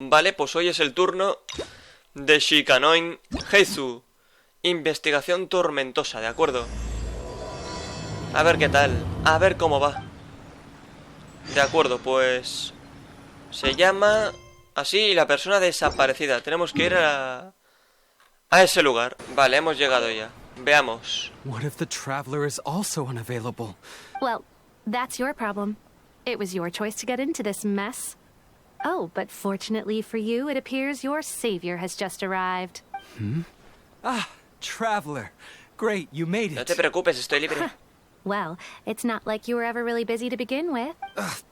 Vale, pues hoy es el turno de Shikanoin Heizou. Investigación tormentosa, ¿de acuerdo? A ver qué tal, a ver cómo va. De acuerdo, pues... se llama así la persona desaparecida. Tenemos que ir a ese lugar. Vale, hemos llegado ya. Veamos. What if the traveler is also unavailable? Well, that's your problem. It was your choice to get into this mess. Oh, but fortunately for you, it appears your savior has just arrived. Ah, traveler. Great, you made No it. te preocupes, estoy libre. Well, it's not like you were ever really busy to begin with.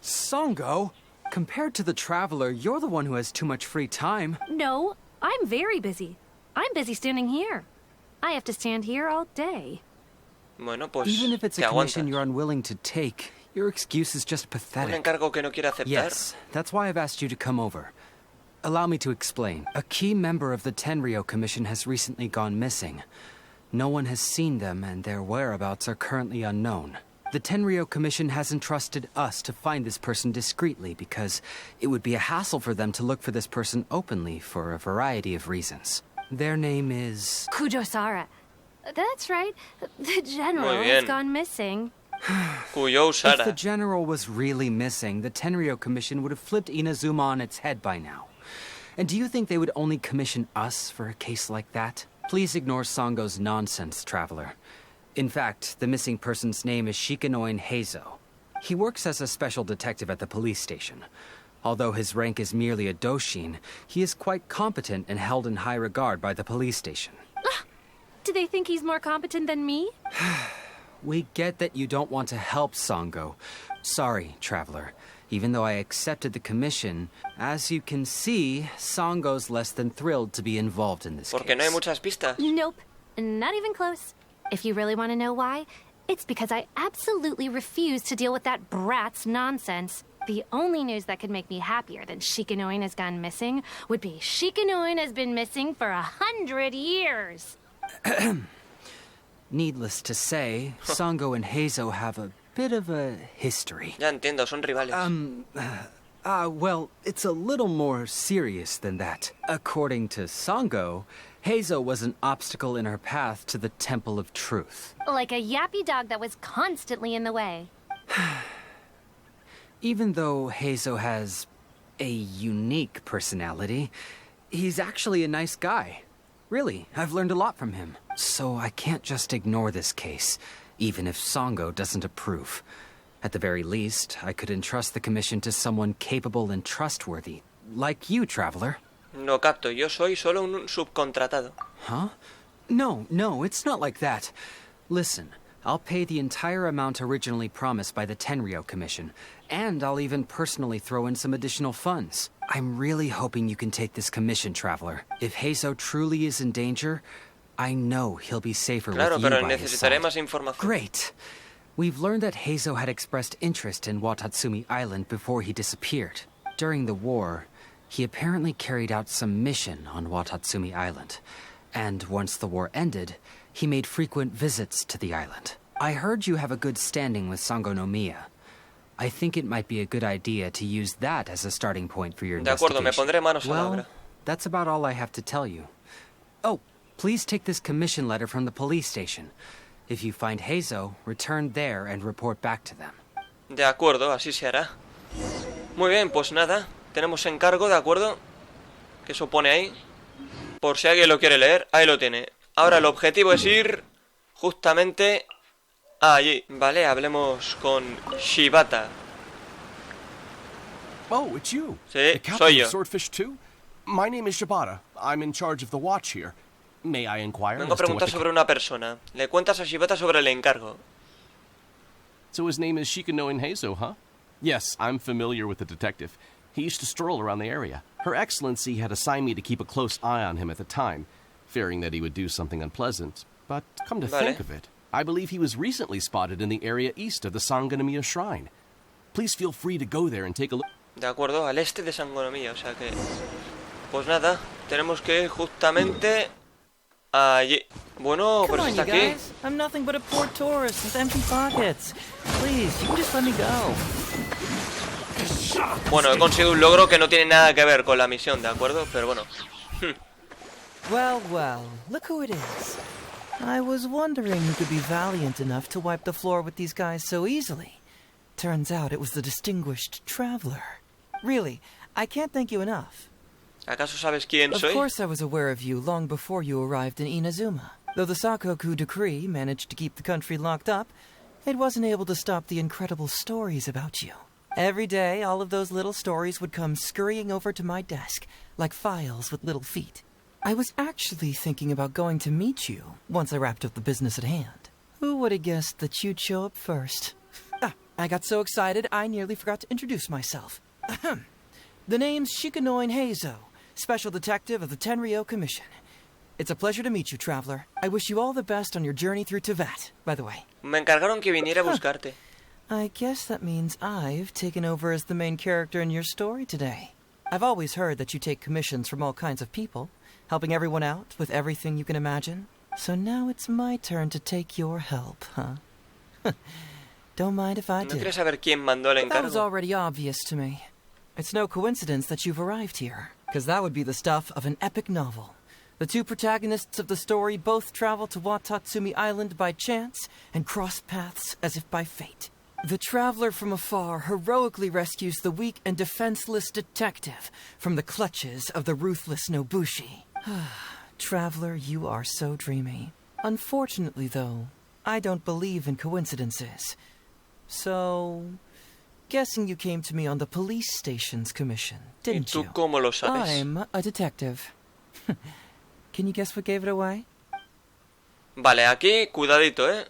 Songo, compared to the traveler, you're the one who has too much free time. No, I'm very busy. I'm busy standing here. I have to stand here all day. Bueno, pues Even if it's te a commission aguantas. you're unwilling to take, your excuse is just Un pathetic. encargo que no quiere aceptar. Yes, that's why I've asked you to come over. Allow me to explain. A key member of the Tenryou Commission has recently gone missing. No one has seen them, and their whereabouts are currently unknown. The Tenryou Commission has entrusted us to find this person discreetly because it would be a hassle for them to look for this person openly for a variety of reasons. Their name is... Kujo-sara. That's right. The general Muy has bien. gone missing. Kuyo If the Sara. general was really missing, the Tenryou Commission would have flipped Inazuma on its head by now. And do you think they would only commission us for a case like that? Please ignore Songo's nonsense, traveler. In fact, the missing person's name is Shikanoin Heizou. He works as a special detective at the police station. Although his rank is merely a doshin, he is quite competent and held in high regard by the police station. Do they think he's more competent than me? We get that you don't want to help Songo. Sorry, traveler. Even though I accepted the commission, as you can see, Songo's less than thrilled to be involved in this Porque case. no hay muchas pistas. Nope. Not even close. If you really want to know why, it's because I absolutely refuse to deal with that brat's nonsense. The only news that could make me happier than Shikanoin has gone missing would be Shikanoin has been missing for 100 years. Needless to say, Songo and Heizou have a bit of a history. Ya entiendo, son rivales. Well, it's a little more serious than that. According to Songo, Heizou was an obstacle in her path to the Temple of Truth. Like a yappy dog that was constantly in the way. Even though Heizou has a unique personality, he's actually a nice guy. Really, I've learned a lot from him. So I can't just ignore this case, even if Songo doesn't approve. At the very least, I could entrust the commission to someone capable and trustworthy, like you, traveler. No capto, yo soy solo un subcontratado. Huh? No, it's not like that. Listen, I'll pay the entire amount originally promised by the Tenryou Commission, and I'll even personally throw in some additional funds. I'm really hoping you can take this commission, traveler. If Heizou truly is in danger, I know he'll be safer Claro, with you pero by his necesitaré side. más información. Great. We've learned that Heizou had expressed interest in Watatsumi Island before he disappeared. During the war, he apparently carried out some mission on Watatsumi Island. And once the war ended, he made frequent visits to the island. I heard you have a good standing with Sangonomiya. I think it might be a good idea to use that as a starting point for your De acuerdo, me investigation. pondré manos a la Well, obra. that's about all I have to tell you. Oh, please take this commission letter from the police station. If you find Heizou, return there and report back to them. De acuerdo, así se hará. Muy bien, pues nada. Tenemos encargo, ¿de acuerdo? Que eso pone ahí. Por si alguien lo quiere leer, ahí lo tiene. Ahora el objetivo es ir justamente allí. Vale, hablemos con Shibata. Oh, it's you. Sí, The captain soy yo. of Swordfish 2? My name is Shibata. I'm in charge of the watch here. May I inquire Vengo a as to what preguntar the... sobre una persona. Le cuentas a Shibata sobre el encargo. So his name is Shikanoin Heizou, huh? Yes, I'm familiar with the detective. He used to stroll around the area. Her Excellency had assigned me to keep a close eye on him at the time, fearing that he would do something unpleasant. But come to think of it, I believe he was recently spotted in the area east of the Sangonomiya Shrine. Please feel free to go there and take a look. De acuerdo, al este de Sangonomiya, o sea que... Pues nada, tenemos que ir justamente allí. Bueno, Come pero on, está you aquí. guys. I'm nothing but a poor tourist with empty pockets. Please, you can just let me go. Bueno, he conseguido un logro que no tiene nada que ver con la misión, ¿de acuerdo? Pero bueno. Well, well, look who it is. I was wondering who could be valiant enough to wipe the floor with these guys so easily. Turns out it was the distinguished traveler. Really, I can't thank you enough. ¿Acaso sabes quién soy? Of course I was aware of you long before you arrived in Inazuma. Though the Sakoku decree managed to keep the country locked up, it wasn't able to stop the incredible stories about you. Every day, all of those little stories would come scurrying over to my desk, like files with little feet. I was actually thinking about going to meet you once I wrapped up the business at hand. Who would have guessed that you'd show up first? I got so excited I nearly forgot to introduce myself. The name's Shikanoin Heizou, Special Detective of the Tenryou Commission. It's a pleasure to meet you, traveler. I wish you all the best on your journey through Teyvat, by the way. Me encargaron que viniera a buscarte. I guess that means I've taken over as the main character in your story today. I've always heard that you take commissions from all kinds of people, helping everyone out with everything you can imagine. So now it's my turn to take your help, huh? Don't mind if I do. ¿No quieres saber quién mandó el That was encargo? already obvious to me. It's no coincidence that you've arrived here, because that would be the stuff of an epic novel. The two protagonists of the story both travel to Watatsumi Island by chance and cross paths as if by fate. The traveler from afar heroically rescues the weak and defenseless detective from the clutches of the ruthless Nobushi. Traveler, you are so dreamy. Unfortunately, though, I don't believe in coincidences. So, guessing you came to me on the police station's commission, ¿Y didn't tú you? cómo lo sabes? I'm a detective. Can you guess what gave it away? Vale, aquí, cuidadito, ¿eh?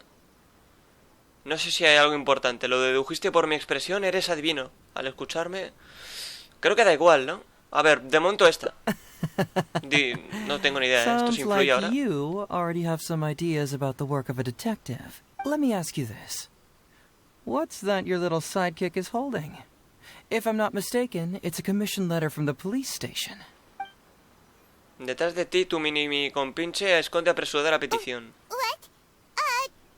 No sé si hay algo importante. Lo dedujiste por mi expresión, eres adivino. Al escucharme... Creo que da igual, ¿no? A ver, de momento esta. No tengo ni idea, ¿eh? ¿Esto se Sounds influye like ahora? you already have some ideas about the work of a detective. Let me ask you this. What's that your little sidekick is holding? If I'm not mistaken, it's a commission letter from the police station. Detrás de ti, tu mini compinche esconde apresurada la petición. What?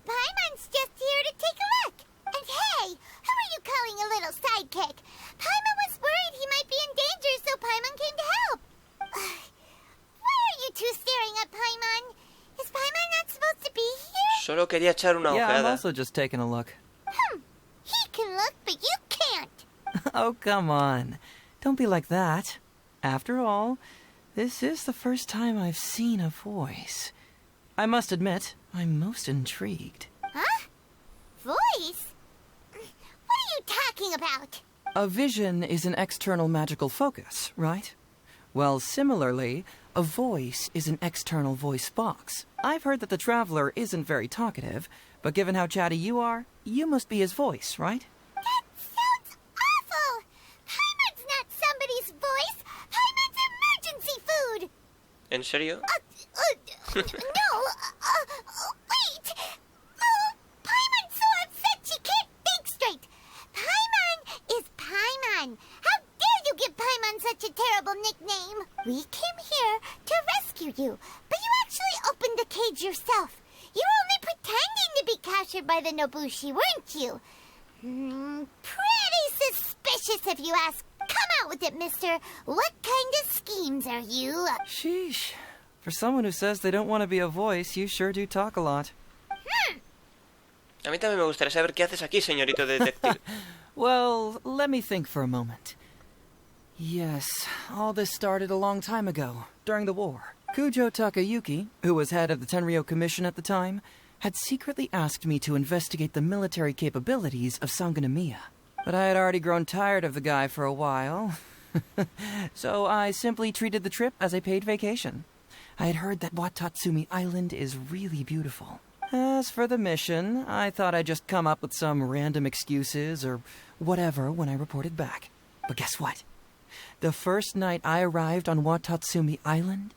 Paimon's just here to take a look. And hey, who are you calling a little sidekick? Paimon was worried he might be in danger, so Paimon came to help. Why are you two staring at Paimon? Is Paimon not supposed to be here? Solo quería echar una Yeah, I'm ojeada. also just taking a look. He can look, but you can't. Oh, come on. Don't be like that. After all, this is the first time I've seen a voice. I must admit, I'm most intrigued. Huh? Voice? What are you talking about? A vision is an external magical focus, right? Well, similarly, a voice is an external voice box. I've heard that the traveler isn't very talkative, but given how chatty you are, you must be his voice, right? That sounds awful. Paimon's not somebody's voice. Paimon's emergency food. ¿En serio? No, wait. Paimon's so upset she can't think straight. Paimon is Paimon. How dare you give Paimon such a terrible nickname? We came here to rescue you, but you actually opened the cage yourself. You were only pretending to be captured by the Nobushi, weren't you? Pretty suspicious if you ask. Come out with it, mister. What kind of schemes are you up? Sheesh. For someone who says they don't want to be a voice, you sure do talk a lot. A mí también me gustaría saber qué haces aquí, señorito detective. Well, let me think for a moment. Yes, all this started a long time ago, during the war. Kujo Takayuki, who was head of the Tenryou Commission at the time, had secretly asked me to investigate the military capabilities of Sangonomiya. But I had already grown tired of the guy for a while, so I simply treated the trip as a paid vacation. I had heard that Watatsumi Island is really beautiful. As for the mission, I thought I'd just come up with some random excuses or whatever when I reported back. But guess what? The first night I arrived on Watatsumi Island,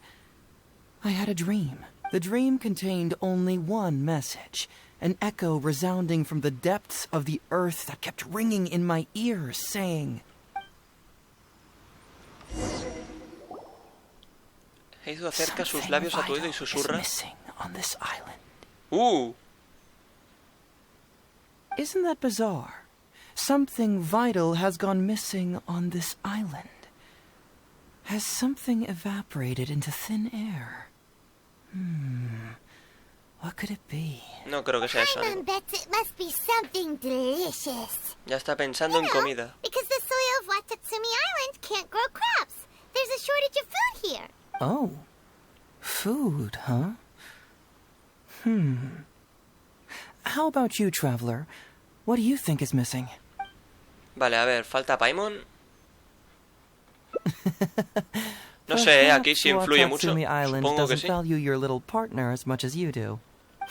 I had a dream. The dream contained only one message, an echo resounding from the depths of the earth that kept ringing in my ears, saying... Heizou acerca sus labios a tu oído y Something susurra. vital is missing on this island. ¡Uh! Isn't that bizarre? Something vital has gone missing on this island. Has something evaporated into thin air? What could it be? No creo que sea eso. Paimon bets it must be something delicious. Ya está pensando en comida. Because the soil of Watatsumi Island can't grow crops. There's a shortage of food here. Oh. Food, huh? How about you, traveler? What do you think is missing? Vale, a ver, falta Paimon. No sé, aquí sí influye mucho. Watatsumi Island Supongo que doesn't sí. value your little partner as much as you do.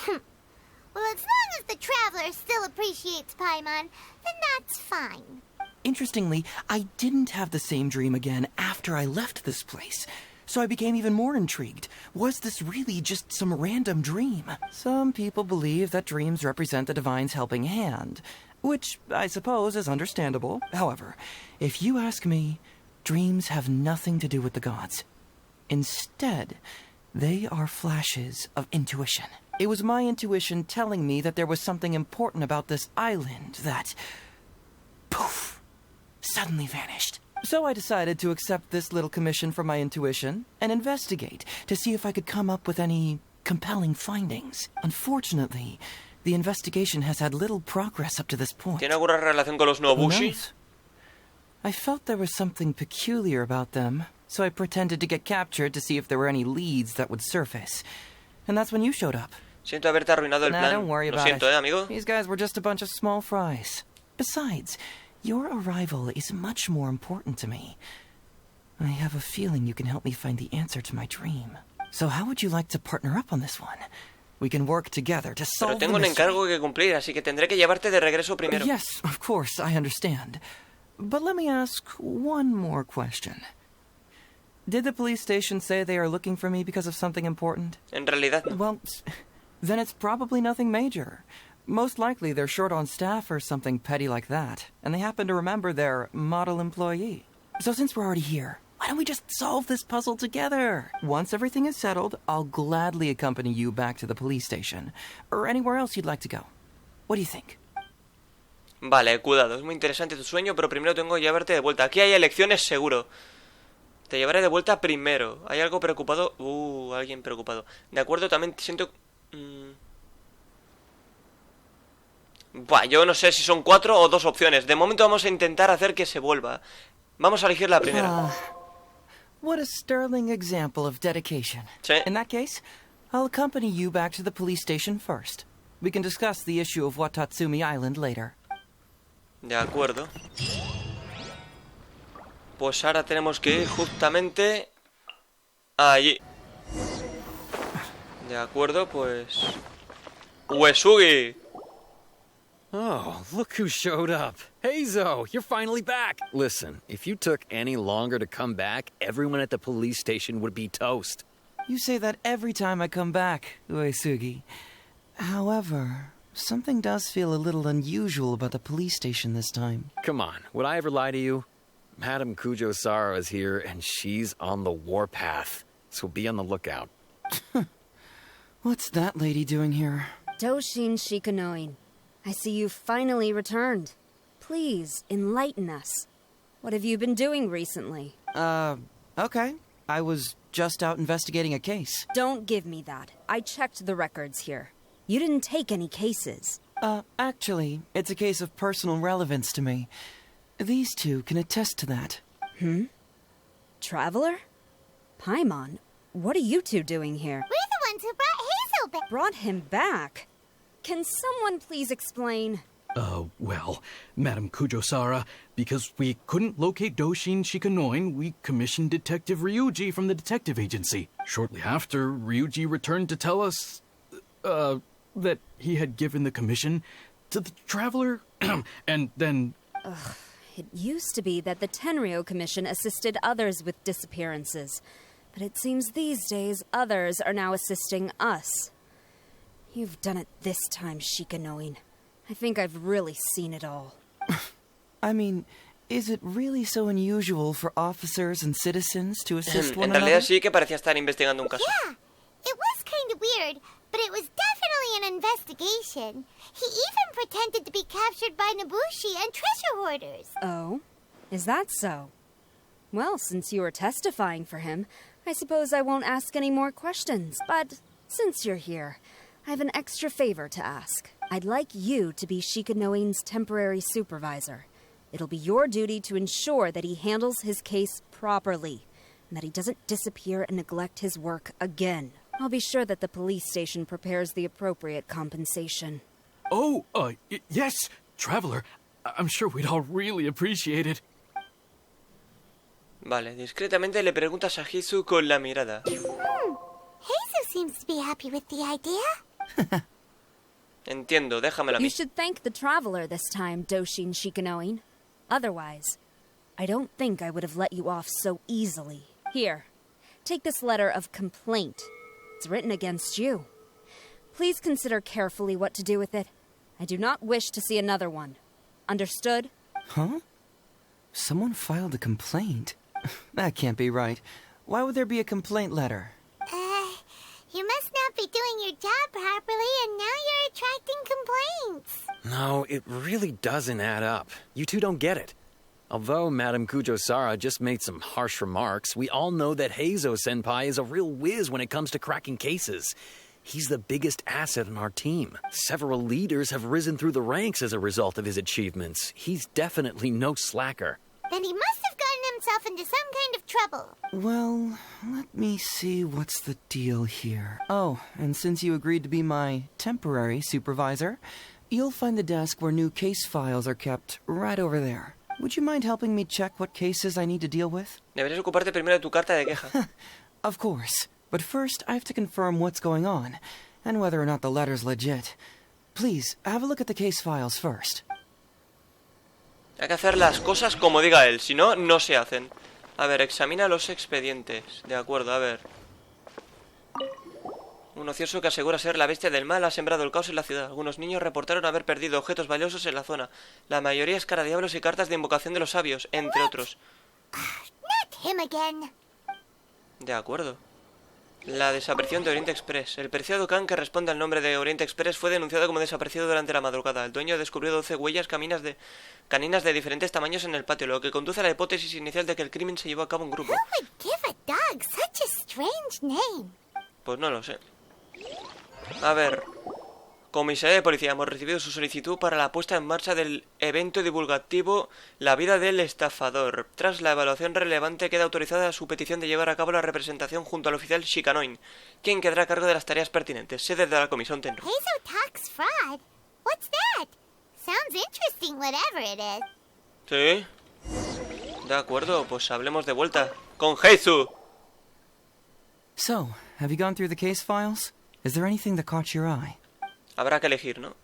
Well, as long as the traveler still appreciates Paimon, then that's fine. Interestingly, I didn't have the same dream again after I left this place. So I became even more intrigued. Was this really just some random dream? Some people believe that dreams represent the divine's helping hand, which I suppose is understandable. However, if you ask me, dreams have nothing to do with the gods. Instead, they are flashes of intuition. It was my intuition telling me that there was something important about this island that, poof, suddenly vanished. So I decided to accept this little commission from my intuition and investigate to see if I could come up with any compelling findings. Unfortunately, the investigation has had little progress up to this point. ¿Tiene alguna relación con los Who Nobushi? knows? I felt there was something peculiar about them, so I pretended to get captured to see if there were any leads that would surface. And that's when you showed up. Siento haberte arruinado el Nah, plan. don't worry Lo about siento, it. amigo. These guys were just a bunch of small fries. Besides, your arrival is much more important to me. I have a feeling you can help me find the answer to my dream. So how would you like to partner up on this one? We can work together to Pero solve the tengo un mystery. encargo que cumplir, así que tendré que llevarte de regreso primero. Yes, of course, I understand. But let me ask one more question. Did the police station say they are looking for me because of something important? En realidad no. Well, then it's probably nothing major. Most likely they're short on staff or something petty like that, and they happen to remember their model employee. So since we're already here, why don't we just solve this puzzle together? Once everything is settled, I'll gladly accompany you back to the police station, or anywhere else you'd like to go. What do you think? Vale, cuidado, es muy interesante tu sueño, pero primero tengo que llevarte de vuelta. Aquí hay elecciones seguro. Te llevaré de vuelta primero. ¿Hay algo preocupado? Alguien preocupado. De acuerdo, también siento... Buah, yo no sé si son 4 o 2 opciones. De momento vamos a intentar hacer que se vuelva. Vamos a elegir la primera. What a sterling example of dedication. Sí. In that case, I'll accompany you back to the police station first. We can discuss the issue of Watatsumi Island later. De acuerdo. Pues ahora tenemos que ir justamente allí. De acuerdo, pues... Uesugi. Oh, look who showed up. Heizou, you're finally back. Listen, if you took any longer to come back, everyone at the police station would be toast. You say that every time I come back, Uesugi. However, something does feel a little unusual about the police station this time. Come on, would I ever lie to you? Madame Kujo-Sara is here, and she's on the warpath, so be on the lookout. What's that lady doing here? Doshin Shikanoin, I see you finally returned. Please, enlighten us. What have you been doing recently? Okay. I was just out investigating a case. Don't give me that. I checked the records here. You didn't take any cases. Actually, it's a case of personal relevance to me. These two can attest to that. Traveler? Paimon, what are you two doing here? We're the ones who brought Heizou back. Brought him back? Can someone please explain? Well, Madame Kujo-Sara, because we couldn't locate Doshin Shikanoin, we commissioned Detective Ryuji from the detective agency. Shortly after, Ryuji returned to tell us, that he had given the commission to the traveler, and then... It used to be that the Tenryou Commission assisted others with disappearances, but it seems these days others are now assisting us. You've done it this time, Shikanoin. I think I've really seen it all. I mean, is it really so unusual for officers and citizens to assist one En another? realidad sí que parecía estar investigando un caso. Yeah, it was kind of weird, but it was definitely an investigation. He even pretended to be captured by Nobushi and treasure hoarders. Oh? Is that so? Well, since you are testifying for him, I suppose I won't ask any more questions. But since you're here, I have an extra favor to ask. I'd like you to be Shikanoin's temporary supervisor. It'll be your duty to ensure that he handles his case properly, and that he doesn't disappear and neglect his work again. I'll be sure that the police station prepares the appropriate compensation. Oh, yes, Traveler. I'm sure we'd all really appreciate it. Vale, discretamente le preguntas a Heizou con la mirada. Heizou seems to be happy with the idea. Entiendo, déjamelo a mí. You should thank the Traveler this time, Doshin Shikanoin. Otherwise, I don't think I would have let you off so easily. Here, take this letter of complaint. It's written against you. Please consider carefully what to do with it. I do not wish to see another one. Understood? Huh? Someone filed a complaint? That can't be right. Why would there be a complaint letter? You must not be doing your job properly, and now you're attracting complaints. No, it really doesn't add up. You two don't get it. Although Madame Kujo-Sara just made some harsh remarks, we all know that Heizou-senpai is a real whiz when it comes to cracking cases. He's the biggest asset on our team. Several leaders have risen through the ranks as a result of his achievements. He's definitely no slacker. Then he must have gotten himself into some kind of trouble. Well, let me see what's the deal here. Oh, and since you agreed to be my temporary supervisor, you'll find the desk where new case files are kept right over there. Would you mind helping me check what cases I need to deal with? Deberías ocuparte primero de tu carta de queja. Of course. But first, I have to confirm what's going on, and whether or not the letter's legit. Please, have a look at the case files first. Hay que hacer las cosas como diga él, si no, no se hacen. A ver, examina los expedientes. De acuerdo, a ver. Un ocioso que asegura ser la bestia del mal ha sembrado el caos en la ciudad. Algunos niños reportaron haber perdido objetos valiosos en la zona. La mayoría escaradiablos y cartas de invocación de los sabios, entre otros. Not him again. De acuerdo. La desaparición de Oriente Express. El preciado can que responde al nombre de Oriente Express fue denunciado como desaparecido durante la madrugada. El dueño descubrió 12 huellas caninas de diferentes tamaños en el patio, lo que conduce a la hipótesis inicial de que el crimen se llevó a cabo en grupo. Who would give a dog such a strange name? Pues no lo sé. A ver. Comisaría de Policía, hemos recibido su solicitud para la puesta en marcha del evento divulgativo La vida del estafador. Tras la evaluación relevante queda autorizada su petición de llevar a cabo la representación junto al oficial Shikanoin, quien quedará a cargo de las tareas pertinentes. Sede de la Comisión Tenro. Heizou talks fraud. What's that? Sounds interesting, whatever it is. Sí. De acuerdo, pues hablemos de vuelta. Con Heizou. So, have you gone through the case files? Is there anything that caught your eye? Habrá que elegir, ¿no?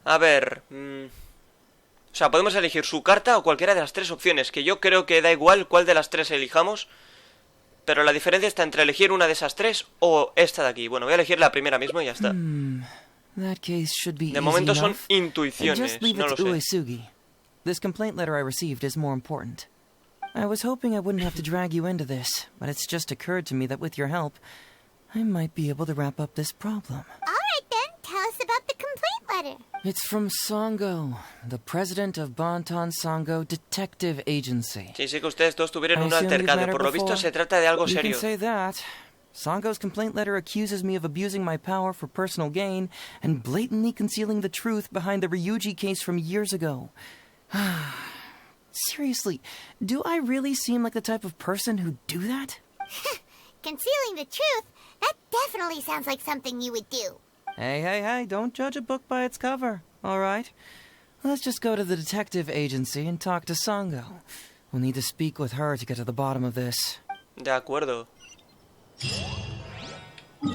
A ver... O sea, podemos elegir su carta o cualquiera de las tres opciones, que yo creo que da igual cuál de las tres elijamos, pero la diferencia está entre elegir una de esas tres o esta de aquí. Bueno, voy a elegir la primera mismo y ya está. De momento son intuiciones, no lo sé. Uesugi. This complaint letter I received is more important. I was hoping I wouldn't have to drag you into this, but it's just occurred to me that with your help, I might be able to wrap up this problem. Tell us about the complaint letter. It's from Sango, the president of Bantan Sango Detective Agency. Sí, que ustedes dos tuvieron un altercado. Por lo visto se trata de algo serio. You can say that. Sango's complaint letter accuses me of abusing my power for personal gain and blatantly concealing the truth behind the Ryuji case from years ago. Seriously, do I really seem like the type of person who'd do that? Concealing the truth? That definitely sounds like something you would do. Hey, don't judge a book by its cover, all right? Let's just go to the detective agency and talk to Sango. We'll need to speak with her to get to the bottom of this. De acuerdo.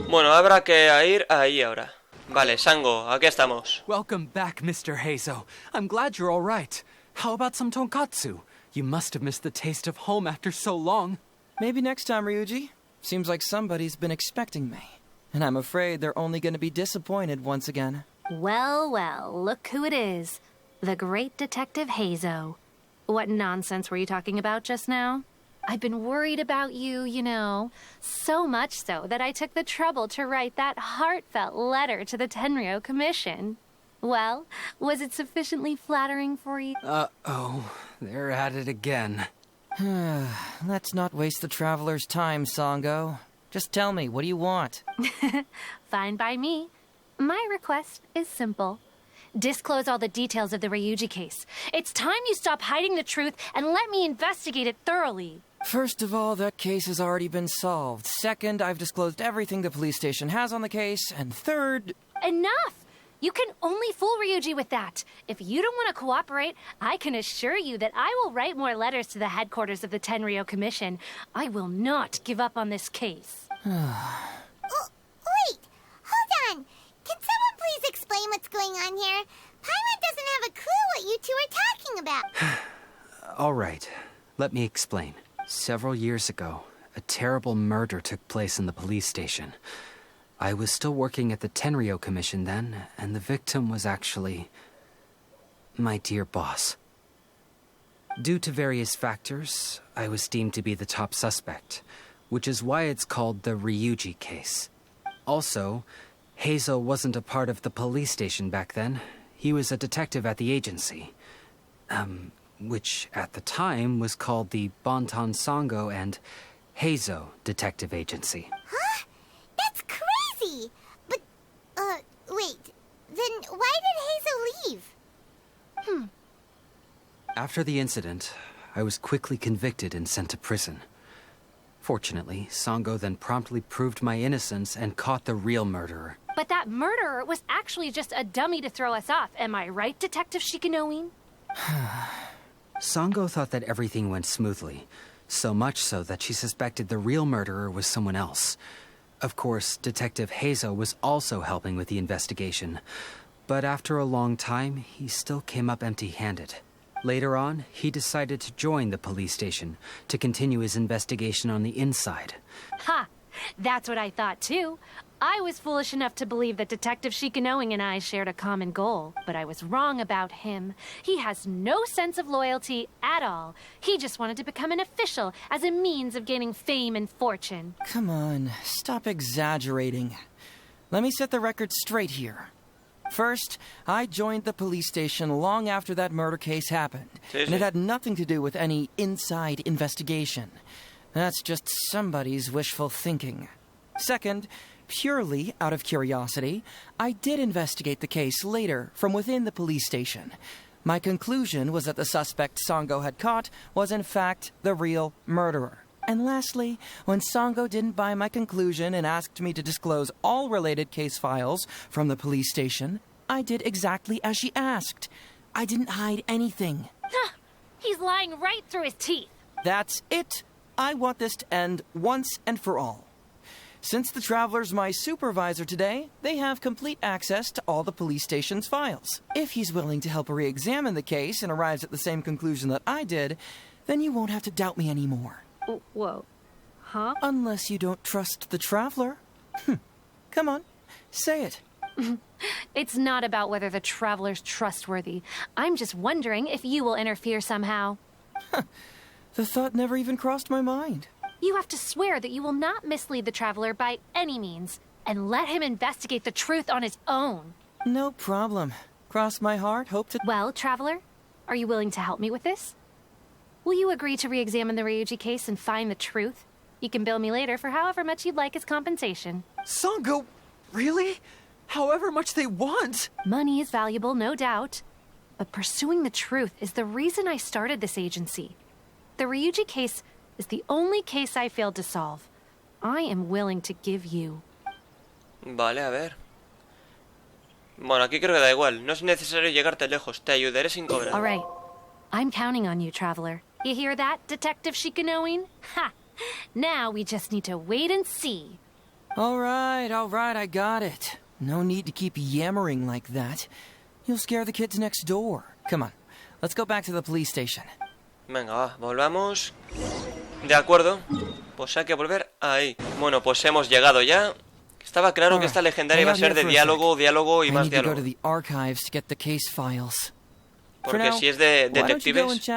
Bueno, habrá que ir ahí ahora. Vale, Sango, aquí estamos. Welcome back, Mr. Heizou. I'm glad you're all right. How about some tonkatsu? You must have missed the taste of home after so long. Maybe next time, Ryuji. Seems like somebody's been expecting me. And I'm afraid they're only going to be disappointed once again. Well, look who it is. The great Detective Heizou. What nonsense were you talking about just now? I've been worried about you, you know. So much so that I took the trouble to write that heartfelt letter to the Tenryou Commission. Well, was it sufficiently flattering for you? Uh-oh. They're at it again. Let's not waste the traveler's time, Sango. Just tell me, what do you want? Fine by me. My request is simple. Disclose all the details of the Ryuji case. It's time you stop hiding the truth and let me investigate it thoroughly. First of all, that case has already been solved. Second, I've disclosed everything the police station has on the case. And third... Enough! You can only fool Ryuji with that. If you don't want to cooperate, I can assure you that I will write more letters to the headquarters of the Tenryou Commission. I will not give up on this case. Wait! Hold on! Can someone please explain what's going on here? Paimon doesn't have a clue what you two are talking about. All right. Let me explain. Several years ago, a terrible murder took place in the police station. I was still working at the Tenryou Commission then, and the victim was actually my dear boss. Due to various factors, I was deemed to be the top suspect, which is why it's called the Ryuji case. Also, Heizou wasn't a part of the police station back then. He was a detective at the agency. Which at the time was called the Bonton Sango and Heizou Detective Agency. Huh? That's crazy! But, wait. Then why did Heizou leave? After the incident, I was quickly convicted and sent to prison. Fortunately, Sango then promptly proved my innocence and caught the real murderer. But that murderer was actually just a dummy to throw us off. Am I right, Detective Shikanoin? Sango thought that everything went smoothly, so much so that she suspected the real murderer was someone else. Of course, Detective Heizou was also helping with the investigation, but after a long time, he still came up empty-handed. Later on, he decided to join the police station to continue his investigation on the inside. Ha! That's what I thought too. I was foolish enough to believe that Detective Shikanoin and I shared a common goal, but I was wrong about him. He has no sense of loyalty at all. He just wanted to become an official as a means of gaining fame and fortune. Come on, stop exaggerating. Let me set the record straight here. First, I joined the police station long after that murder case happened, and it had nothing to do with any inside investigation. That's just somebody's wishful thinking. Second, purely out of curiosity, I did investigate the case later from within the police station. My conclusion was that the suspect Sango had caught was in fact the real murderer. And lastly, when Sango didn't buy my conclusion and asked me to disclose all related case files from the police station, I did exactly as she asked. I didn't hide anything. He's lying right through his teeth. That's it. I want this to end once and for all. Since the Traveler's my supervisor today, they have complete access to all the police station's files. If he's willing to help re-examine the case and arrives at the same conclusion that I did, then you won't have to doubt me anymore. Whoa. Huh? Unless you don't trust the Traveler. Come on, say it. It's not about whether the Traveler's trustworthy. I'm just wondering if you will interfere somehow. The thought never even crossed my mind. You have to swear that you will not mislead the Traveler by any means, and let him investigate the truth on his own. No problem. Cross my heart, hope to... Well, Traveler, are you willing to help me with this? Will you agree to re-examine the Ryuji case and find the truth? You can bill me later for however much you'd like as compensation. Sango, really? However much they want? Money is valuable, no doubt. But pursuing the truth is the reason I started this agency. The Ryuji case is the only case I failed to solve. I am willing to give you. Vale, a ver. Bueno, aquí creo que da igual. No es necesario llegarte lejos. Te ayudaré sin cobrar. All right. I'm counting on you, Traveler. You hear that, Detective Shikanoin? Ha! Now we just need to wait and see. All right, I got it. No need to keep yammering like that. You'll scare the kids next door. Come on, let's go back to the police station. Venga, va, volvamos. De acuerdo. Pues hay que volver ahí. Bueno, pues hemos llegado ya. Estaba claro que esta legendaria iba a ser de diálogo y más diálogo. Porque si es de detectives...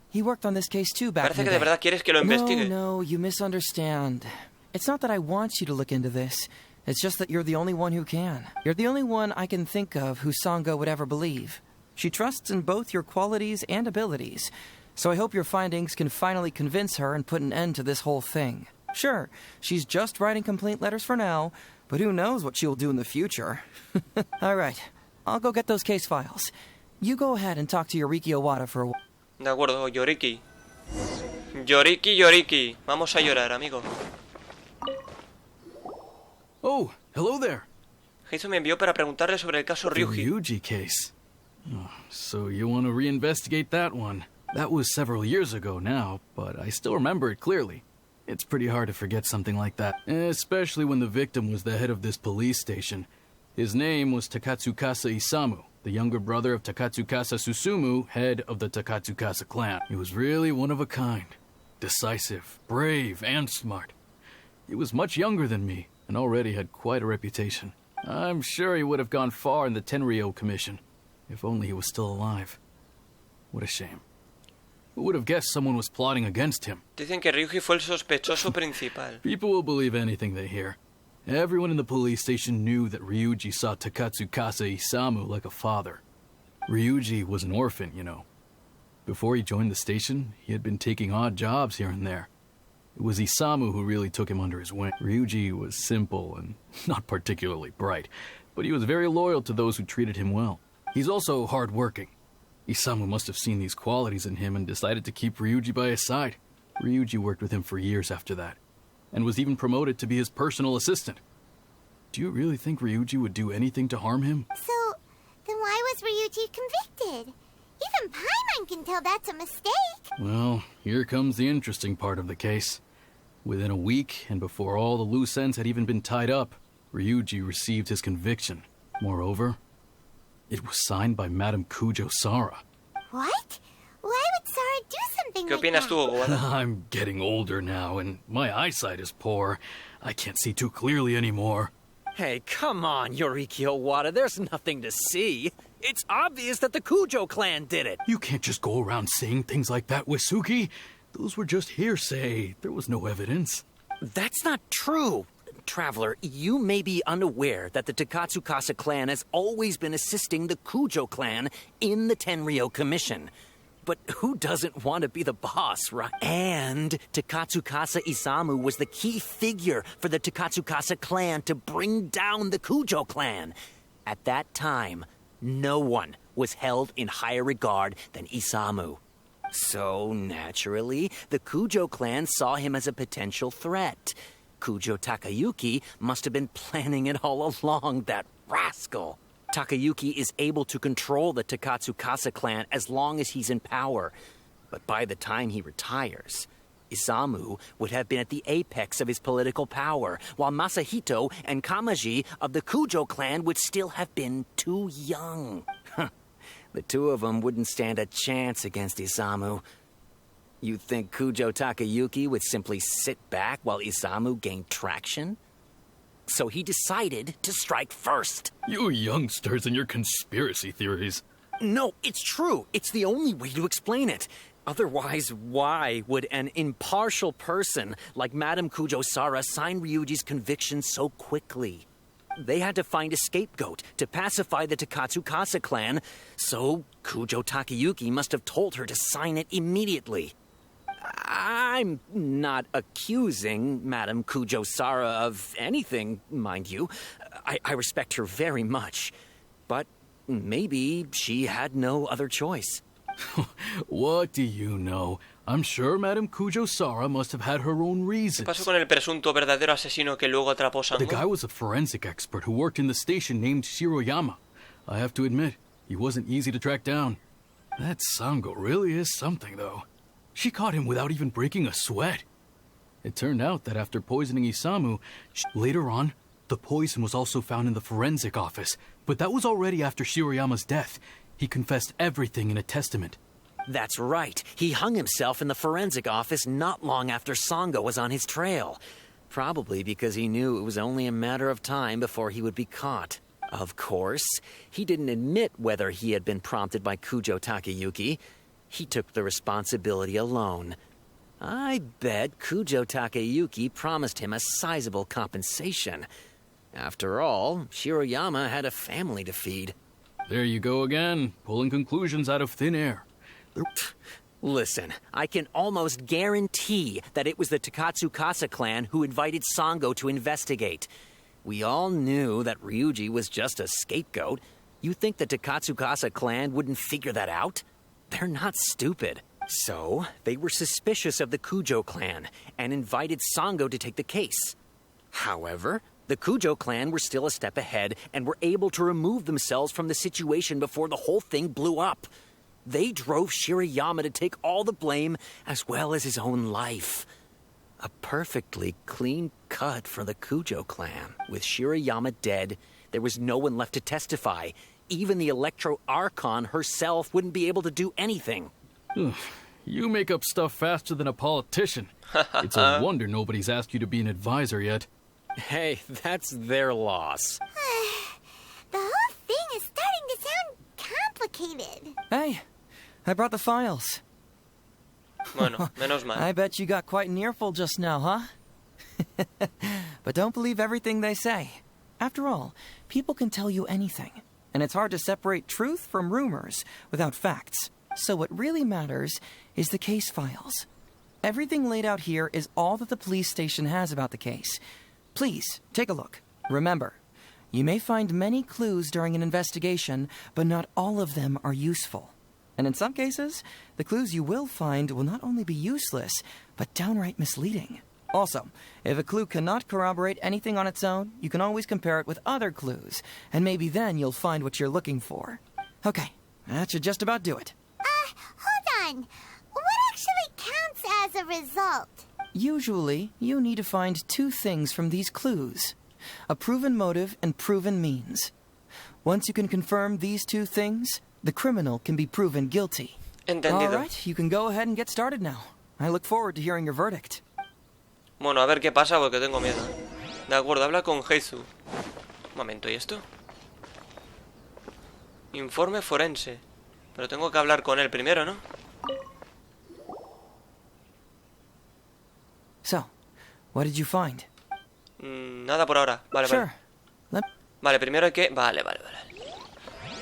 He worked on this case too back Parece in que the de day. verdad quieres que lo investigue. No, you misunderstand. It's not that I want you to look into this. It's just that you're the only one who can. You're the only one I can think of who Sango would ever believe. She trusts in both your qualities and abilities. So I hope your findings can finally convince her and put an end to this whole thing. Sure, she's just writing complaint letters for now, but who knows what she'll do in the future. All right, I'll go get those case files. You go ahead and talk to Yoriki Owada for a while. De acuerdo, Yoriki. Yoriki. Vamos a llorar, amigo. Oh, hello there. Heizou me envió para preguntarle sobre el caso The Ryuji. Ryuji case. Oh, so you want to reinvestigate that one? That was several years ago now, but I still remember it clearly. It's pretty hard to forget something like that, especially when the victim was the head of this police station. His name was Takatsukasa Isamu, the younger brother of Takatsukasa Susumu, head of the Takatsukasa clan. He was really one of a kind. Decisive, brave, and smart. He was much younger than me, and already had quite a reputation. I'm sure he would have gone far in the Tenryou Commission, if only he was still alive. What a shame. Who would have guessed someone was plotting against him? Dicen que Ryuji fue el sospechoso principal. People will believe anything they hear. Everyone in the police station knew that Ryuji saw Takatsukasa Isamu like a father. Ryuji was an orphan, you know. Before he joined the station, he had been taking odd jobs here and there. It was Isamu who really took him under his wing. Ryuji was simple and not particularly bright, but he was very loyal to those who treated him well. He's also hard-working. Isamu must have seen these qualities in him and decided to keep Ryuji by his side. Ryuji worked with him for years after that, and was even promoted to be his personal assistant. Do you really think Ryuji would do anything to harm him? So, then why was Ryuji convicted? Even Paimon can tell that's a mistake. Well, here comes the interesting part of the case. Within a week, and before all the loose ends had even been tied up, Ryuji received his conviction. Moreover, it was signed by Madame Kujo Sara. What? Why would Sara do something ¿Qué like opinas that? tú, Owada? I'm getting older now, and my eyesight is poor. I can't see too clearly anymore. Hey, come on, Yoriki Owada. There's nothing to see. It's obvious that the Kujo clan did it. You can't just go around saying things like that, Wisuki. Those were just hearsay. There was no evidence. That's not true. Traveler, you may be unaware that the Takatsukasa clan has always been assisting the Kujo clan in the Tenryou Commission. But who doesn't want to be the boss, right? And Takatsukasa Isamu was the key figure for the Takatsukasa clan to bring down the Kujo clan. At that time, no one was held in higher regard than Isamu. So, naturally, the Kujo clan saw him as a potential threat. Kujo Takayuki must have been planning it all along, that rascal. Takayuki is able to control the Takatsukasa clan as long as he's in power. But by the time he retires, Isamu would have been at the apex of his political power, while Masahito and Kamaji of the Kujo clan would still have been too young. The two of them wouldn't stand a chance against Isamu. You think Kujo Takayuki would simply sit back while Isamu gained traction? So he decided to strike first. You youngsters and your conspiracy theories. No, it's true. It's the only way to explain it. Otherwise, why would an impartial person like Madame Kujo Sara sign Ryuji's conviction so quickly? They had to find a scapegoat to pacify the Takatsukasa clan, so Kujo Takayuki must have told her to sign it immediately. I'm not accusing Madame Kujo Sara of anything, mind you. I respect her very much. But maybe she had no other choice. What do you know? I'm sure Madame Kujo Sara must have had her own ¿Qué reasons. pasó con el presunto verdadero asesino que luego atrapó The guy Sango? was a forensic expert who worked in the station named Shiroyama. I have to admit, he wasn't easy to track down. That Sango really is something, though. She caught him without even breaking a sweat. It turned out that after poisoning Isamu, later on, the poison was also found in the forensic office. But that was already after Shiroyama's death. He confessed everything in a testament. That's right. He hung himself in the forensic office not long after Sango was on his trail. Probably because he knew it was only a matter of time before he would be caught. Of course, he didn't admit whether he had been prompted by Kujo Takayuki. He took the responsibility alone. I bet Kujo Takeyuki promised him a sizable compensation. After all, Shiroyama had a family to feed. There you go again, pulling conclusions out of thin air. Listen, I can almost guarantee that it was the Takatsukasa clan who invited Sango to investigate. We all knew that Ryuji was just a scapegoat. You think the Takatsukasa clan wouldn't figure that out? They're not stupid. So, they were suspicious of the Kujo clan and invited Sango to take the case. However, the Kujo clan were still a step ahead and were able to remove themselves from the situation before the whole thing blew up. They drove Shiroyama to take all the blame as well as his own life. A perfectly clean cut for the Kujo clan. With Shiroyama dead, there was no one left to testify. Even the Electro Archon herself wouldn't be able to do anything. You make up stuff faster than a politician. It's a wonder nobody's asked you to be an advisor yet. Hey, that's their loss. The whole thing is starting to sound complicated. Hey, I brought the files. Bueno, menos mal. I bet you got quite an earful just now, huh? But don't believe everything they say. After all, people can tell you anything, and it's hard to separate truth from rumors without facts. So what really matters is the case files. Everything laid out here is all that the police station has about the case. Please, take a look. Remember, you may find many clues during an investigation, but not all of them are useful. And in some cases, the clues you will find will not only be useless, but downright misleading. Also, if a clue cannot corroborate anything on its own, you can always compare it with other clues, and maybe then you'll find what you're looking for. Okay, that should just about do it. Hold on. What actually counts as a result? Usually, you need to find two things from these clues. A proven motive and proven means. Once you can confirm these two things, the criminal can be proven guilty. Entendido. All right, you can go ahead and get started now. I look forward to hearing your verdict. Bueno, a ver qué pasa porque tengo miedo. De acuerdo, habla con Heizou. Un momento, ¿y esto? Informe forense. Pero tengo que hablar con él primero, ¿no? So, what did you find? Nada por ahora. Vale, Sure. vale. Vale, primero hay que... Vale.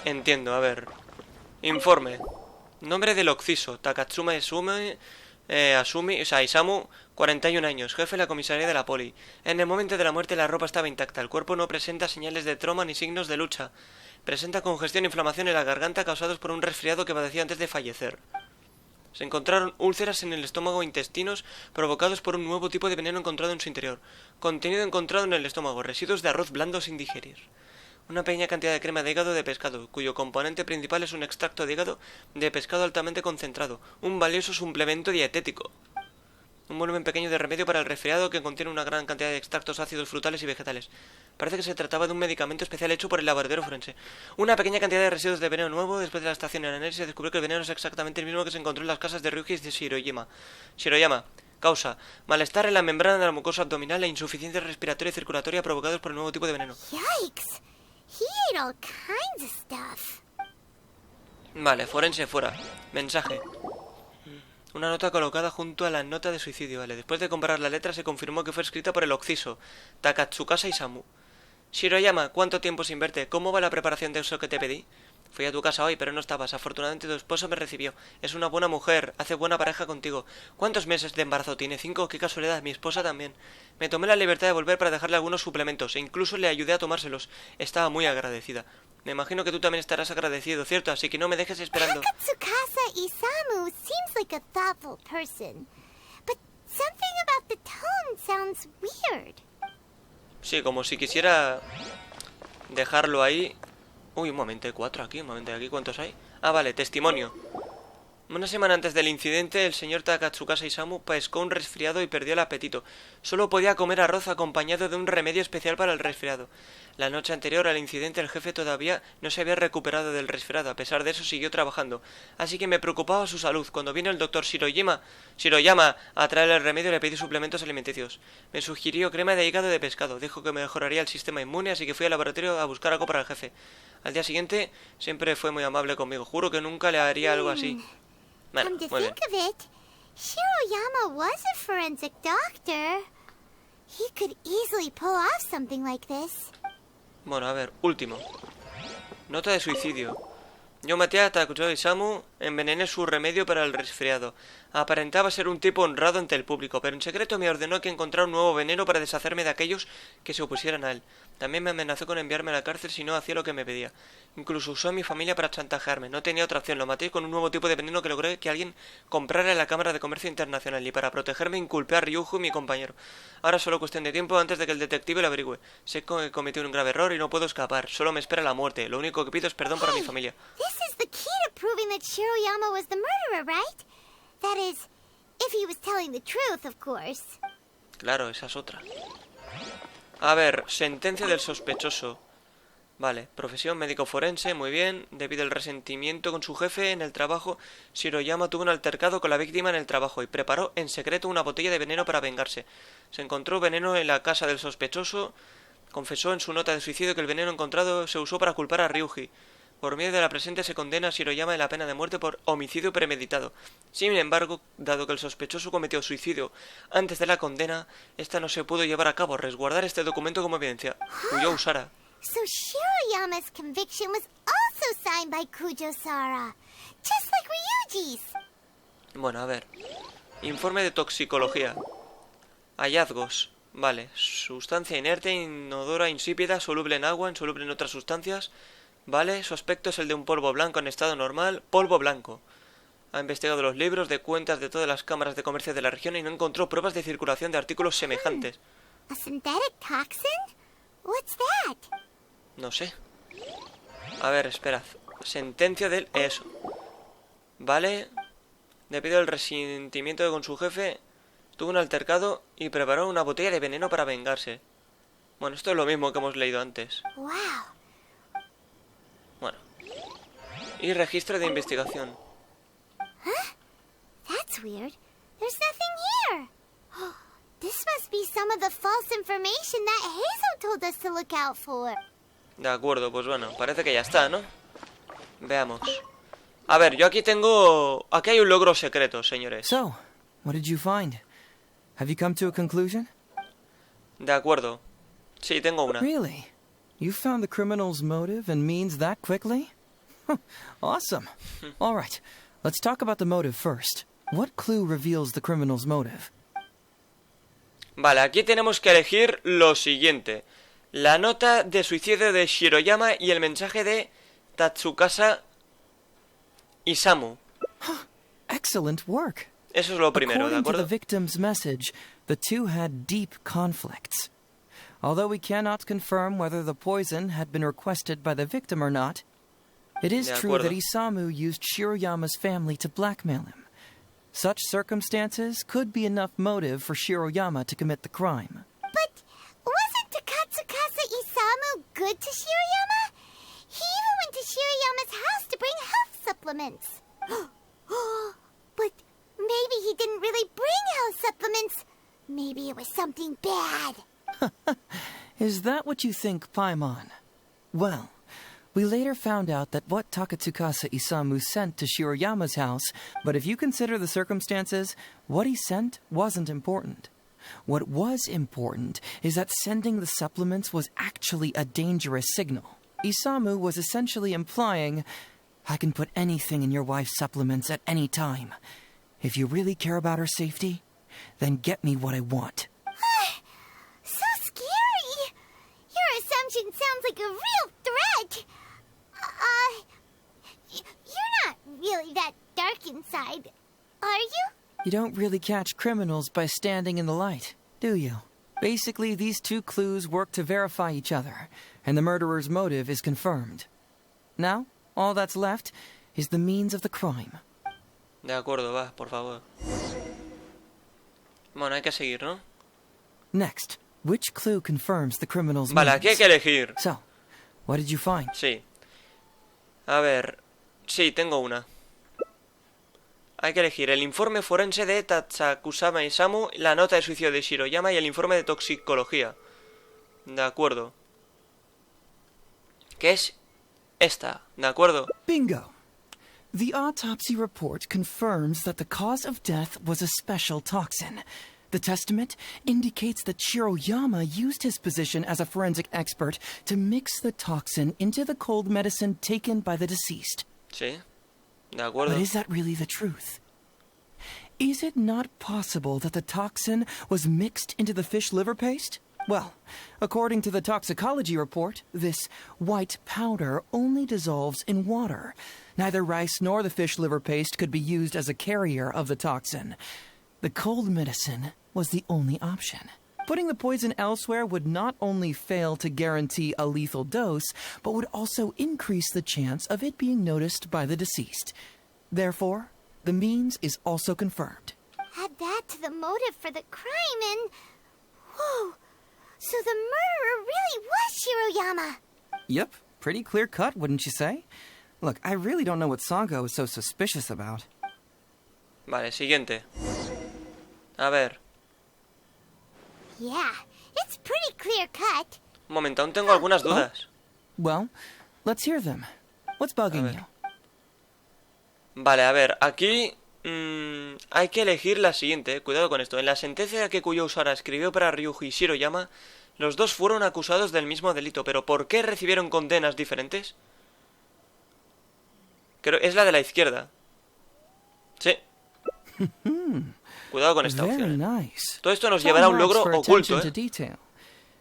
Entiendo, a ver. Informe. Nombre del occiso. Takatsuma Isamu, 41 años, jefe de la comisaría de la poli. En el momento de la muerte la ropa estaba intacta. El cuerpo no presenta señales de trauma ni signos de lucha. Presenta congestión e inflamación en la garganta causados por un resfriado que padeció antes de fallecer. Se encontraron úlceras en el estómago e intestinos provocados por un nuevo tipo de veneno encontrado en su interior. Contenido encontrado en el estómago. Residuos de arroz blando sin digerir. Una pequeña cantidad de crema de hígado de pescado, cuyo componente principal es un extracto de hígado de pescado altamente concentrado. Un valioso suplemento dietético. Un volumen pequeño de remedio para el resfriado que contiene una gran cantidad de extractos ácidos frutales y vegetales. Parece que se trataba de un medicamento especial hecho por el laboratorio forense. Una pequeña cantidad de residuos de veneno nuevo. Después de la estación en análisis se descubrió que el veneno es exactamente el mismo que se encontró en las casas de Ryuji y de Shiroyama. Causa: malestar en la membrana de la mucosa abdominal e insuficiencia respiratoria y circulatoria provocados por el nuevo tipo de veneno. Yikes. He ate all kinds of stuff. Vale, forense fuera. Mensaje. Una nota colocada junto a la nota de suicidio, vale. Después de comparar la letra se confirmó que fue escrita por el occiso Takatsukasa Isamu. Shiroyama, ¿cuánto tiempo sin verte? ¿Cómo va la preparación de eso que te pedí? Fui a tu casa hoy, pero no estabas. Afortunadamente tu esposo me recibió. Es una buena mujer, hace buena pareja contigo. ¿Cuántos meses de embarazo tiene? 5, qué casualidad, mi esposa también. Me tomé la libertad de volver para dejarle algunos suplementos, e incluso le ayudé a tomárselos. Estaba muy agradecida. Me imagino que tú también estarás agradecido, ¿cierto? Así que no me dejes esperando. Takatsukasa Isamu seems like a thoughtful person, but something about the tone sounds weird. Sí, como si quisiera dejarlo ahí. Uy, un momento, hay 4 aquí, un momento, ¿aquí cuántos hay? Ah, vale, testimonio. Una semana antes del incidente, el señor Takatsukasa Isamu pescó un resfriado y perdió el apetito. Solo podía comer arroz acompañado de un remedio especial para el resfriado. La noche anterior al incidente, el jefe todavía no se había recuperado del resfriado. A pesar de eso, siguió trabajando. Así que me preocupaba su salud. Cuando vino el doctor Shiroyama a traer el remedio, le pedí suplementos alimenticios. Me sugirió crema de hígado de pescado. Dijo que mejoraría el sistema inmune, así que fui al laboratorio a buscar algo para el jefe. Al día siguiente, siempre fue muy amable conmigo. Juro que nunca le haría algo así. Bueno, Come to muy bien. think of it, Shiroyama was a forensic doctor. He could easily pull off something like this. Bueno, a ver, último. Nota de suicidio. Yo maté a Takuyo Isamu, envenené su remedio para el resfriado. Aparentaba ser un tipo honrado ante el público, pero en secreto me ordenó que encontrara un nuevo veneno para deshacerme de aquellos que se opusieran a él. También me amenazó con enviarme a la cárcel si no hacía lo que me pedía. Incluso usó a mi familia para chantajearme. No tenía otra opción. Lo maté con un nuevo tipo de veneno que logré que alguien comprara en la Cámara de Comercio Internacional. Y para protegerme inculpé a Ryuju, mi compañero. Ahora solo cuestión de tiempo antes de que el detective lo averigüe. Sé que cometí un grave error y no puedo escapar. Solo me espera la muerte. Lo único que pido es perdón para mi familia. This is the key to proving that Shiroyama was the murderer, right? That is, if he was telling the truth, of course. Claro, esa es otra. A ver, sentencia del sospechoso. Vale, profesión médico forense, muy bien. Debido al resentimiento con su jefe en el trabajo, Shiroyama tuvo un altercado con la víctima en el trabajo y preparó en secreto una botella de veneno para vengarse. Se encontró veneno en la casa del sospechoso. Confesó en su nota de suicidio que el veneno encontrado se usó para culpar a Ryuji. Por medio de la presente se condena a Shiroyama en la pena de muerte por homicidio premeditado. Sin embargo, dado que el sospechoso cometió suicidio antes de la condena, esta no se pudo llevar a cabo. Resguardar este documento como evidencia. Kuyo Usara. So Shiroyama's conviction was also signed by Kujo-Sara, just like Ryuji's. Bueno, a ver. Informe de toxicología. Hallazgos. Vale. Sustancia inerte, inodora, insípida, soluble en agua, insoluble en otras sustancias. Vale. Su aspecto es el de un polvo blanco en estado normal. Polvo blanco. Ha investigado los libros de cuentas de todas las cámaras de comercio de la región y no encontró pruebas de circulación de artículos semejantes. A synthetic toxin? What's that? No sé. A ver, esperad. Sentencia del... Eso. Vale. Debido al resentimiento con su jefe, tuvo un altercado y preparó una botella de veneno para vengarse. Bueno, esto es lo mismo que hemos leído antes. Wow. Bueno. Y registro de investigación. That's weird. There's nothing here. This must be some of the false information that Heizou told us to look out for. De acuerdo, pues bueno, parece que ya está, ¿no? Veamos. A ver, yo aquí tengo... Aquí hay un logro secreto, señores. So, what did you find? Have you come to a conclusion? De acuerdo. Sí, tengo una. Really? You found the criminal's motive and means that quickly? Awesome. All right, let's talk about the motive first. What clue reveals the criminal's motive? Vale, aquí tenemos que elegir lo siguiente. La nota de suicidio de Shiroyama y el mensaje de Tatsukasa Isamu. Excellent work. Eso es lo primero, ¿de According to the acuerdo? victim's message, the two had deep conflicts. Although we cannot confirm whether the poison had been requested by the victim or not, it is De true acuerdo. that Isamu used Shiroyama's family to blackmail him. Such circumstances could be enough motive for Shiroyama to commit the crime. But wasn't Tatsukasa Isamu good to Shiroyama? He even went to Shiroyama's house to bring health supplements. But maybe he didn't really bring health supplements. Maybe it was something bad. Is that what you think, Paimon? Well, we later found out that what Takatsukasa Isamu sent to Shiroyama's house, but if you consider the circumstances, what he sent wasn't important. What was important is that sending the supplements was actually a dangerous signal. Isamu was essentially implying, I can put anything in your wife's supplements at any time. If you really care about her safety, then get me what I want. So scary. Your assumption sounds like a real threat. You're not really that dark inside, are you? You don't really catch criminals by standing in the light, do you? Basically, these two clues work to verify each other, and the murderer's motive is confirmed. Now, all that's left is the means of the crime. De acuerdo, va, por favor. Bueno, hay que seguir, ¿no? Next, which clue confirms the criminal's Vale, aquí hay means? que elegir. So, what did you find? Sí. A ver... Sí, tengo una. Hay que elegir el informe forense de Tatsukasa Isamu, la nota de suicidio de Shiroyama y el informe de toxicología. De acuerdo. ¿Qué es esta? ¿De acuerdo? Bingo! The autopsy report confirms that the cause of death was a special toxin. The testament indicates that Shiroyama used his position as a forensic expert to mix the toxin into the cold medicine taken by the deceased. Sí, de acuerdo. But is that really the truth? Is it not possible that the toxin was mixed into the fish liver paste? Well, according to the toxicology report, this white powder only dissolves in water. Neither rice nor the fish liver paste could be used as a carrier of the toxin. The cold medicine was the only option. Putting the poison elsewhere would not only fail to guarantee a lethal dose, but would also increase the chance of it being noticed by the deceased. Therefore, the means is also confirmed. Add that to the motive for the crime and... Whoa! So the murderer really was Shiroyama! Yep, pretty clear-cut, wouldn't you say? Look, I really don't know what Sango is so suspicious about. Vale, siguiente. A ver. Yeah, it's pretty clear-cut. Un momento, aún tengo algunas dudas. Well, let's hear them. What's bugging you? Vale, a ver, aquí hay que elegir la siguiente, cuidado con esto. En la sentencia que Kuyo Usara escribió para Ryuji Shiroyama, los dos fueron acusados del mismo delito, pero ¿por qué recibieron condenas diferentes? Creo es la de la izquierda. Sí. Cuidado con esta opción. Nice. Todo esto nos llevará a un logro oculto,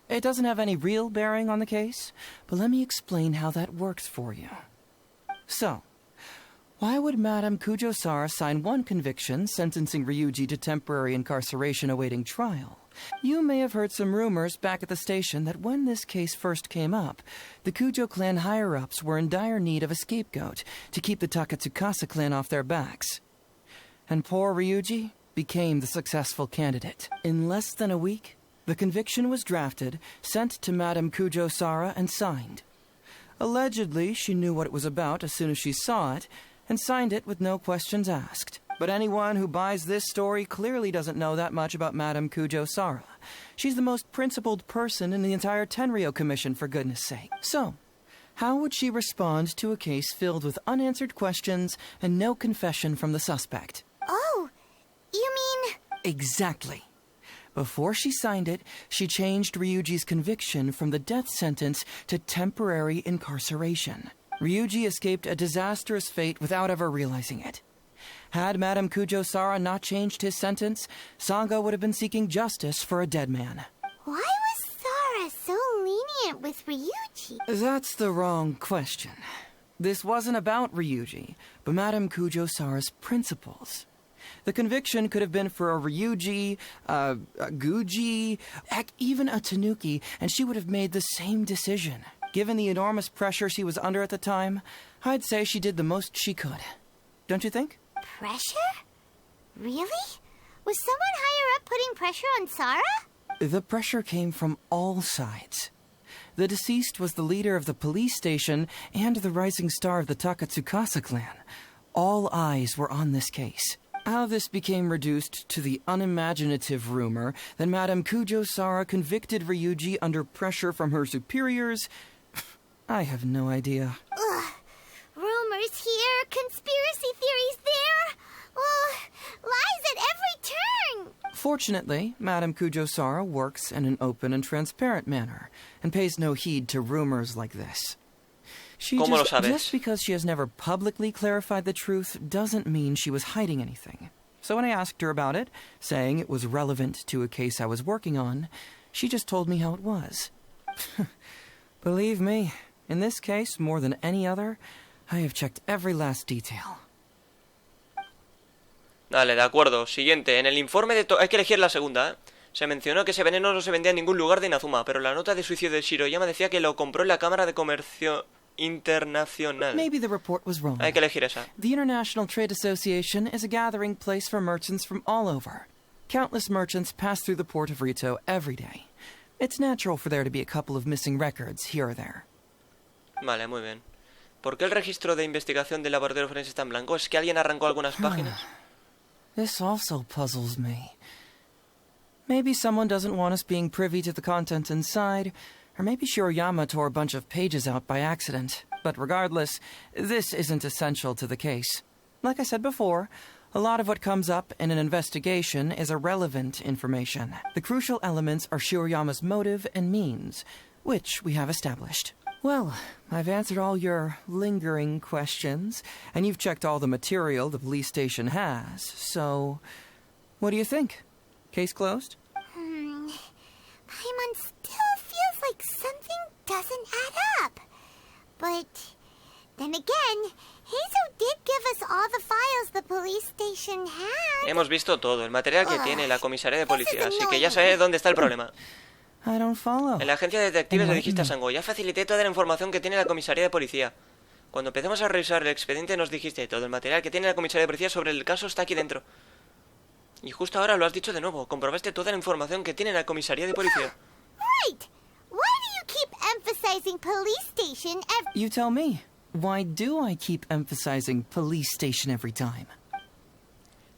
It doesn't have any real bearing on the case, but let me explain how that works for you. So, why would Madame Kujo-Sara sign one conviction sentencing Ryuji to temporary incarceration awaiting trial? You may have heard some rumors back at the station that when this case first came up, the Kujo clan higher-ups were in dire need of a scapegoat to keep the Takatsukasa clan off their backs. And poor Ryuji became the successful candidate. In less than a week, the conviction was drafted, sent to Madame Kujo-Sara, and signed. Allegedly, she knew what it was about as soon as she saw it, and signed it with no questions asked. But anyone who buys this story clearly doesn't know that much about Madame Kujo-Sara. She's the most principled person in the entire Tenryou Commission, for goodness sake. So, how would she respond to a case filled with unanswered questions and no confession from the suspect? Oh, you mean... Exactly. Before she signed it, she changed Ryuji's conviction from the death sentence to temporary incarceration. Ryuji escaped a disastrous fate without ever realizing it. Had Madame Kujo-Sara not changed his sentence, Sango would have been seeking justice for a dead man. Why was Sara so lenient with Ryuji? That's the wrong question. This wasn't about Ryuji, but Madame Kujo-Sara's principles. The conviction could have been for a Ryuji, a Guji, heck, even a Tanuki, and she would have made the same decision. Given the enormous pressure she was under at the time, I'd say she did the most she could. Don't you think? Pressure? Really? Was someone higher up putting pressure on Sara? The pressure came from all sides. The deceased was the leader of the police station and the rising star of the Takatsukasa clan. All eyes were on this case. How this became reduced to the unimaginative rumor that Madame Kujo-Sara convicted Ryuji under pressure from her superiors, I have no idea. Ugh. Rumors here, conspiracy theories there. Lies at every turn. Fortunately, Madame Kujo-Sara works in an open and transparent manner and pays no heed to rumors like this. Just because she has never publicly clarified the truth doesn't mean she was hiding anything. So when I asked her about it, saying it was relevant to a case I was working on, she just told me how it was. Believe me, in this case, more than any other, I have checked every last detail. Dale, de acuerdo. Siguiente. En el informe de... Hay que elegir la segunda, ¿eh? Se mencionó que ese veneno no se vendía en ningún lugar de Inazuma, pero la nota de suicidio de Shiroyama decía que lo compró en la Cámara de Comercio Internacional. Maybe the report was wrong. Hay que elegir esa. The International Trade Association is a gathering place for merchants from all over. Countless merchants pass through the port of Rito every day. It's natural for there to be a couple of missing records here or there. Vale, muy bien. ¿Por qué el registro de investigación del laboratorio forense está en blanco? ¿Es que alguien arrancó algunas páginas? This also puzzles me. Maybe someone doesn't want us being privy to the content inside, or maybe Shiroyama tore a bunch of pages out by accident. But regardless, this isn't essential to the case. Like I said before, a lot of what comes up in an investigation is irrelevant information. The crucial elements are Shiroyama's motive and means, which we have established. Well, I've answered all your lingering questions, and you've checked all the material the police station has, so what do you think? Case closed? Paimon still feels like something doesn't add up. But then again, Heizou did give us all the files the police station had. Hemos visto todo, el material que tiene la comisaría de policía, así que ya sé dónde está el problema. I don't follow. En la agencia de detectives le dijiste a Sango, ya facilité toda la información que tiene la comisaría de policía. Cuando empezamos a revisar el expediente nos dijiste, todo el material que tiene la comisaría de policía sobre el caso está aquí dentro. Y justo ahora lo has dicho de nuevo, comprobaste toda la información que tiene la comisaría de policía. Right. Why do you keep emphasizing police station every... You tell me. Why do I keep emphasizing police station every time?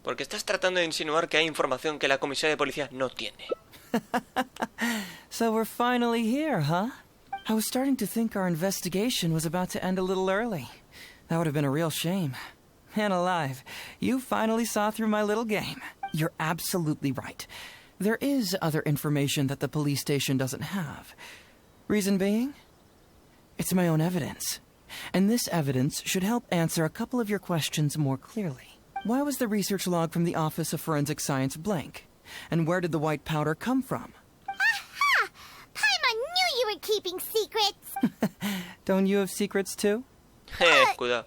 Porque estás tratando de insinuar que hay información que la comisaría de policía no tiene. So we're finally here, huh? I was starting to think our investigation was about to end a little early. That would have been a real shame. Man alive, you finally saw through my little game. You're absolutely right. There is other information that the police station doesn't have. Reason being? It's my own evidence. And this evidence should help answer a couple of your questions more clearly. Why was the research log from the Office of Forensic Science blank? And where did the white powder come from? Aha! Paimon knew you were keeping secrets. Don't you have secrets too? Cuidado.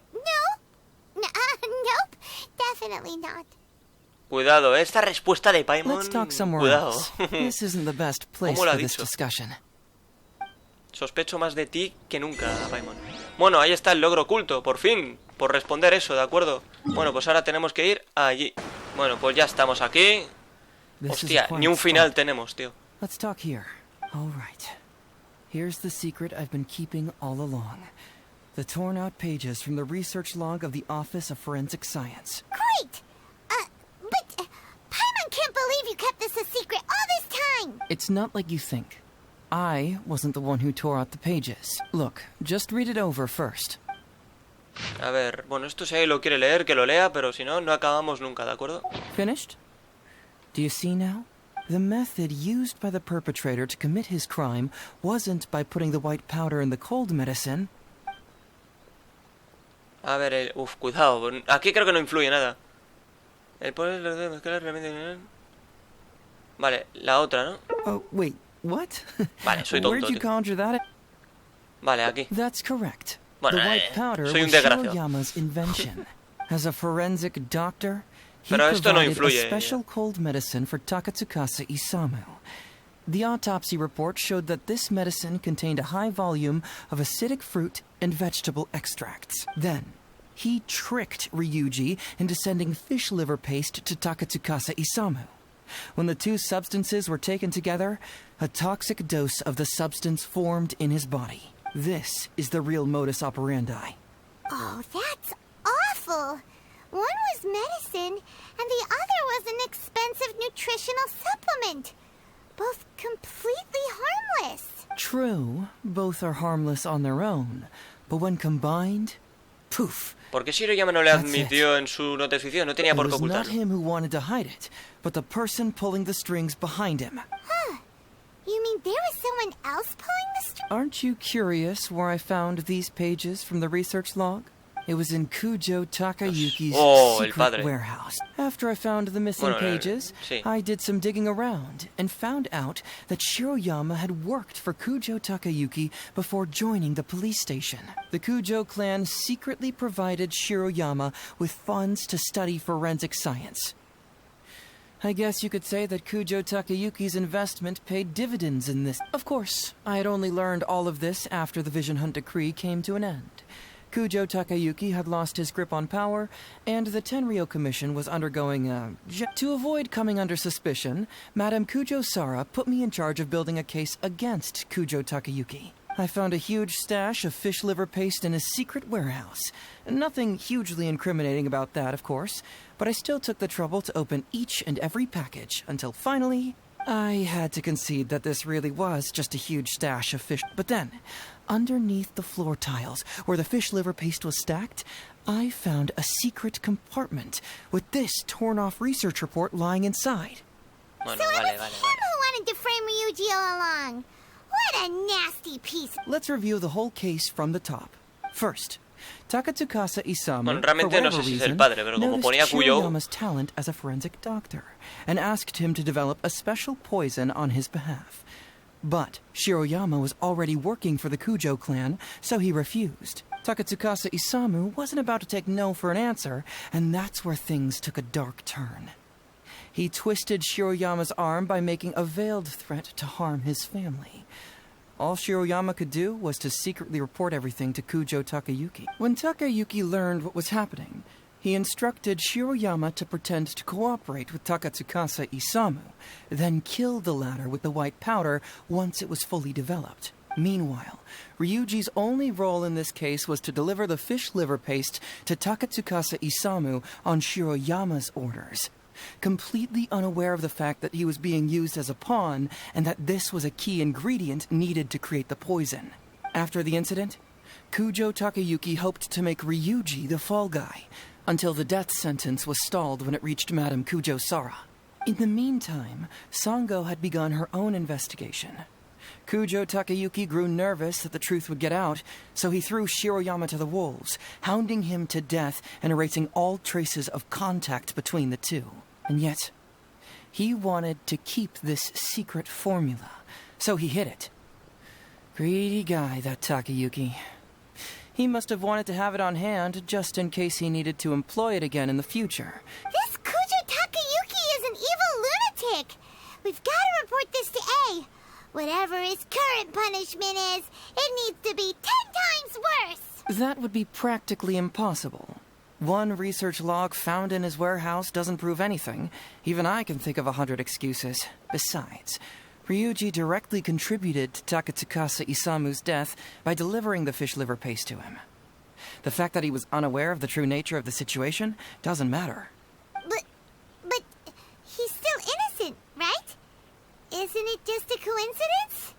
Nope. Definitely not. Cuidado, esta respuesta de Paimon. Let's talk somewhere Cuidado. else. This isn't the best place ¿Cómo lo ha for this dicho? discussion. Sospecho más de ti que nunca, Paimon. Bueno, ahí está el logro oculto, por fin. Por responder eso, ¿de acuerdo? Bueno, pues ahora tenemos que ir allí. Bueno, pues ya estamos aquí. Hostia, ni un final tenemos, tío. Let's talk here. All right. Here's the secret I've been keeping all along. The torn out pages from the research log of the Office of Forensic Science. Great! But Paimon can't believe you kept this a secret all this time! It's not like you think. I wasn't the one who tore out the pages. Look, just read it over first. A ver, bueno, esto si alguien lo quiere leer, que lo lea, pero si no, no acabamos nunca, ¿de acuerdo? Finished? Do you see now? The method used by the perpetrator to commit his crime wasn't by putting the white powder in the cold medicine. A ver, cuidado, aquí creo que no influye nada. El poder de mezclar realmente... Vale, la otra, ¿no? Oh, wait, what? Vale, soy tonto, Where'd you tío. conjure that? Vale, aquí. That's correct. Bueno, The white powder soy un was desgraciado. Shiroyama's invention. As a forensic doctor, he Pero esto no provided influye, a special cold medicine for Takatsukasa Isamu. The autopsy report showed that this medicine contained a high volume of acidic fruit and vegetable extracts. Then, he tricked Ryuji into sending fish liver paste to Takatsukasa Isamu. When the two substances were taken together, a toxic dose of the substance formed in his body. This is the real modus operandi. Oh, that's awful! One was medicine, and the other was an expensive nutritional supplement. Both completely harmless. True, both are harmless on their own, but when combined, poof. ¿Por qué Shiroyama no le That's admitió en su notificación? No tenía It por qué was not ocultarlo. him who wanted to hide it, but the person pulling the strings behind him. Huh. You mean there was someone else pulling the string? Aren't you curious where I found these pages from the research log? It was in Kujo Takayuki's el secret padre. warehouse. After I found the missing Bueno, pages, sí. I did some digging around and found out that Shiroyama had worked for Kujo Takayuki before joining the police station. The Kujo clan secretly provided Shiroyama with funds to study forensic science. I guess you could say that Kujo Takayuki's investment paid dividends in this. Of course, I had only learned all of this after the Vision Hunt decree came to an end. Kujo Takayuki had lost his grip on power, and the Tenryou Commission was undergoing To avoid coming under suspicion, Madame Kujo Sara put me in charge of building a case against Kujo Takayuki. I found a huge stash of fish liver paste in his secret warehouse. Nothing hugely incriminating about that, of course, but I still took the trouble to open each and every package until finally, I had to concede that this really was just a huge stash of fish. But then, underneath the floor tiles, where the fish liver paste was stacked, I found a secret compartment with this torn-off research report lying inside. Bueno, So it vale, was vale, him vale. who wanted to frame Ryuji all along. What a nasty piece. Let's review the whole case from the top. First, Takatsukasa Isamu, Bueno, for realmente no whatever sé si es el reason, padre, pero como noticed ponía Kuyo... Shiroyama's talent as a forensic doctor and asked him to develop a special poison on his behalf. But Shiroyama was already working for the Kujo clan, so he refused. Takatsukasa Isamu wasn't about to take no for an answer, and that's where things took a dark turn. He twisted Shiroyama's arm by making a veiled threat to harm his family. All Shiroyama could do was to secretly report everything to Kujo Takayuki. When Takayuki learned what was happening, he instructed Shiroyama to pretend to cooperate with Takatsukasa Isamu, then kill the latter with the white powder once it was fully developed. Meanwhile, Ryuji's only role in this case was to deliver the fish liver paste to Takatsukasa Isamu on Shiroyama's orders, completely unaware of the fact that he was being used as a pawn and that this was a key ingredient needed to create the poison. After the incident, Kujo Takayuki hoped to make Ryuji the fall guy, until the death sentence was stalled when it reached Madame Kujo Sara. In the meantime, Sango had begun her own investigation. Kujo Takayuki grew nervous that the truth would get out, so he threw Shiroyama to the wolves, hounding him to death and erasing all traces of contact between the two. And yet, he wanted to keep this secret formula, so he hid it. Greedy guy, that Takayuki. He must have wanted to have it on hand just in case he needed to employ it again in the future. This Kujo Takayuki is an evil lunatic. We've got to report this to A. Whatever his current punishment is, it needs to be 10 times worse. That would be practically impossible. One research log found in his warehouse doesn't prove anything. Even I can think of 100 excuses. Besides, Ryuji directly contributed to Takatsukasa Isamu's death by delivering the fish liver paste to him. The fact that he was unaware of the true nature of the situation doesn't matter. But he's still innocent, right? Isn't it just a coincidence?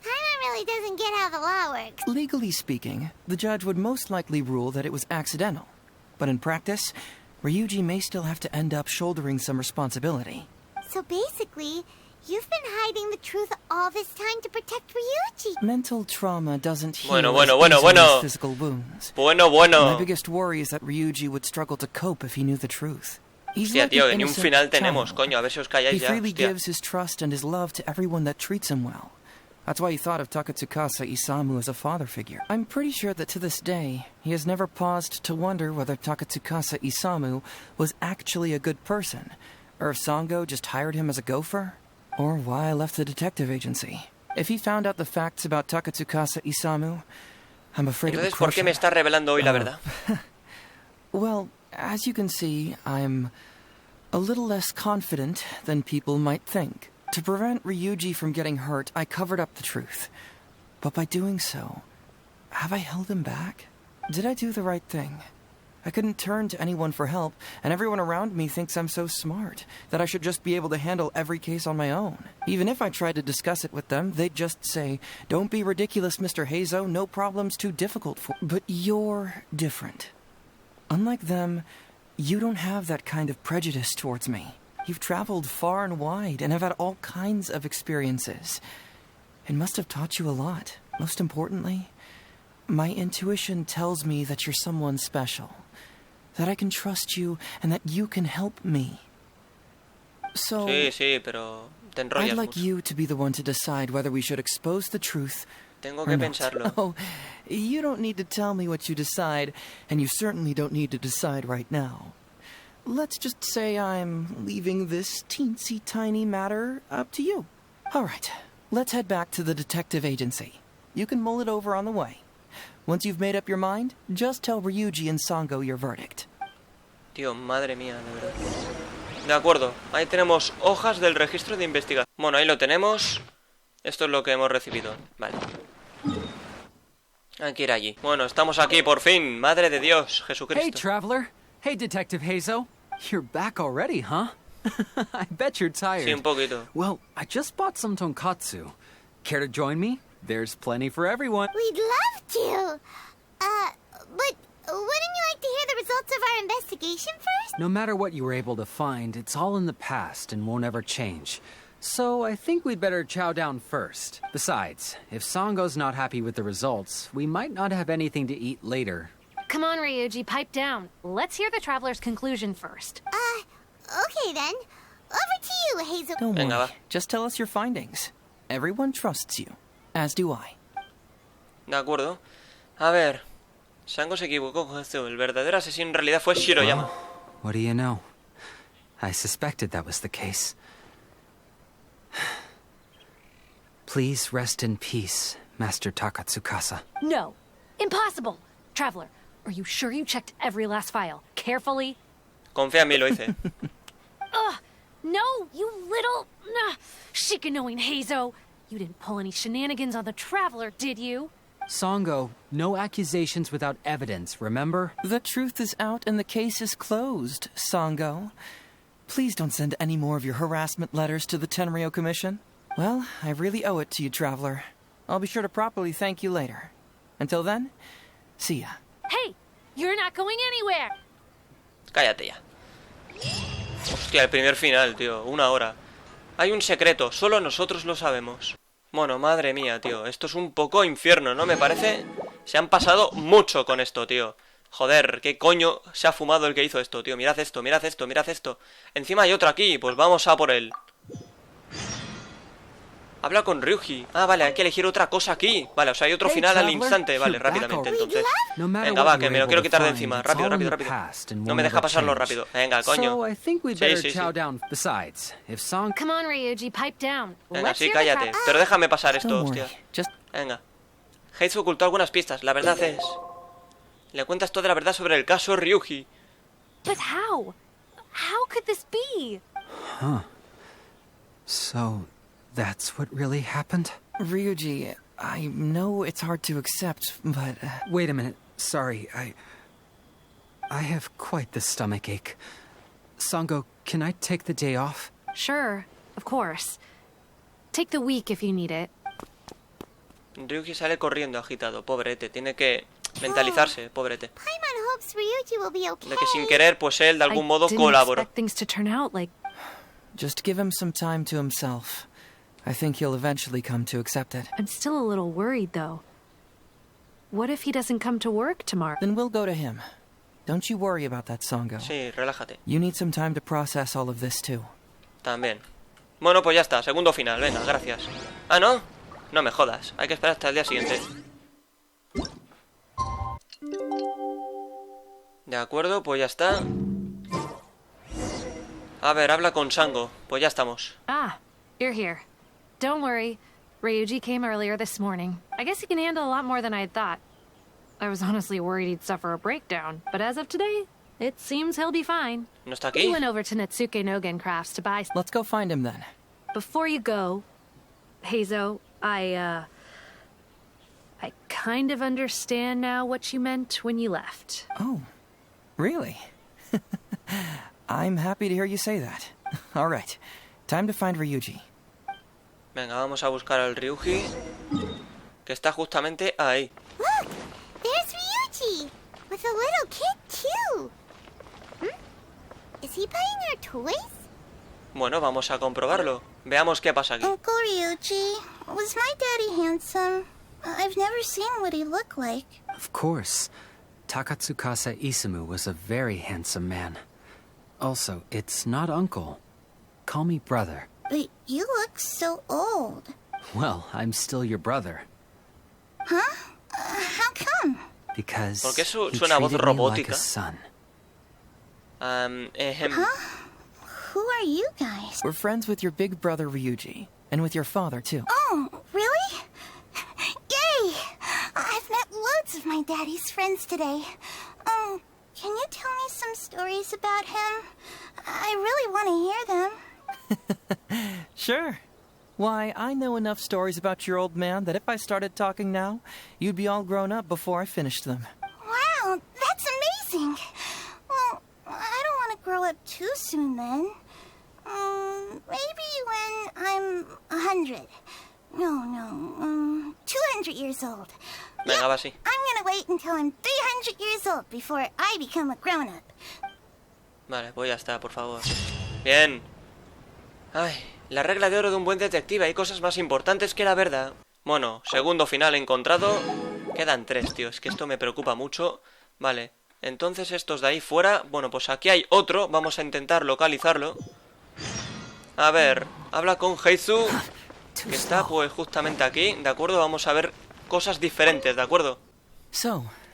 Paimon really doesn't get how the law works. Legally speaking, the judge would most likely rule that it was accidental. But in practice, Ryuji may still have to end up shouldering some responsibility. So basically, you've been hiding the truth all this time to protect Ryuji. Mental trauma doesn't heal Bueno. physical wounds. Bueno. My biggest worry is that Ryuji would struggle to cope if he knew the truth. He's Hostia, like tío, an que ni un innocent final tenemos, child. coño. A ver si os calláis He ya, freely hostia. gives his trust and his love to everyone that treats him well. That's why he thought of Takatsukasa Isamu as a father figure. I'm pretty sure that to this day, he has never paused to wonder whether Takatsukasa Isamu was actually a good person, or if Sango just hired him as a gopher, or why I left the detective agency. If he found out the facts about Takatsukasa Isamu, I'm afraid it would Entonces, ¿por crush qué me him. estás revelando hoy la verdad? Well, as you can see, I'm a little less confident than people might think. To prevent Ryuji from getting hurt, I covered up the truth. But by doing so, have I held him back? Did I do the right thing? I couldn't turn to anyone for help, and everyone around me thinks I'm so smart, that I should just be able to handle every case on my own. Even if I tried to discuss it with them, they'd just say, "Don't be ridiculous, Mr. Heizou, no problem's too difficult for..." But you're different. Unlike them, you don't have that kind of prejudice towards me. You've traveled far and wide and have had all kinds of experiences. It must have taught you a lot. Most importantly, my intuition tells me that you're someone special, that I can trust you and that you can help me. So, Sí, pero te I'd enrollas like mucho. you to be the one to decide whether we should expose the truth Tengo or que not. pensarlo. Oh, you don't need to tell me what you decide, and you certainly don't need to decide right now. Let's just say I'm leaving this teensy tiny matter up to you. All right, let's head back to the detective agency. You can mull it over on the way. Once you've made up your mind, just tell Ryuji and Sango your verdict. Tío, madre mía, de verdad. De acuerdo, ahí tenemos hojas del registro de investigación. Bueno, ahí lo tenemos. Esto es lo que hemos recibido. Vale. Hay que ir allí. Bueno, estamos aquí por fin. Madre de Dios, Hey, Jesucristo. traveler. Hey, Detective Heizou. You're back already, huh? I bet you're tired. Sí, un poquito. Well, I just bought some tonkatsu. Care to join me? There's plenty for everyone. We'd love to. But wouldn't you like to hear the results of our investigation first? No matter what you were able to find, it's all in the past and won't ever change. So I think we'd better chow down first. Besides, if Sango's not happy with the results, we might not have anything to eat later. Come on, Ryuji, pipe down. Let's hear the traveler's conclusion first. Okay then. Over to you, Heizou. Don't Venga, worry. va. Just tell us your findings. Everyone trusts you. As do I. De acuerdo. A ver. Sango se equivocó con esto. El verdadero asesino en realidad fue Shiroyama. What do you know? I suspected that was the case. Please rest in peace, Master Takatsukasa. No. Impossible. Traveler, are you sure you checked every last file? Carefully? Confía en mí, lo hice. Ugh. No, you little... Shikanoing Heizou. You didn't pull any shenanigans on the traveler, did you? Sango, no accusations without evidence, remember? The truth is out and the case is closed, Sango. Please don't send any more of your harassment letters to the Tenryou Commission. Well, I really owe it to you, Traveler. I'll be sure to properly thank you later. Until then, see ya. Hey, you're not going anywhere. Cállate ya. Hostia, el primer final, tío. 1 hora. Hay un secreto, solo nosotros lo sabemos. Bueno, madre mía, tío. Esto es un poco infierno, ¿no? Me parece... Se han pasado mucho con esto, tío. Joder, ¿qué coño se ha fumado el que hizo esto, tío? Mirad esto, mirad esto, mirad esto. Encima hay otro aquí, pues vamos a por él. Habla con Ryuji. Ah, vale, hay que elegir otra cosa aquí. Vale, o sea, hay otro final al instante. Vale, rápidamente, entonces. Venga, va, que me lo quiero quitar de encima. Rápido, rápido, rápido. No me deja pasarlo rápido. Venga, coño. Sí, sí, sí. Come on, Ryuji, pipe down. Venga, Let's sí, hear the cállate. trap- Pero déjame pasar esto, Don't hostia. worry. Just Venga. Heizou ocultó algunas pistas. La verdad es... Le cuentas toda la verdad sobre el caso Ryuji. But how? How could this be? So, that's what really happened? Ryuji, I know it's hard to accept, but... Wait a minute. Sorry, I have quite the stomach ache. Sango, can I take the day off? Sure, of course. Take the week if you need it. Ryuji sale corriendo agitado. Pobrete, tiene que mentalizarse, pobrete. Paimon hopes Ryuji will be okay. De que sin querer, pues él de algún modo I didn't colaboró. expect things to turn out like... Just give him some time to himself. I think he'll eventually come to accept it. I'm still a little worried, though. What if he doesn't come to work tomorrow? Then we'll go to him. Don't you worry about that, Sango. Sí, relájate. You need some time to process all of this, too. También. Bueno, pues ya está. Segundo final. Venga, gracias. Ah, ¿no? No me jodas. Hay que esperar hasta el día siguiente. De acuerdo, pues ya está. A ver, habla con Sango. Pues ya estamos. Ah, you're here. Don't worry. Ryuji came earlier this morning. I guess he can handle a lot more than I had thought. I was honestly worried he'd suffer a breakdown, but as of today, it seems he'll be fine. ¿No está He aquí? went over to Netsuke Nogen Crafts to buy... Let's go find him then. Before you go, Heizou, I kind of understand now what you meant when you left. Oh, really? I'm happy to hear you say that. All right, time to find Ryuji. Venga, vamos a buscar al Ryuji, que está justamente ahí. Look, there's Ryuji with a little kid too. Is he buying our toys? Bueno, vamos a comprobarlo. Veamos qué pasa aquí. Uncle Ryuji, was my daddy handsome? I've never seen what he looked like. Of course. Takatsukasa Isamu was a very handsome man. Also, it's not uncle. Call me brother. But you look so old. Well, I'm still your brother. Huh? How come? Because ¿Por qué he suena voz treated me like robótica? a son. Who are you guys? We're friends with your big brother Ryuji, and with your father, too. Oh, really? Yay! I've met loads of my daddy's friends today. Can you tell me some stories about him? I really want to hear them. Sure. Why, I know enough stories about your old man that if I started talking now, you'd be all grown up before I finished them. Wow, that's amazing. Well, I don't want to grow up too soon then. 300. No, 200 years old. Venga, va así. I'm gonna wait until I'm 300 years old before I become a grown-up. Vale, pues ya está, por favor. Bien. Ay, la regla de oro de un buen detective. Hay cosas más importantes que la verdad. Bueno, segundo final encontrado. Quedan 3, tío. Es que esto me preocupa mucho. Vale, entonces estos de ahí fuera. Bueno, pues aquí hay otro. Vamos a intentar localizarlo. A ver, habla con Heizou, que está pues justamente aquí. De acuerdo, vamos a ver cosas diferentes, ¿de acuerdo?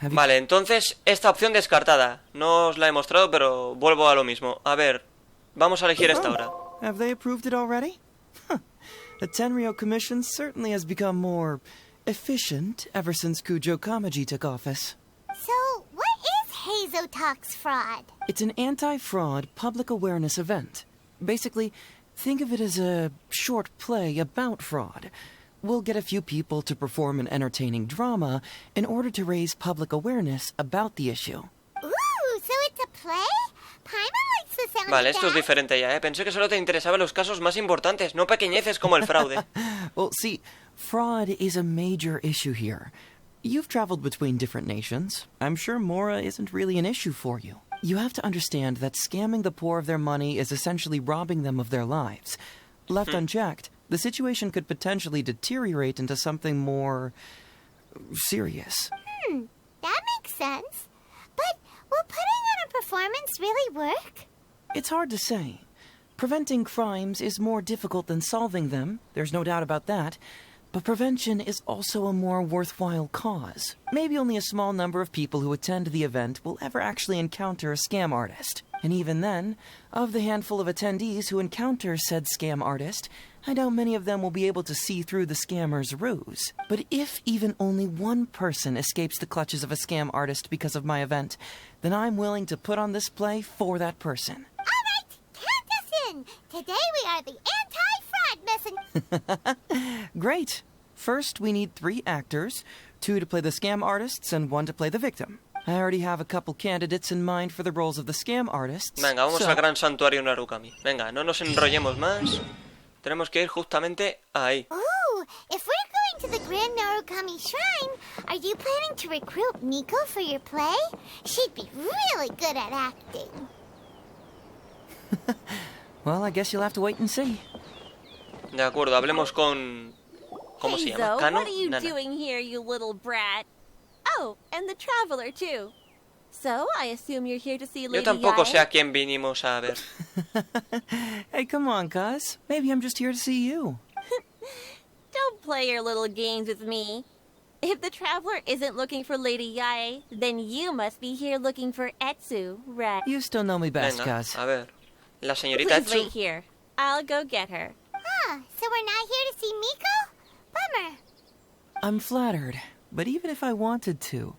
Vale, entonces esta opción descartada. No os la he mostrado, pero vuelvo a lo mismo. A ver, vamos a elegir esta ahora. Have they approved it already? The Tenryou Commission certainly has become more efficient ever since Kujo Kamaji took office. So, what is Heizou Talks fraud? It's an anti-fraud public awareness event. Basically, think of it as a short play about fraud. We'll get a few people to perform an entertaining drama in order to raise public awareness about the issue. Ooh, so it's a play? Paimon likes the sound Vale, of esto es that. diferente ya, ¿eh? Pensé que solo te interesaban los casos más importantes, no pequeñeces como el fraude. Well, see, fraud is a major issue here. You've traveled between different nations. I'm sure Mora isn't really an issue for you. You have to understand that scamming the poor of their money is essentially robbing them of their lives. Left unchecked, the situation could potentially deteriorate into something more serious. That makes sense. But will putting on a performance really work? It's hard to say. Preventing crimes is more difficult than solving them, there's no doubt about that. But prevention is also a more worthwhile cause. Maybe only a small number of people who attend the event will ever actually encounter a scam artist. And even then, of the handful of attendees who encounter said scam artist, I doubt many of them will be able to see through the scammer's ruse. But if even only one person escapes the clutches of a scam artist because of my event, then I'm willing to put on this play for that person. All right, count us in. Today we are the anti-fraud mission. Great. First, we need 3 actors, 2 to play the scam artists and 1 to play the victim. I already have a couple candidates in mind for the roles of the scam artists. Venga, vamos al gran santuario Narukami. Venga, no nos enrollemos más. Tenemos que ir justamente ahí. Ooh, if we're going to the Grand Narukami Shrine, are you planning to recruit Miko for your play? She'd be really good at acting. Well, I guess you'll have to wait and see. De acuerdo, hablemos con... ¿Cómo se llama? Heizou, ¿Kano? what are you Nana. doing here, you little brat? Oh, and the traveler, too. So, I assume you're here to see Yo Lady tampoco Yae? sé a quién vinimos a ver. Hey, come on, cuz. Maybe I'm just here to see you. Don't play your little games with me. If the traveler isn't looking for Lady Yae, then you must be here looking for Etsu, right? You still know me best, Venga, cuz. a ver. La señorita Please wait Heizou. here. I'll go get her. Huh, so we're not here to see Miko? Bummer. I'm flattered, but even if I wanted to,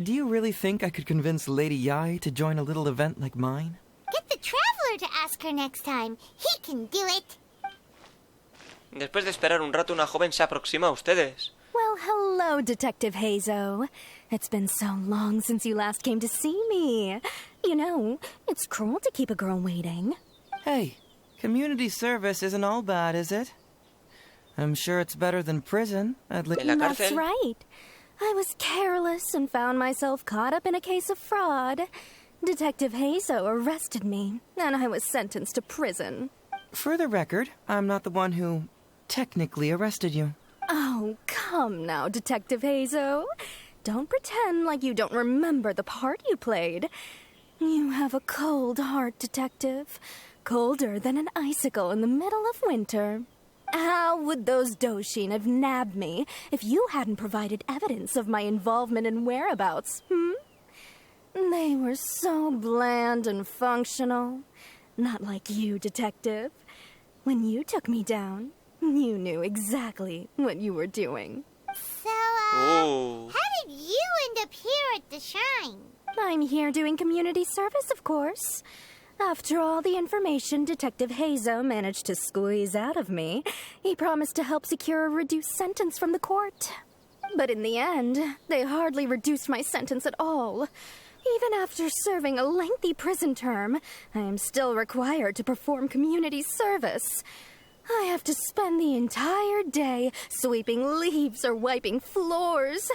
do you really think I could convince Lady Yae to join a little event like mine? Get the traveler to ask her next time. He can do it. Después de esperar un rato, una joven se aproxima a ustedes. Well, hello, Detective Heizou. It's been so long since you last came to see me. You know, it's cruel to keep a girl waiting. Hey, community service isn't all bad, is it? I'm sure it's better than prison, at least. En la That's cárcel. right. I was careless and found myself caught up in a case of fraud. Detective Heizou arrested me, and I was sentenced to prison. For the record, I'm not the one who technically arrested you. Oh, come now, Detective Heizou. Don't pretend like you don't remember the part you played. You have a cold heart, Detective. Colder than an icicle in the middle of winter. How would those Doshin have nabbed me if you hadn't provided evidence of my involvement and whereabouts, They were so bland and functional. Not like you, Detective. When you took me down, you knew exactly what you were doing. So, Oh. how did you end up here at the shrine? I'm here doing community service, of course. After all the information Detective Heizou managed to squeeze out of me, he promised to help secure a reduced sentence from the court. But in the end, they hardly reduced my sentence at all. Even after serving a lengthy prison term, I am still required to perform community service. I have to spend the entire day sweeping leaves or wiping floors.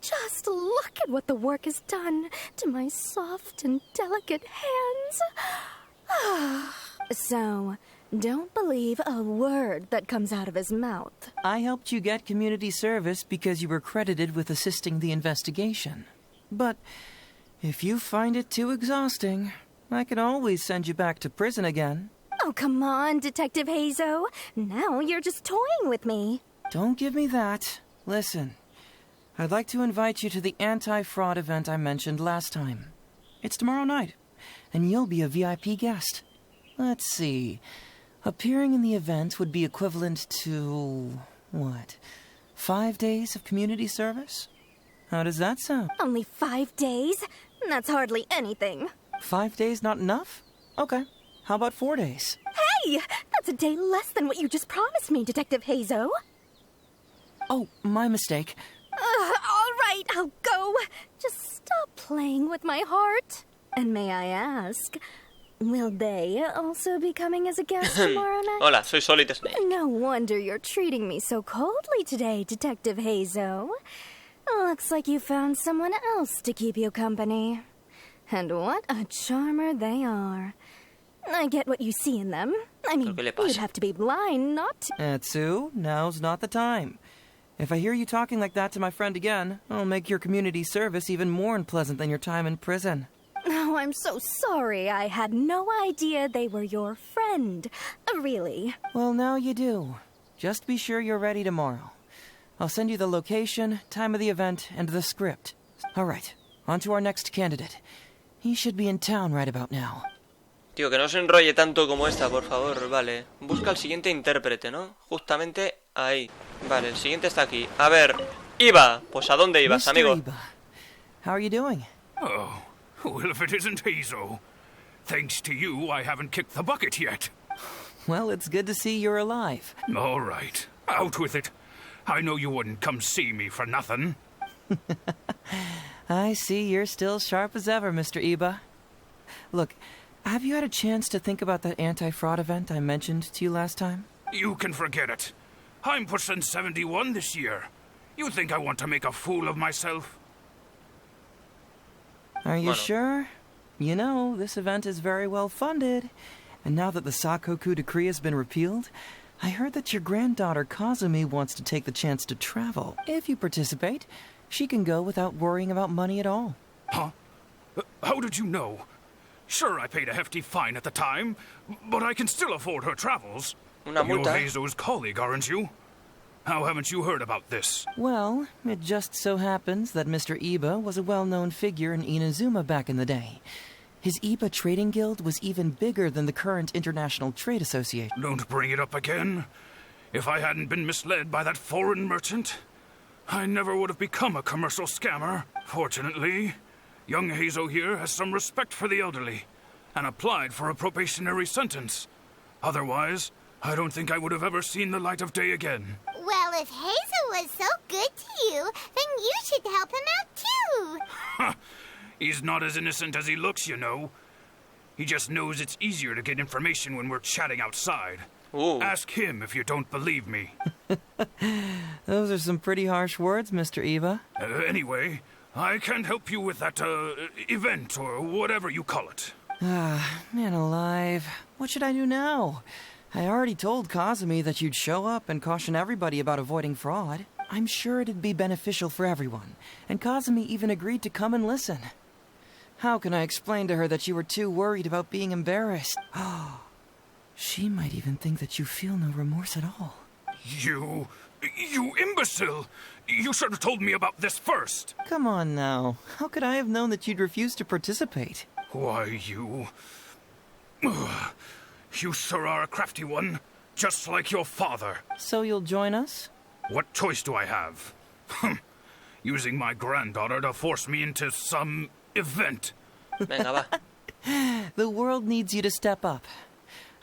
Just look at what the work has done to my soft and delicate hands. So, don't believe a word that comes out of his mouth. I helped you get community service because you were credited with assisting the investigation. But if you find it too exhausting, I can always send you back to prison again. Oh, come on, Detective Heizou. Now you're just toying with me. Don't give me that. Listen, I'd like to invite you to the anti-fraud event I mentioned last time. It's tomorrow night, and you'll be a VIP guest. Let's see. Appearing in the event would be equivalent to, what, 5 days of community service? How does that sound? Only 5 days? That's hardly anything. 5 days not enough? Okay. How about 4 days? Hey! That's a day less than what you just promised me, Detective Heizou. Oh, my mistake. All right, I'll go. Just stop playing with my heart. And may I ask, will they also be coming as a guest tomorrow night? Hola, soy Solid Snake. No wonder you're treating me so coldly today, Detective Heizou. Looks like you found someone else to keep you company. And what a charmer they are. I get what you see in them. I mean, you'd have to be blind not to... Heizou, now's not the time. If I hear you talking like that to my friend again, I'll make your community service even more unpleasant than your time in prison. Oh, I'm so sorry. I had no idea they were your friend. Really. Well, now you do. Just be sure you're ready tomorrow. I'll send you the location, time of the event, and the script. All right, on to our next candidate. He should be in town right about now. Tío, que no se enrolle tanto como esta, por favor. Vale, busca el siguiente intérprete, ¿no? Justamente ahí. Vale, el siguiente está aquí. A ver, Iba. Pues ¿a dónde ibas, amigo? Iba, how are you doing? Oh, well, if it isn't Heizou. Thanks to you, I haven't kicked the bucket yet. Well, it's good to see you're alive. All right, out with it. I know you wouldn't come see me for nothing. I see you're still sharp as ever, Mr. Iba. Look, have you had a chance to think about that anti-fraud event I mentioned to you last time? You can forget it. I'm pushing 71 this year. You think I want to make a fool of myself? Are you sure? You know, this event is very well funded. And now that the Sakoku decree has been repealed, I heard that your granddaughter Kazumi wants to take the chance to travel. If you participate, she can go without worrying about money at all. Huh? How did you know? Sure, I paid a hefty fine at the time, but I can still afford her travels. Una You're multa. Heizou's colleague, aren't you? How haven't you heard about this? Well, it just so happens that Mr. Iba was a well-known figure in Inazuma back in the day. His Iba Trading Guild was even bigger than the current International Trade Association. Don't bring it up again. If I hadn't been misled by that foreign merchant, I never would have become a commercial scammer. Fortunately, young Heizou here has some respect for the elderly and applied for a probationary sentence. Otherwise, I don't think I would have ever seen the light of day again. Well, if Heizou was so good to you, then you should help him out too. He's not as innocent as he looks, you know. He just knows it's easier to get information when we're chatting outside. Ooh. Ask him if you don't believe me. Those are some pretty harsh words, Mr. Iba. Anyway, I can't help you with that, event or whatever you call it. Man alive. What should I do now? I already told Kazumi that you'd show up and caution everybody about avoiding fraud. I'm sure it'd be beneficial for everyone, and Kazumi even agreed to come and listen. How can I explain to her that you were too worried about being embarrassed? She might even think that you feel no remorse at all. You imbecile! You should have told me about this first! Come on now. How could I have known that you'd refuse to participate? Why, you... You sure are a crafty one, just like your father. So you'll join us? What choice do I have? Using my granddaughter to force me into some event. Venga, va. The world needs you to step up.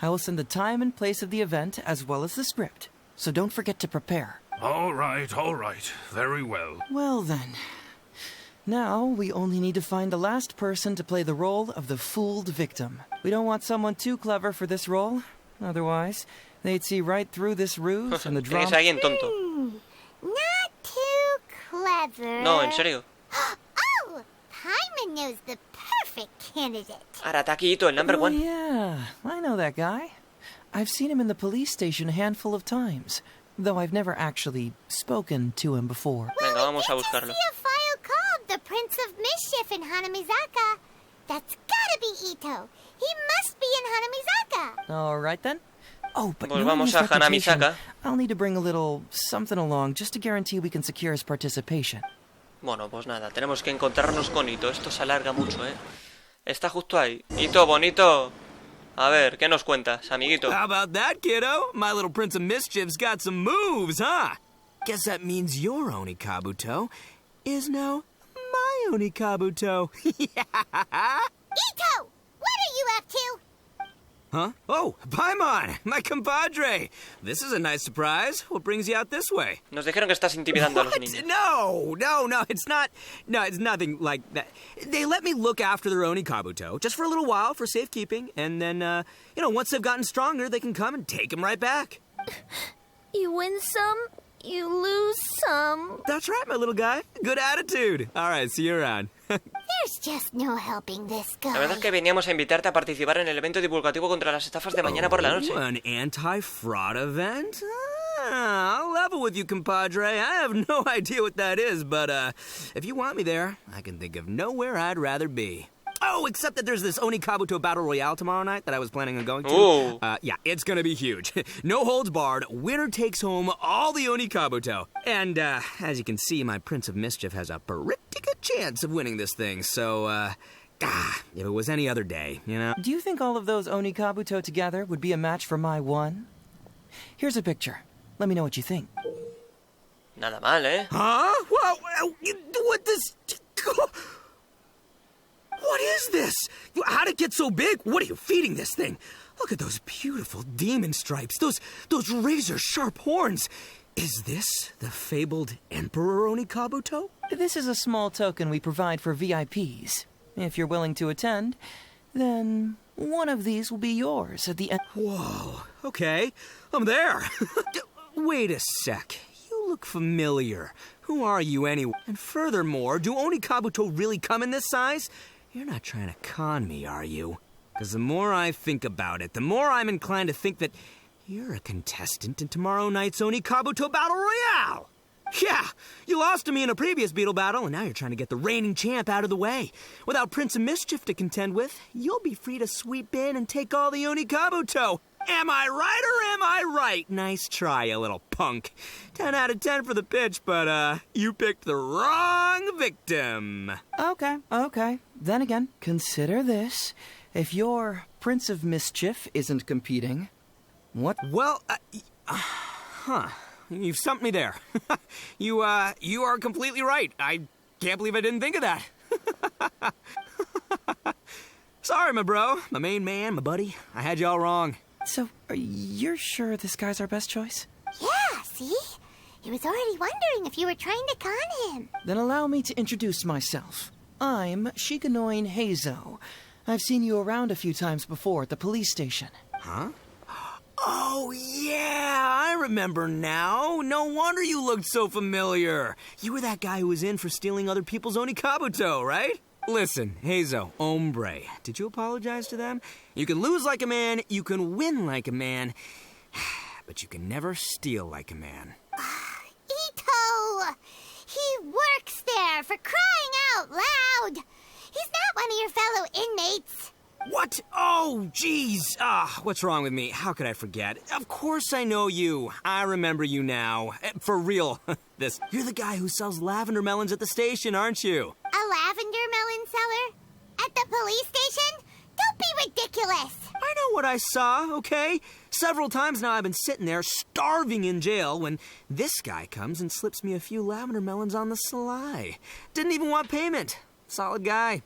I will send the time and place of the event as well as the script, so don't forget to prepare. All right, very well. Well then. Now, we only need to find the last person to play the role of the fooled victim. We don't want someone too clever for this role. Otherwise, They'd see right through this ruse and the Tiene que drama. ser alguien tonto. Not too clever. No, en serio. Oh! Paimon knows the perfect candidate. Arataquito, el number Oh, one. yeah, I know that guy. I've seen him in the police station a handful of times, though I've never actually spoken to him before. Venga, vamos a Well, I buscarlo. see a file called The Prince of Mischief in Hanamizaka. That's gotta be Ito. He must be in Hanamizaka. All right, then. Oh, but Pues knowing vamos his a reputation, Hanamizaka. I'll need to bring a little something along just to guarantee we can secure his participation. Bueno, pues nada, tenemos que encontrarnos con Ito. Esto se alarga mucho, ¿eh? Está justo ahí. Ito, bonito. A ver, ¿qué nos cuentas, amiguito? How about that, kiddo? My little Prince of Mischief's got some moves, huh? Guess that means your Onikabuto is now my Onikabuto. Ito! What are you up to? Huh? Oh, Paimon, my compadre. This is a nice surprise. What brings you out this way? Nos dijeron que estás intimidando a los niños. No, it's not. No, it's nothing like that. They let me look after their Onikabuto just for a little while for safekeeping, and then, once they've gotten stronger, they can come and take him right back. You win some, you lose some. That's right, my little guy. Good attitude. All right, see you around. There's just no helping this guy. La verdad es que veníamos a invitarte a participar en el evento divulgativo contra las estafas de mañana por la noche. An anti-fraud event? I'll level with you, compadre. I have no idea what that is, but if you want me there, I can think of nowhere I'd rather be. Oh, except that there's this Onikabuto Battle Royale tomorrow night that I was planning on going to. Ooh. Yeah, it's gonna be huge. No holds barred, winner takes home all the Onikabuto. And, as you can see, my Prince of Mischief has a pretty good chance of winning this thing, so, if it was any other day, you know? Do you think all of those Onikabuto together would be a match for my one? Here's a picture. Let me know what you think. Nada mal, ¿eh? Huh? What this... What is this? How'd it get so big? What are you feeding this thing? Look at those beautiful demon stripes, those razor-sharp horns. Is this the fabled Emperor Onikabuto? This is a small token we provide for VIPs. If you're willing to attend, then one of these will be yours at the end. Whoa, okay, I'm there. Wait a sec, you look familiar. Who are you anyway? And furthermore, do Onikabuto really come in this size? You're not trying to con me, are you? Because the more I think about it, the more I'm inclined to think that you're a contestant in tomorrow night's Onikabuto Battle Royale! Yeah, you lost to me in a previous beetle battle, and now you're trying to get the reigning champ out of the way. Without Prince of Mischief to contend with, you'll be free to sweep in and take all the Onikabuto. Am I right or am I right? Nice try, you little punk. 10 out of 10 for the pitch, but, you picked the wrong victim. Okay. Then again, consider this. If your Prince of Mischief isn't competing, what? Well, you've stumped me there. You are completely right. I can't believe I didn't think of that. Sorry, my bro, my main man, my buddy. I had you all wrong. So, you're sure this guy's our best choice? Yeah, see? He was already wondering if you were trying to con him. Then allow me to introduce myself. I'm Shikanoin Heizou. I've seen you around a few times before at the police station. Huh? Oh, yeah, I remember now. No wonder you looked so familiar. You were that guy who was in for stealing other people's Onikabuto, right? Listen, Heizou, hombre, did you apologize to them? You can lose like a man, you can win like a man, but you can never steal like a man. Ito! He works there, for crying out loud! He's not one of your fellow inmates. What? Oh, jeez. What's wrong with me? How could I forget? Of course I know you. I remember you now. For real. You're the guy who sells lavender melons at the station, aren't you? A lavender melon seller? At the police station? Don't be ridiculous! I know what I saw, okay? Several times now I've been sitting there starving in jail when this guy comes and slips me a few lavender melons on the sly. Didn't even want payment. Solid guy.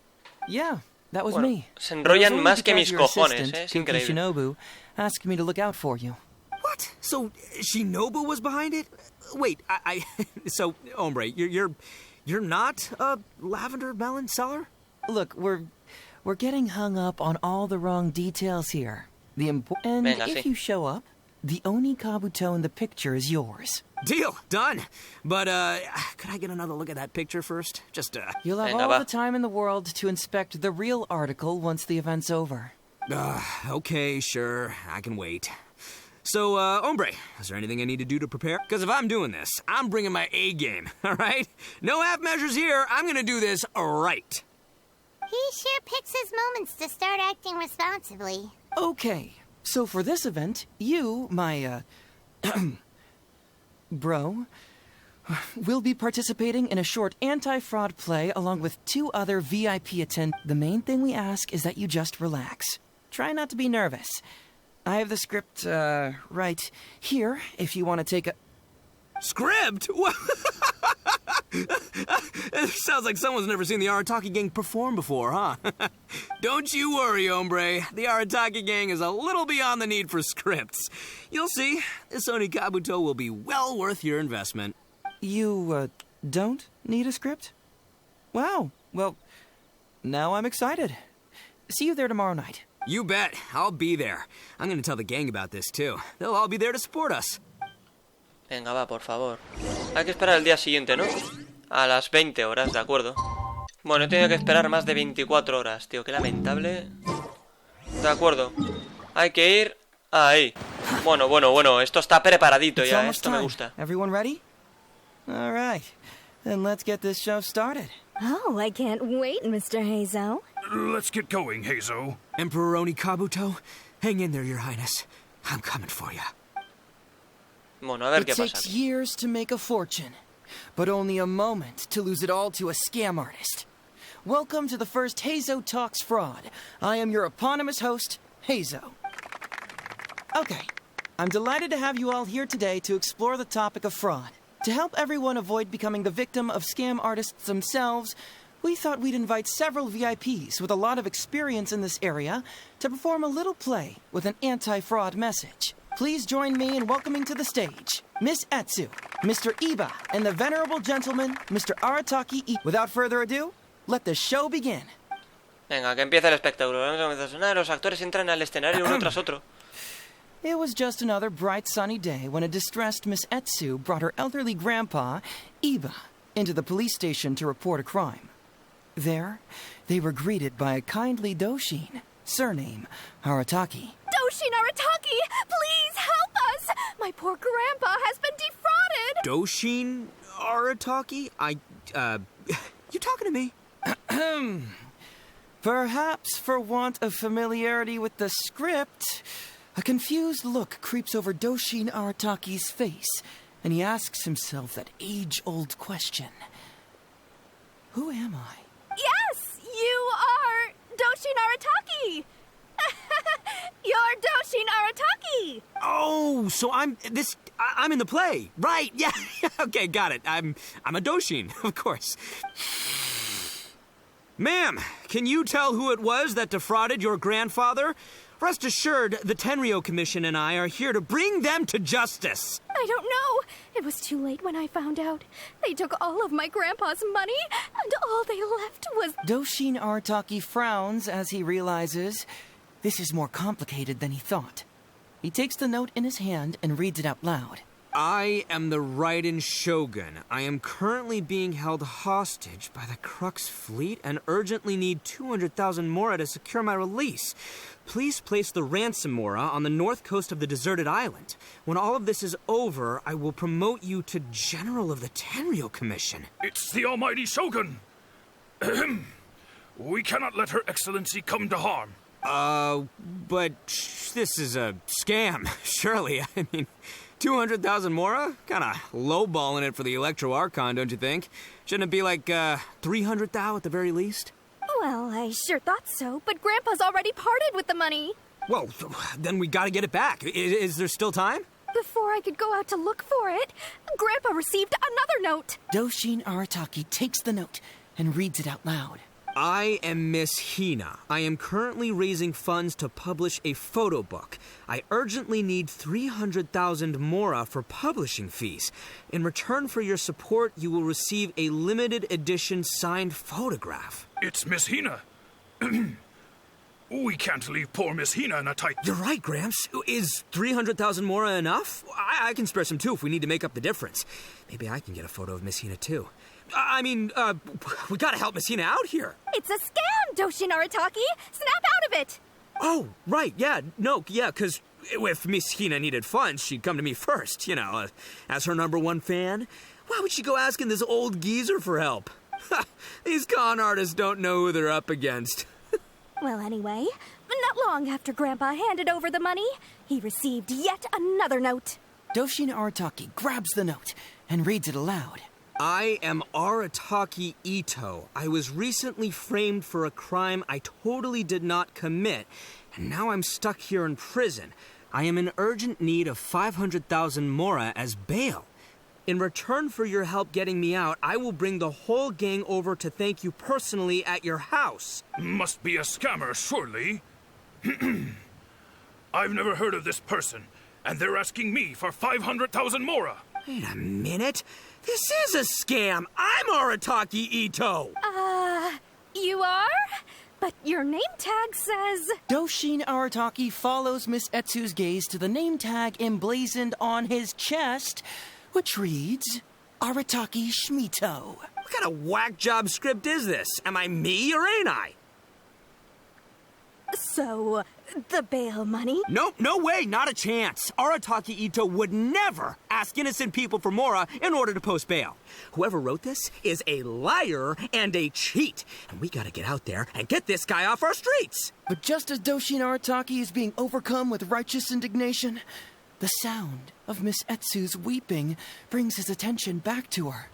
Yeah, that was Bueno, me. se enrollan It was más que only mis because your cojones, assistant, es Kuki increíble. Shinobu asked me to look out for you. What? So Shinobu was behind it? Wait, so hombre, you're not a lavender melon seller? Look, we're getting hung up on all the wrong details here. And Venga, if sí. you show up, The only Kabuto in the picture is yours. Deal. Done. But, could I get another look at that picture first? Just, You'll have all the time in the world to inspect the real article once the event's over. Okay, sure. I can wait. So, hombre, is there anything I need to do to prepare? Because if I'm doing this, I'm bringing my A game, all right? No half measures here. I'm gonna do this right. He sure picks his moments to start acting responsibly. Okay, so for this event, you, my, bro, will be participating in a short anti-fraud play along with 2 other VIP attendants. The main thing we ask is that you just relax. Try not to be nervous. I have the script, right here, if you want to take a... Script? What? It sounds like someone's never seen the Arataki gang perform before, huh? Don't you worry, hombre. The Arataki gang is a little beyond the need for scripts. You'll see, this Oni Kabuto will be well worth your investment. You, don't need a script? Wow, well, now I'm excited. See you there tomorrow night. You bet. I'll be there. I'm gonna tell the gang about this, too. They'll all be there to support us. Venga, va, por favor. Hay que esperar el día siguiente, ¿no? A las 20 horas, ¿de acuerdo? Bueno, he tenido que esperar más de 24 horas, tío. Qué lamentable. De acuerdo. Hay que ir ahí. Bueno. Esto está preparadito ya, esto me gusta. Everyone ready? All right. Then let's get this show started. Oh, I can't wait, Mr. Heizou. Let's get going, Heizou. Emperor Oni Kabuto, hang in there, Your Highness. I'm coming for you. Bueno, a ver qué pasa. It takes years to make a fortune, but only a moment to lose it all to a scam artist. Welcome to the first Heizou Talks Fraud. I am your eponymous host, Heizou. Okay, I'm delighted to have you all here today to explore the topic of fraud. To help everyone avoid becoming the victim of scam artists themselves, we thought we'd invite several VIPs with a lot of experience in this area to perform a little play with an anti-fraud message. Please join me in welcoming to the stage Miss Etsu, Mr. Iba, and the venerable gentleman, Mr. Arataki. Without further ado, let the show begin. Venga, que empiece el espectáculo. Los actores entran al escenario uno tras otro. It was just another bright sunny day when a distressed Miss Etsu brought her elderly grandpa, Iba, into the police station to report a crime. There, they were greeted by a kindly Doshin, surname Arataki. Doshin Arataki, please help us! My poor grandpa has been defrauded! Doshin Arataki? You talking to me? Perhaps for want of familiarity with the script, a confused look creeps over Doshin Arataki's face, and he asks himself that age-old question. Who am I? Yes, you are Doshin Arataki! You're Doshin Arataki! Oh, so I'm in the play. Right, yeah. Okay, got it. I'm a Doshin, of course. Ma'am, can you tell who it was that defrauded your grandfather? Rest assured, the Tenryou Commission and I are here to bring them to justice. I don't know. It was too late when I found out. They took all of my grandpa's money, and all they left was... Doshin Arataki frowns as he realizes this is more complicated than he thought. He takes the note in his hand and reads it out loud. I am the Raiden Shogun. I am currently being held hostage by the Crux fleet and urgently need 200,000 mora to secure my release. Please place the ransom mora on the north coast of the deserted island. When all of this is over, I will promote you to General of the Tenryou Commission. It's the almighty Shogun. We cannot let Her Excellency come to harm. But this is a scam, surely. I mean, 200,000 mora? Kinda lowballing it for the Electro Archon, don't you think? Shouldn't it be like, 300,000 at the very least? Well, I sure thought so, but Grandpa's already parted with the money. Well, then we gotta get it back. Is there still time? Before I could go out to look for it, Grandpa received another note. Doshin Arataki takes the note and reads it out loud. I am Miss Hina. I am currently raising funds to publish a photo book. I urgently need 300,000 mora for publishing fees. In return for your support, you will receive a limited edition signed photograph. It's Miss Hina. We can't leave poor Miss Hina in a tight... You're right, Gramps. Is 300,000 mora enough? I can spare some too if we need to make up the difference. Maybe I can get a photo of Miss Hina too. We gotta help Miss Hina out here. It's a scam, Doshin Arataki! Snap out of it! Oh, right, because if Miss Hina needed funds, she'd come to me first, as her #1 fan. Why would she go asking this old geezer for help? These con artists don't know who they're up against. Well, anyway, not long after Grandpa handed over the money, he received yet another note. Doshin Arataki grabs the note and reads it aloud. I am Arataki Ito. I was recently framed for a crime I totally did not commit, and now I'm stuck here in prison. I am in urgent need of 500,000 mora as bail. In return for your help getting me out, I will bring the whole gang over to thank you personally at your house. Must be a scammer, surely. I've never heard of this person, and they're asking me for 500,000 mora. Wait a minute. This is a scam. I'm Arataki Ito. You are? But your name tag says... Doshin Arataki follows Miss Etsu's gaze to the name tag emblazoned on his chest, which reads, Arataki Shmito. What kind of whack job script is this? Am I me or ain't I? So, the bail money? No way, not a chance. Arataki Ito would never ask innocent people for mora in order to post bail. Whoever wrote this is a liar and a cheat. And we gotta get out there and get this guy off our streets. But just as Doshin Arataki is being overcome with righteous indignation, the sound of Miss Etsu's weeping brings his attention back to her.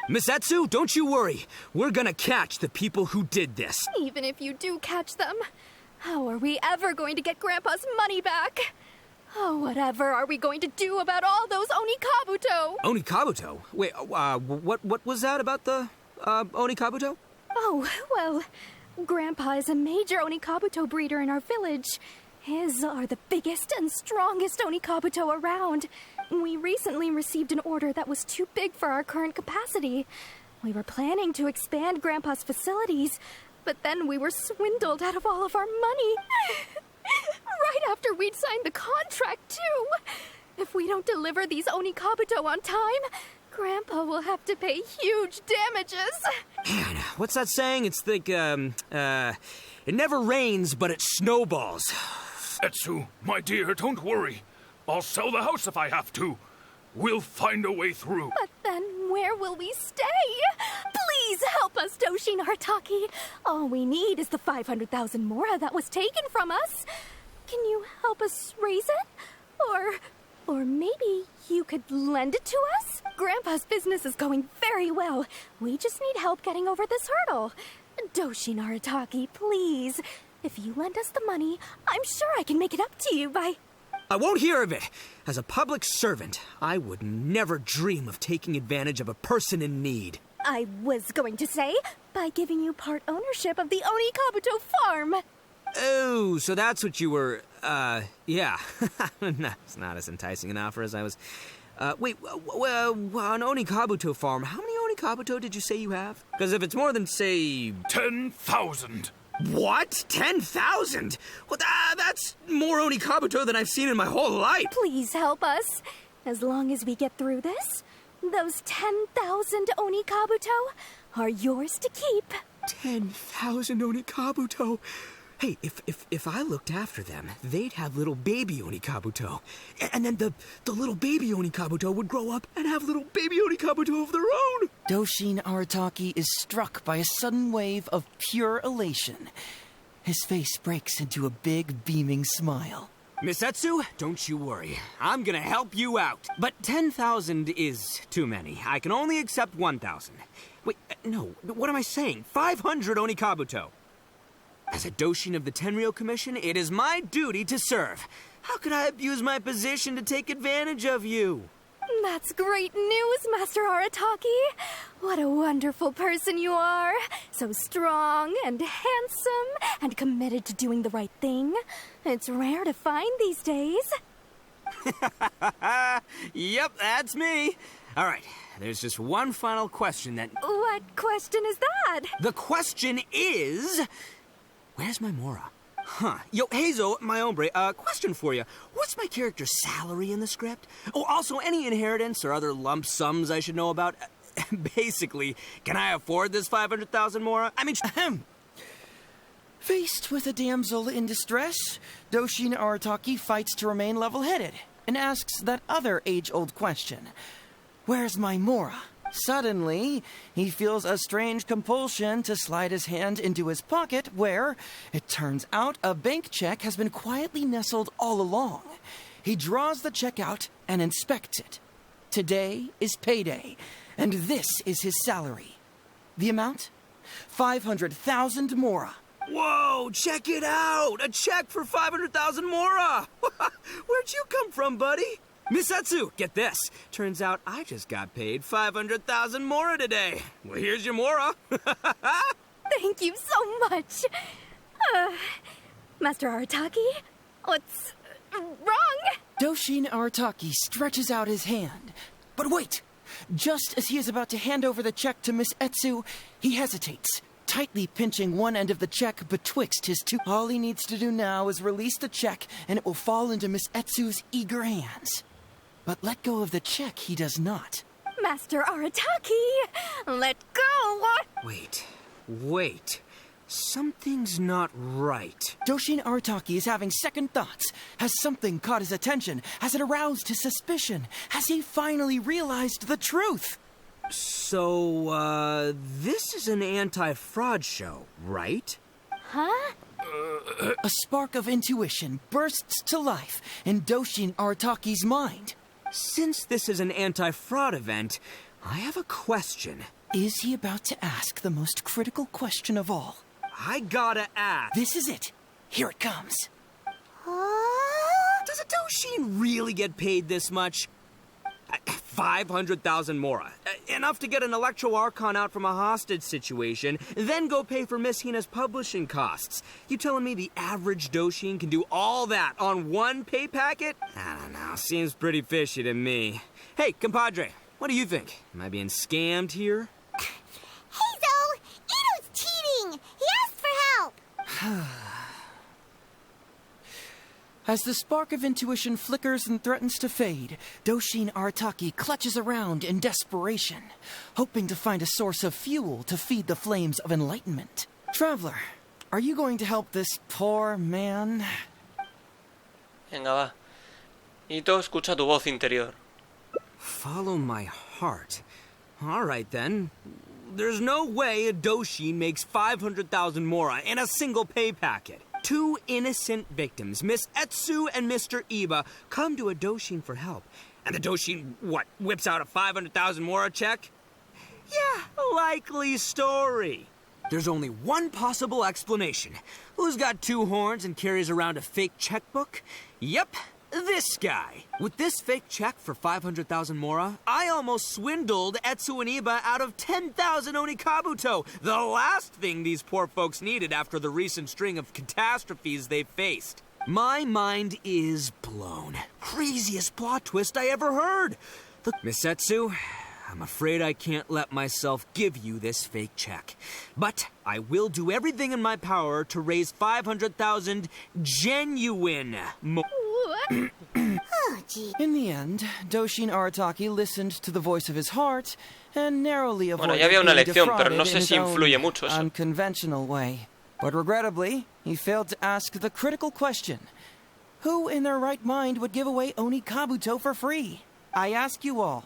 Miss Etsu, don't you worry. We're gonna catch the people who did this. Even if you do catch them, how are we ever going to get Grandpa's money back? Oh, whatever are we going to do about all those Onikabuto? Onikabuto? Wait, what was that about the, Onikabuto? Oh, well, Grandpa is a major Onikabuto breeder in our village. His are the biggest and strongest Onikabuto around. We recently received an order that was too big for our current capacity. We were planning to expand Grandpa's facilities, but then we were swindled out of all of our money. Right after we'd signed the contract, too. If we don't deliver these Onikabuto on time, Grandpa will have to pay huge damages. Man, what's that saying? It's like, it never rains, but it snowballs. Etsu, my dear, don't worry. I'll sell the house if I have to. We'll find a way through. But then where will we stay? Please help us, Doshin Arataki. All we need is the 500,000 mora that was taken from us. Can you help us raise it? Or maybe you could lend it to us? Grandpa's business is going very well. We just need help getting over this hurdle. Doshin Arataki, please. If you lend us the money, I'm sure I can make it up to you by... I won't hear of it. As a public servant, I would never dream of taking advantage of a person in need. I was going to say, by giving you part ownership of the Onikabuto farm. Oh, so that's what you were, yeah. No, it's not as enticing an offer as I was... wait, on Onikabuto farm, how many Onikabuto did you say you have? Because if it's more than, say... 10,000. What? 10,000? Well, that's more Onikabuto than I've seen in my whole life. Please help us. As long as we get through this, those 10,000 Onikabuto are yours to keep. 10,000 Onikabuto? Hey, if I looked after them, they'd have little baby Onikabuto. And then the little baby Onikabuto would grow up and have little baby Onikabuto of their own. Doshin Arataki is struck by a sudden wave of pure elation. His face breaks into a big, beaming smile. Miss Etsu, don't you worry. I'm gonna help you out. But 10,000 is too many. I can only accept 1,000. Wait, no, what am I saying? 500 Onikabuto. As a Doshin of the Tenryou Commission, it is my duty to serve. How could I abuse my position to take advantage of you? That's great news, Master Arataki. What a wonderful person you are. So strong and handsome and committed to doing the right thing. It's rare to find these days. Yep, that's me. All right, there's just one final question that... What question is that? The question is... Where's my Mora? Huh. Yo, Heizou, my hombre, question for you. What's my character's salary in the script? Oh, also, any inheritance or other lump sums I should know about? Basically, can I afford this 500,000 Mora? I mean, Faced with a damsel in distress, Doshin Arataki fights to remain level-headed and asks that other age-old question. Where's my Mora? Suddenly, he feels a strange compulsion to slide his hand into his pocket where, it turns out, a bank check has been quietly nestled all along. He draws the check out and inspects it. Today is payday, and this is his salary. The amount? 500,000 Mora. Whoa, check it out! A check for 500,000 Mora! Where'd you come from, buddy? Miss Etsu, get this. Turns out I just got paid 500,000 Mora today. Well, here's your Mora. Thank you so much. Master Arataki, what's wrong? Doshin Arataki stretches out his hand. But wait! Just as he is about to hand over the check to Miss Etsu, he hesitates, tightly pinching one end of the check betwixt his two. All he needs to do now is release the check, and it will fall into Miss Etsu's eager hands. But let go of the check he does not. Master Arataki, let go! Wait. Something's not right. Doshin Arataki is having second thoughts. Has something caught his attention? Has it aroused his suspicion? Has he finally realized the truth? So, this is an anti-fraud show, right? Huh? A spark of intuition bursts to life in Doshin Arataki's mind. Since this is an anti-fraud event, I have a question. Is he about to ask the most critical question of all? I gotta ask. This is it. Here it comes. Does a Doshin really get paid this much? 500,000 Mora. Enough to get an Electro Archon out from a hostage situation, then go pay for Miss Hina's publishing costs. You telling me the average Doshin can do all that on one pay packet? I don't know. Seems pretty fishy to me. Hey, compadre, what do you think? Am I being scammed here? Heizou! Ito's cheating! He asked for help! As the spark of intuition flickers and threatens to fade, Doshin Arataki clutches around in desperation, hoping to find a source of fuel to feed the flames of enlightenment. Traveler, are you going to help this poor man? Venga, va. Ito, escucha tu voz interior. Follow my heart. All right, then. There's no way a Doshin makes 500,000 Mora in a single pay packet. Two innocent victims, Miss Etsu and Mr. Iba, come to a Doshin for help. And the Doshin, whips out a 500,000 Mora check? Yeah, likely story. There's only one possible explanation. Who's got two horns and carries around a fake checkbook? Yep, this guy. With this fake check for 500,000 Mora, I almost swindled Etsu and Iba out of 10,000 Onikabuto, the last thing these poor folks needed after the recent string of catastrophes they faced. My mind is blown. Craziest plot twist I ever heard. Look, Miss Etsu, I'm afraid I can't let myself give you this fake check. But I will do everything in my power to raise 500,000 genuine Oh, gee. In the end, Doshin Arataki listened to the voice of his heart and narrowly avoided ya había una being lección, pero defrauded no in sé his si own influye mucho eso. unconventional way. But regrettably, he failed to ask the critical question. Who in their right mind would give away Onikabuto for free? I ask you all,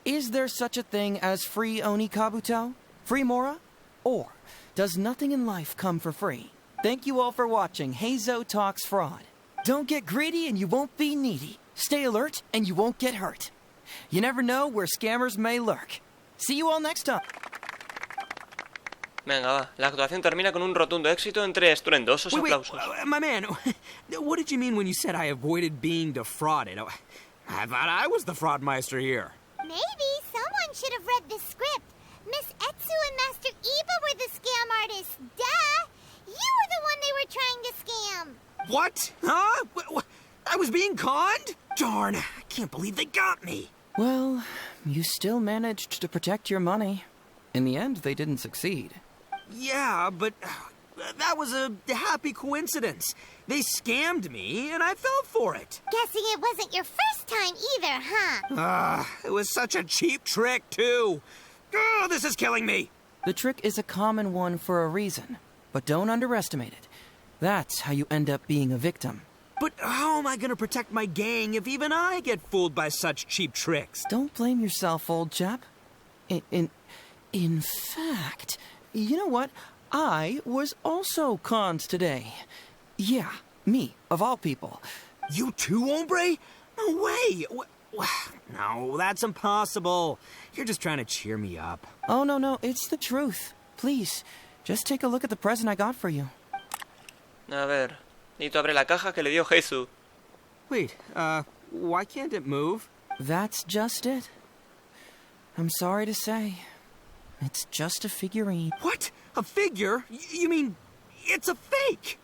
is there such a thing as free Onikabuto? Free Mora? Or does nothing in life come for free? Thank you all for watching Heizou Talks Fraud. Don't get greedy and you won't be needy. Stay alert and you won't get hurt. You never know where scammers may lurk. See you all next time. Venga, va. La actuación termina con un rotundo éxito entre estruendosos aplausos. My man, what did you mean when you said I avoided being defrauded? I thought I was the fraudmeister here. Maybe someone should have read the script. Miss Etsu and Master Iba were the scam artists. Duh! You were the one they were trying to scam. What? Huh? I was being conned? Darn, I can't believe they got me. Well, you still managed to protect your money. In the end, they didn't succeed. Yeah, but That was a happy coincidence. They scammed me, and I fell for it. Guessing it wasn't your first time either, huh? It was such a cheap trick, too. Oh, this is killing me. The trick is a common one for a reason, but don't underestimate it. That's how you end up being a victim. But how am I going to protect my gang if even I get fooled by such cheap tricks? Don't blame yourself, old chap. In fact, you know what? I was also conned today. Yeah, me, of all people. You too, hombre? No way. No, that's impossible. You're just trying to cheer me up. Oh, no, it's the truth. Please, just take a look at the present I got for you. A ver, Nito abre la caja que le dio Heizou. Wait, why can't it move? That's just it. I'm sorry to say. It's just a figurine. What? A figure? You mean it's a fake?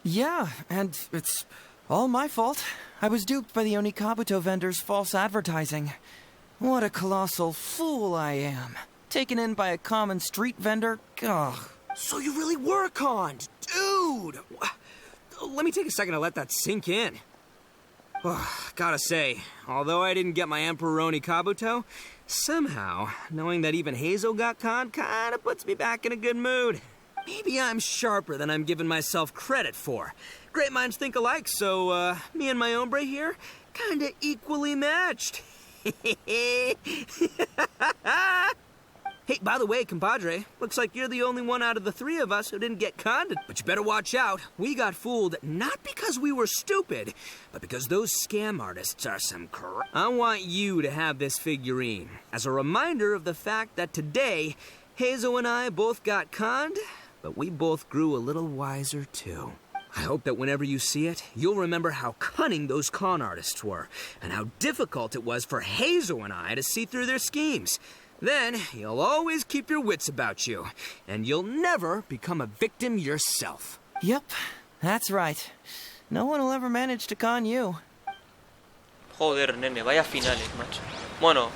Yeah, and it's all my fault. I was duped by the Onikabuto vendor's false advertising. What a colossal fool I am. Taken in by a common street vendor? Ugh. So you really were conned, dude! Let me take a second to let that sink in. Gotta say, although I didn't get my Emperor Onikabuto, somehow, knowing that even Heizou got conned kinda puts me back in a good mood. Maybe I'm sharper than I'm giving myself credit for. Great minds think alike, so, me and my hombre here, kinda equally matched. Hey, by the way, compadre, looks like you're the only one out of the three of us who didn't get conned. But you better watch out. We got fooled not because we were stupid, but because those scam artists are some I want you to have this figurine as a reminder of the fact that today, Heizou and I both got conned, but we both grew a little wiser too. I hope that whenever you see it, you'll remember how cunning those con artists were, and how difficult it was for Heizou and I to see through their schemes. Then, you'll always keep your wits about you, and you'll never become a victim yourself. Yep, that's right. No one will ever manage to con you. Joder, nene, vaya finales, macho. Bueno,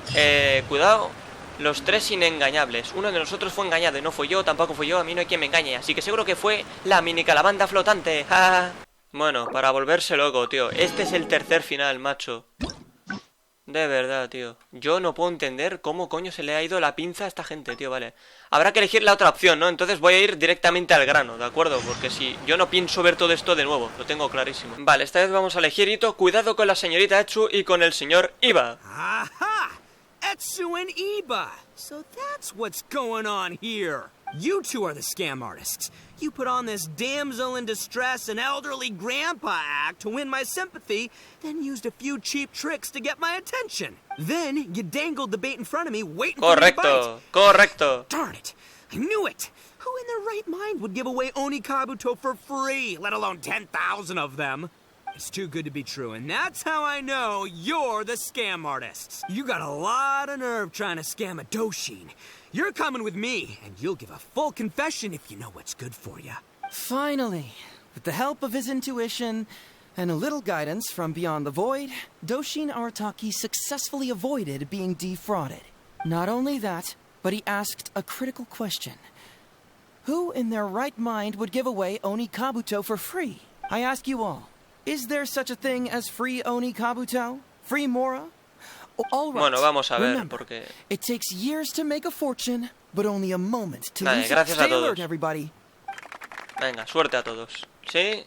cuidado, los tres inengañables. Uno de nosotros fue engañado y no fui yo, tampoco fui yo, a mí no hay quien me engañe. Así que seguro que fue la mini calabanda flotante. ¡Ja! Bueno, para volverse loco, tío. Este es el tercer final, macho. De verdad, tío. Yo no puedo entender cómo coño se le ha ido la pinza a esta gente, tío, vale. Habrá que elegir la otra opción, ¿no? Entonces voy a ir directamente al grano, ¿de acuerdo? Porque si yo no pienso ver todo esto de nuevo, lo tengo clarísimo. Vale, esta vez vamos a elegir hito. Cuidado con la señorita Heizou y con el señor Iba. Aha! Heizou and Iba! So that's what's going on here. You two are the scam artists. You put on this damsel in distress and elderly grandpa act to win my sympathy, then used a few cheap tricks to get my attention. Then you dangled the bait in front of me, waiting for me to bite. Correcto. Darn it. I knew it. Who in their right mind would give away Onikabuto for free, let alone 10,000 of them? It's too good to be true, and that's how I know you're the scam artists. You got a lot of nerve trying to scam a Doshin. You're coming with me, and you'll give a full confession if you know what's good for you. Finally, with the help of his intuition and a little guidance from beyond the void, Doshin Arataki successfully avoided being defrauded. Not only that, but he asked a critical question. Who in their right mind would give away Onikabuto for free? I ask you all, is there such a thing as free Onikabuto? Free Mora? All right. Bueno, vamos a ver, remember, porque... It takes years to make a fortune, but only a moment to Vale, lose gracias it. Stay a todos. alert, everybody. Venga, suerte a todos. ¿Sí?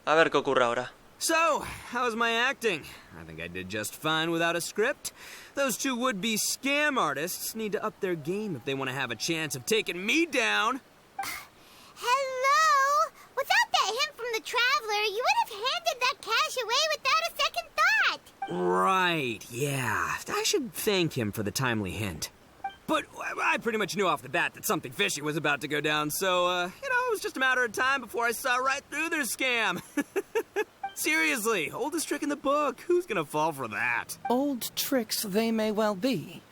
A ver qué ocurre ahora. So, how's my acting? I think I did just fine without a script. Those two would-be scam artists need to up their game if they want to have a chance of taking me down. Hello? Without that hint from the traveler, you would have handed that cash away without a second thought. Right, yeah. I should thank him for the timely hint. But I pretty much knew off the bat that something fishy was about to go down, so, it was just a matter of time before I saw right through their scam. Seriously, oldest trick in the book. Who's gonna fall for that? Old tricks they may well be,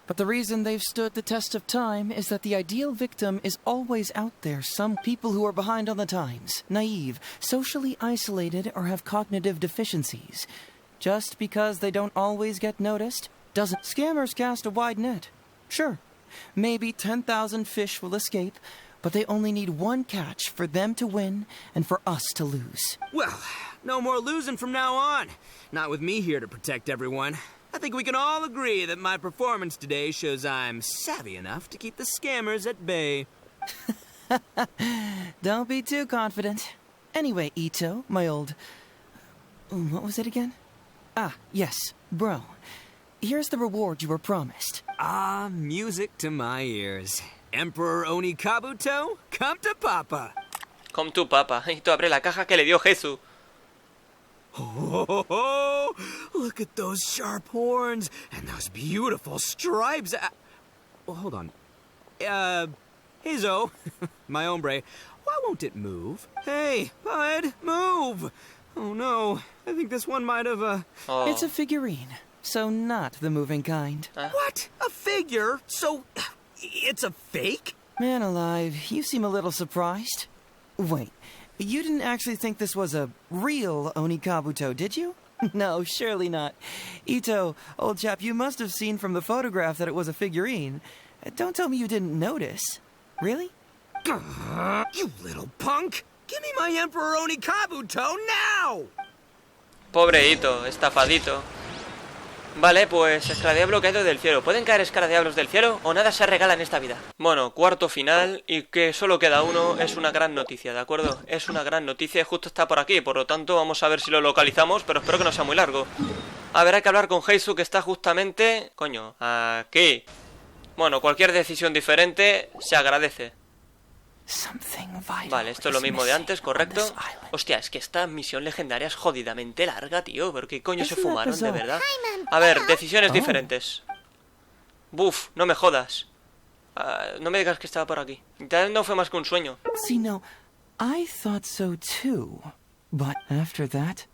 but the reason they've stood the test of time is that the ideal victim is always out there. Some people who are behind on the times, naive, socially isolated, or have cognitive deficiencies. Just because they don't always get noticed doesn't... Scammers cast a wide net. Sure, maybe 10,000 fish will escape, but they only need one catch for them to win and for us to lose. Well, no more losing from now on. Not with me here to protect everyone. I think we can all agree that my performance today shows I'm savvy enough to keep the scammers at bay. Don't be too confident. Anyway, Ito, my old... What was it again? Ah, yes, bro. Here's the reward you were promised. Ah, music to my ears. Emperor Oni Kabuto, come to Papa. Come to Papa. Ito abre la caja que le dio Heizou. Oh, look at those sharp horns and those beautiful stripes. Well, hold on. Heizou, my hombre, why won't it move? Hey, bud, move! Oh no, I think this one might have, It's a figurine, so not the moving kind. What? A figure? So, it's a fake? Man alive, you seem a little surprised. Wait, you didn't actually think this was a real Oni Kabuto, did you? No, surely not. Ito, old chap, you must have seen from the photograph that it was a figurine. Don't tell me you didn't notice. Really? You little punk! Give me my Emperor Oni Kabuto now! Pobre Ito, estafadito. Vale, pues Escaradiablo caído del cielo. ¿Pueden caer escaradiablos del cielo o nada se regala en esta vida? Bueno, cuarto final y que solo queda uno es una gran noticia, ¿de acuerdo? Es una gran noticia y justo está por aquí, por lo tanto vamos a ver si lo localizamos, pero espero que no sea muy largo. A ver, hay que hablar con Heizou que está justamente... Coño, aquí. Bueno, cualquier decisión diferente se agradece. Vale, esto es lo mismo de antes, ¿correcto? Hostia, es que esta misión legendaria es jodidamente larga, tío. ¿Pero qué coño se fumaron, de verdad? A ver, decisiones diferentes. Buf, no me jodas. No me digas que estaba por aquí. No fue más que un sueño. See, no, I thought so too. But after that,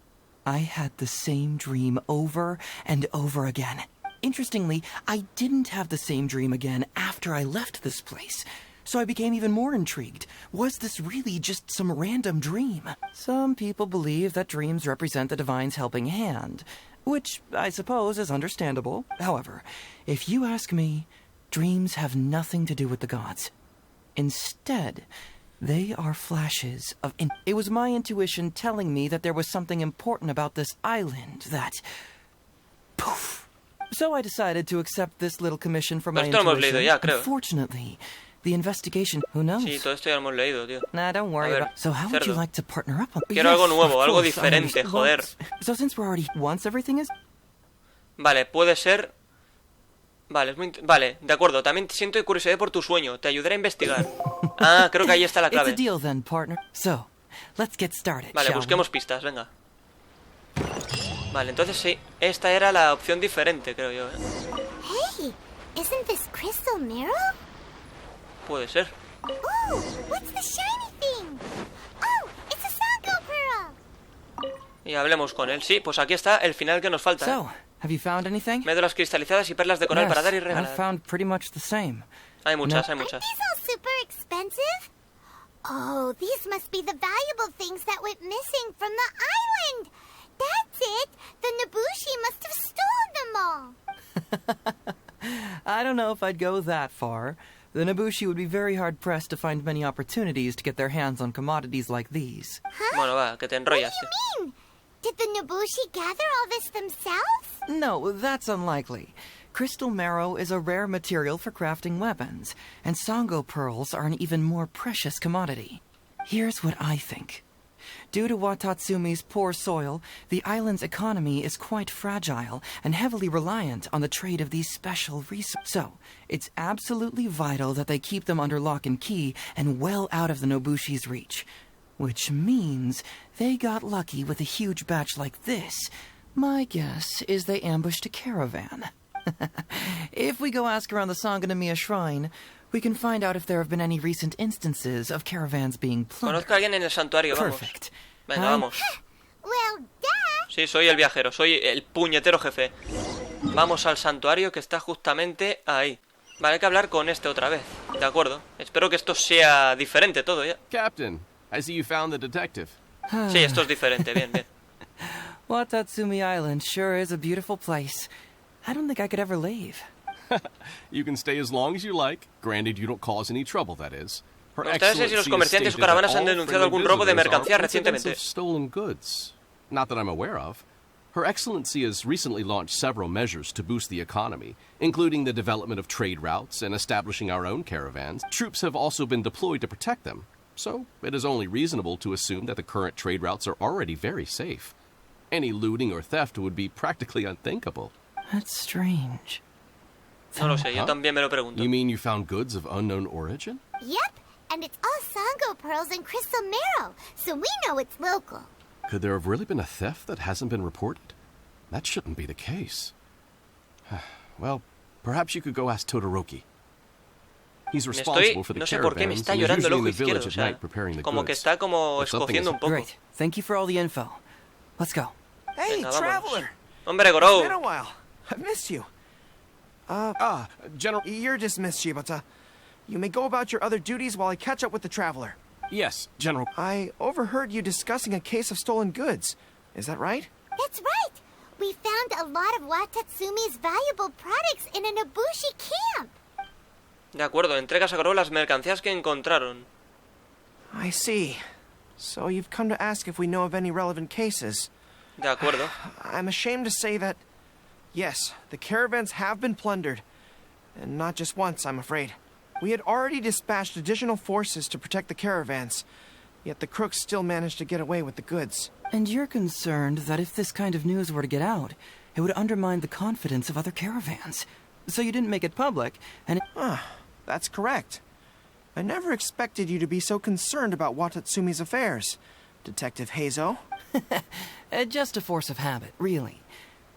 I had the same dream over and over again. Interestingly, I didn't have the same dream again after I left this place. So I became even more intrigued. Was this really just some random dream? Some people believe that dreams represent the divine's helping hand, which I suppose is understandable. However, if you ask me, dreams have nothing to do with the gods. Instead, they are flashes of... It was my intuition telling me that there was something important about this island that... Poof! So I decided to accept this little commission from my intuition. Unfortunately... The investigation, who knows? Sí, todo esto ya lo hemos leído, tío. Nah, don't worry about it. So how would you like to partner up on... Quiero algo nuevo, algo diferente, joder. So since we're already... Once everything is... Vale, puede ser... Vale, es muy... Vale, de acuerdo. También siento curiosidad por tu sueño. Te ayudaré a investigar. Ah, creo que ahí está la clave. It's a deal then, partner. So, let's get started, vale, busquemos pistas, venga. Vale, entonces sí. Esta era la opción diferente, creo yo, Hey, isn't this crystal mirror? Puede ser. Oh, what's the shiny thing? Oh, it's a Sango pearl. Y hablemos con él. Sí, pues aquí está el final que nos falta. So, have you found anything? Médulas cristalizadas y perlas de coral para dar y regalar. I found pretty much the same. Hay muchas, hay muchas. Aren't these all super expensive? Oh, these must be the valuable things that went missing from the island. That's it. The Nobushi must have stolen them all. I don't know if I'd go that far. The Nobushi would be very hard-pressed to find many opportunities to get their hands on commodities like these. Huh? Bueno, va, que te enrollas. What do you mean? Did the Nobushi gather all this themselves? No, that's unlikely. Crystal marrow is a rare material for crafting weapons, and Sango pearls are an even more precious commodity. Here's what I think. Due to Watatsumi's poor soil, the island's economy is quite fragile and heavily reliant on the trade of these special resources. So, it's absolutely vital that they keep them under lock and key and well out of the Nobushi's reach. Which means they got lucky with a huge batch like this. My guess is they ambushed a caravan. If we go ask around the Sangonomiya Shrine, we can find out if there have been any recent instances of caravans being plundered. Conozco a alguien en el santuario, vamos. Perfect. Venga, vamos. Well, duh. Sí, soy el viajero, soy el puñetero jefe. Vamos al santuario que está justamente ahí. Vale, hay que hablar con este otra vez. De acuerdo. Espero que esto sea diferente todo ya. Captain, I see you found the detective. Sí, esto es diferente, bien, bien. Watatsumi Island sure is a beautiful place. I don't think I could ever leave. You can stay as long as you like, granted you don't cause any trouble, that is. Her Me gustaría saber si los Excellency comerciantes has o stated caravanas that han all denunciado algún friendly robo de visitors are mercancías incidents recientemente. of stolen goods. Not that I'm aware of. Her Excellency has recently launched several measures to boost the economy, including the development of trade routes and establishing our own caravans. Troops have also been deployed to protect them, so it is only reasonable to assume that the current trade routes are already very safe. Any looting or theft would be practically unthinkable. That's strange. No lo sé, yo también me lo pregunto. You mean you found goods of unknown origin? Yep, and it's all Sango pearls and crystal marrow, so we know it's local. Could there have really been a theft that hasn't been reported? That shouldn't be the case. Well, perhaps you could go ask Todoroki. He's responsible for the no sé por qué me caravans está and is llorando el usually in ojo the village izquierdo, o at sea, night preparing the como que goods. está como If something escociendo is- un poco. Great. Thank you for all the info. Let's go. Hey, Venga, vámonos. traveler! Hombre, It's been a Gorou. while. I've missed you. General... You're dismissed, Shibata. You may go about your other duties while I catch up with the traveler. Yes, General... I overheard you discussing a case of stolen goods. Is that right? That's right. We found a lot of Watatsumi's valuable products in an Ibushi camp. De acuerdo, entregas a Gorou las mercancías que encontraron. I see. So you've come to ask if we know of any relevant cases. De acuerdo. I'm ashamed to say that, yes, the caravans have been plundered. And not just once, I'm afraid. We had already dispatched additional forces to protect the caravans, yet the crooks still managed to get away with the goods. And you're concerned that if this kind of news were to get out, it would undermine the confidence of other caravans. So you didn't make it public, and... That's correct. I never expected you to be so concerned about Watatsumi's affairs, Detective Heizou. Just a force of habit, really.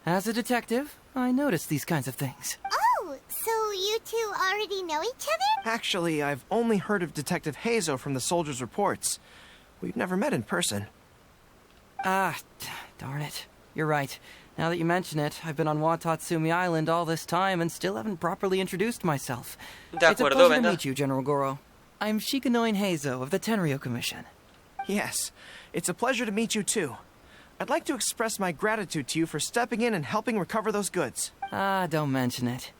As a detective, I notice these kinds of things. Oh, so you two already know each other? Actually, I've only heard of Detective Heizou from the soldiers' reports. We've never met in person. Darn it. You're right. Now that you mention it, I've been on Watatsumi Island all this time and still haven't properly introduced myself. De It's a acuerdo, pleasure venga. to meet you, General Goro. I'm Shikanoin Heizou of the Tenryo Commission. Yes, it's a pleasure to meet you too. I'd like to express my gratitude to you for stepping in and helping recover those goods. Don't mention it.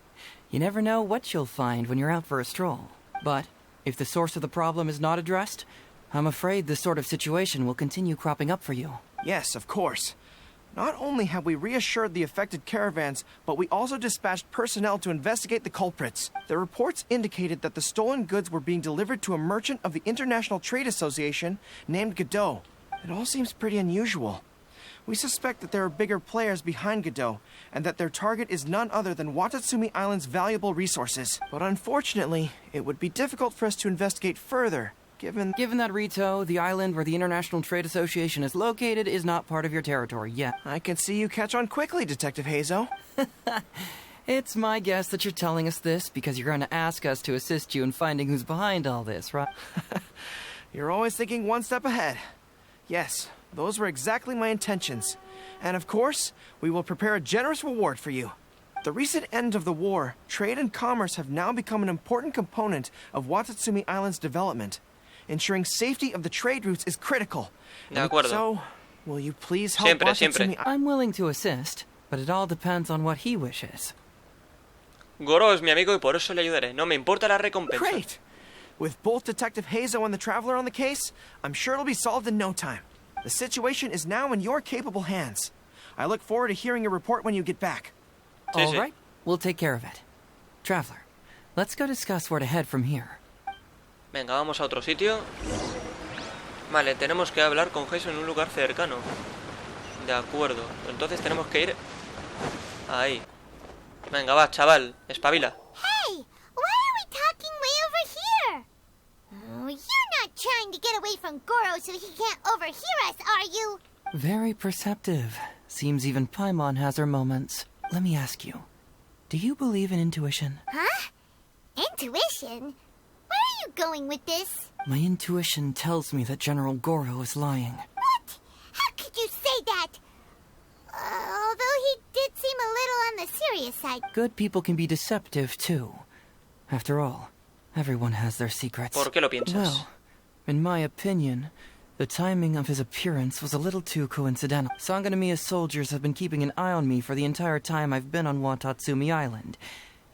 You never know what you'll find when you're out for a stroll. But if the source of the problem is not addressed, I'm afraid this sort of situation will continue cropping up for you. Yes, of course. Not only have we reassured the affected caravans, but we also dispatched personnel to investigate the culprits. The reports indicated that the stolen goods were being delivered to a merchant of the International Trade Association named Godot. It all seems pretty unusual. We suspect that there are bigger players behind Godot, and that their target is none other than Watatsumi Island's valuable resources. But unfortunately, it would be difficult for us to investigate further, Given that, Rito, the island where the International Trade Association is located is not part of your territory yet. I can see you catch on quickly, Detective Heizou. It's my guess that you're telling us this because you're going to ask us to assist you in finding who's behind all this, right? You're always thinking one step ahead. Yes, those were exactly my intentions. And of course, we will prepare a generous reward for you. The recent end of the war, trade and commerce have now become an important component of Watatsumi Island's development. Ensuring safety of the trade routes is critical. De acuerdo. So, will you please help Siempre, Watatsumi... I'm willing to assist, but it all depends on what he wishes. Goro es mi amigo y por eso le ayudaré. No me importa la recompensa. Great! With both Detective Heizou and the Traveler on the case, I'm sure it'll be solved in no time. The situation is now in your capable hands. I look forward to hearing your report when you get back. Sí, All sí. right, we'll take care of it. Traveler, let's go discuss where to head from here. Venga, vamos a otro sitio. Vale, tenemos que hablar con Heizou en un lugar cercano. De acuerdo. Entonces tenemos que ir ahí. Venga, va, chaval. Espabila. Hey, why are we talking way over here? Oh, you're not trying to get away from Goro so he can't overhear us, are you? Very perceptive. Seems even Paimon has her moments. Let me ask you, do you believe in intuition? Huh? Intuition? Where are you going with this? My intuition tells me that General Goro is lying. What? How could you say that? Although he did seem a little on the serious side. Good people can be deceptive, too. After all, everyone has their secrets. ¿Por qué lo piensas? Well, in my opinion, the timing of his appearance was a little too coincidental. Sangonomiya's soldiers have been keeping an eye on me for the entire time I've been on Watatsumi Island.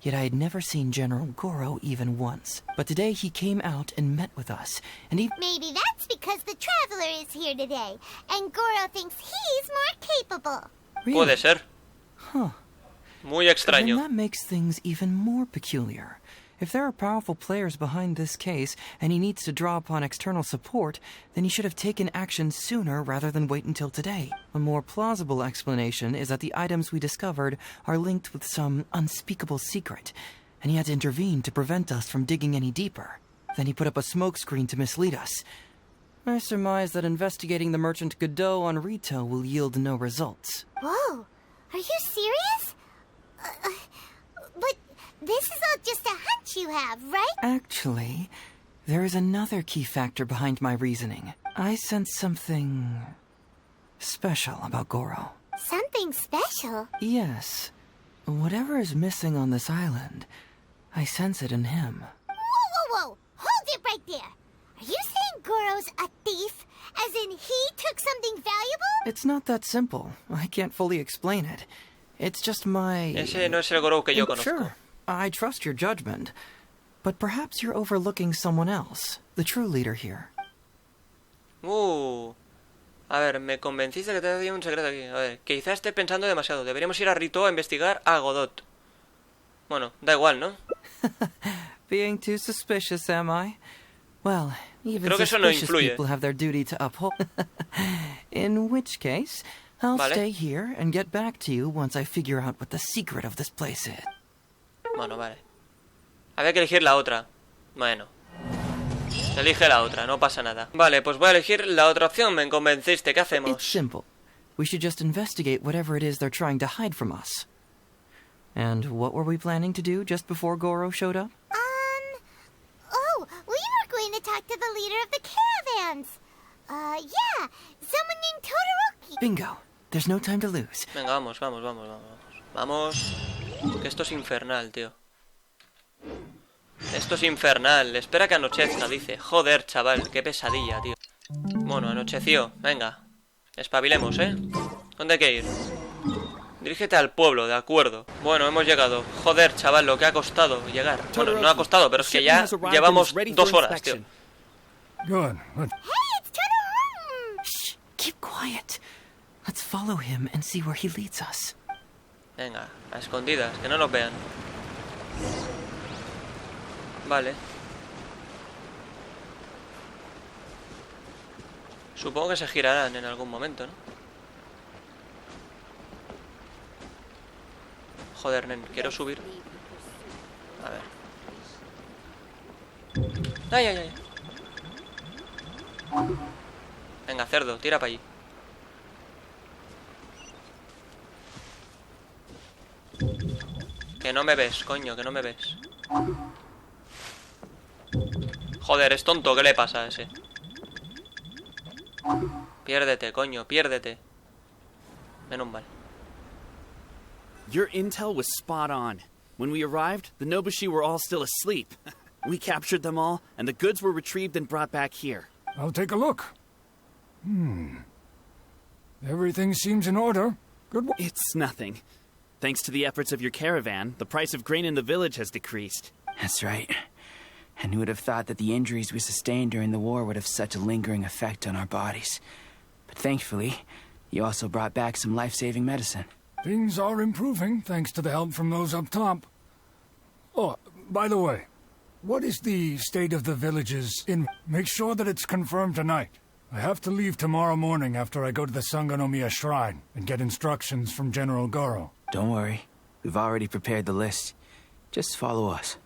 Yet I had never seen General Goro even once. But today he came out and met with us, and he... Maybe that's because the traveler is here today, and Goro thinks he's more capable. Really? Puede ser. Huh. Muy extraño. Then that makes things even more peculiar. If there are powerful players behind this case, and he needs to draw upon external support, then he should have taken action sooner rather than wait until today. A more plausible explanation is that the items we discovered are linked with some unspeakable secret, and he had to intervene to prevent us from digging any deeper. Then he put up a smokescreen to mislead us. I surmise that investigating the merchant Godot on Rito will yield no results. Whoa, are you serious? But this is all just a hunch you have, right? Actually, there is another key factor behind my reasoning. I sense something special about Goro. Something special? Yes. Whatever is missing on this island, I sense it in him. Whoa! Hold it right there! Are you saying Goro's a thief? As in he took something valuable? It's not that simple. I can't fully explain it. It's just my... Ese no es el Goro que yo conozco. Sure, I trust your judgment. But perhaps you're overlooking someone else, the true leader here. A ver, me convenciste que te había un secreto aquí. A ver, quizás esté pensando demasiado. Deberíamos ir a Rito a investigar a Godot. Bueno, da igual, ¿no? Being too suspicious, am I? Well, even Creo que eso no suspicious influye. people have their duty to uphold. In which case, I'll stay here and get back to you once I figure out what the secret of this place is. Bueno, vale. Había que elegir la otra. Bueno. Elige la otra, no pasa nada. Vale, pues voy a elegir la otra opción. Me convenciste. ¿Qué hacemos? It's simple. We should just investigate whatever it is they're trying to hide from us. And what were we planning to do just before Goro showed up? Oh, we were going to talk to the leader of the caravans. Yeah, someone named Todoroki. Bingo. There's no time to lose. Venga, vamos. Vamos. Que esto es infernal, tío. Esto es infernal. Espera que anochezca, dice. Joder, chaval, qué pesadilla, tío. Bueno, anocheció. Venga. Espabilemos, ¿eh? ¿Dónde hay que ir? Dirígete al pueblo, de acuerdo. Bueno, hemos llegado. Joder, chaval, lo que ha costado llegar. Bueno, no ha costado, pero es que ya llevamos 2 horas, tío. Good. Hey, it's Todoroki! Shh, keep quiet. Let's follow him and see where he leads us. Venga, a escondidas, que no nos vean. Vale. Supongo que se girarán en algún momento, ¿no? Joder, nen, quiero subir. A ver. ¡Ay! Venga, cerdo, tira para allí. Que no me ves, coño, que no me ves. Joder, es tonto, ¿qué le pasa a ese? Piérdete, coño, piérdete. Menos mal. Your intel was spot on. When we arrived, the Nobushi were all still asleep. We captured them all, and the goods were retrieved and brought back here. I'll take a look. Everything seems in order. Good work. It's nothing. Thanks to the efforts of your caravan, the price of grain in the village has decreased. That's right. And who would have thought that the injuries we sustained during the war would have such a lingering effect on our bodies? But thankfully, you also brought back some life-saving medicine. Things are improving, thanks to the help from those up top. Oh, by the way, what is the state of the villages in... Make sure that it's confirmed tonight. I have to leave tomorrow morning after I go to the Sangonomiya Shrine and get instructions from General Goro. Don't worry. We've already prepared the list. Just follow us.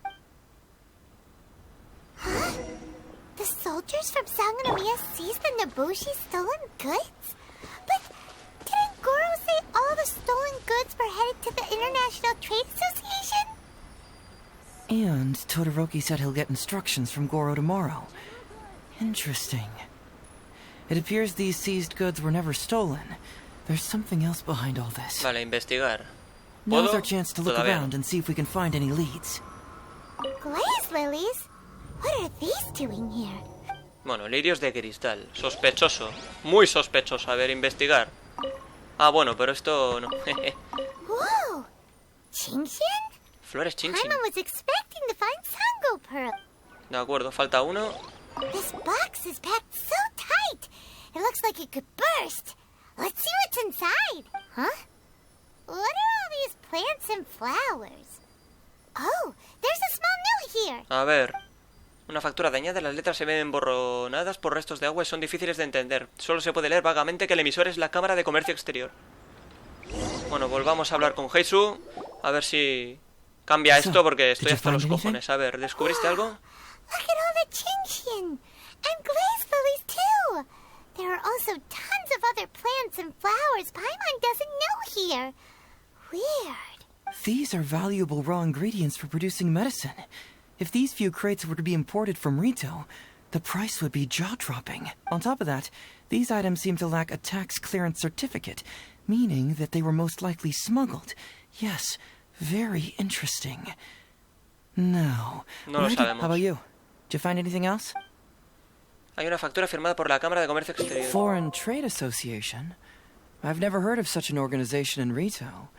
Huh? The soldiers from Sangonomiya seized the Nobushi's stolen goods? But didn't Goro say all the stolen goods were headed to the International Trade Association? And Todoroki said he'll get instructions from Goro tomorrow. Interesting. It appears these seized goods were never stolen. There's something else behind all this. Vale, investigar. Now's our chance to look around and see if we can find any leads. Glaze lilies? What are these doing here? Bueno, lirios de cristal. Sospechoso. Muy sospechoso. A ver, investigar. Ah, bueno, pero esto no. Whoa! Qingxian? Flores Chinchin. Paimon was expecting to find Sango Pearl. De acuerdo, falta uno. This box is packed so tight. It looks like it could burst. Let's see what's inside. Huh? What are all these plants and flowers? Oh, there's a small note here. A ver. Una factura dañada, las letras se ven emborronadas por restos de agua y son difíciles de entender. Solo se puede leer vagamente que el emisor es la Cámara de Comercio Exterior. Bueno, volvamos a hablar con Heizou. A ver si cambia esto porque estoy hasta los cojones. A ver, ¿descubriste algo? Look at all the Chinchin. And glaze lilies too. There are also tons of other plants and flowers Paimon doesn't know here. Weird. These are valuable raw ingredients for producing medicine. If these few crates were to be imported from Rito, the price would be jaw-dropping. On top of that, these items seem to lack a tax clearance certificate, meaning that they were most likely smuggled. Yes, very interesting. Now, no lo sabemos. How about you? Did you find anything else? Hay una factura firmada por la Cámara de Comercio Exterior. Foreign Trade Association? I've never heard of such an organization in Rito.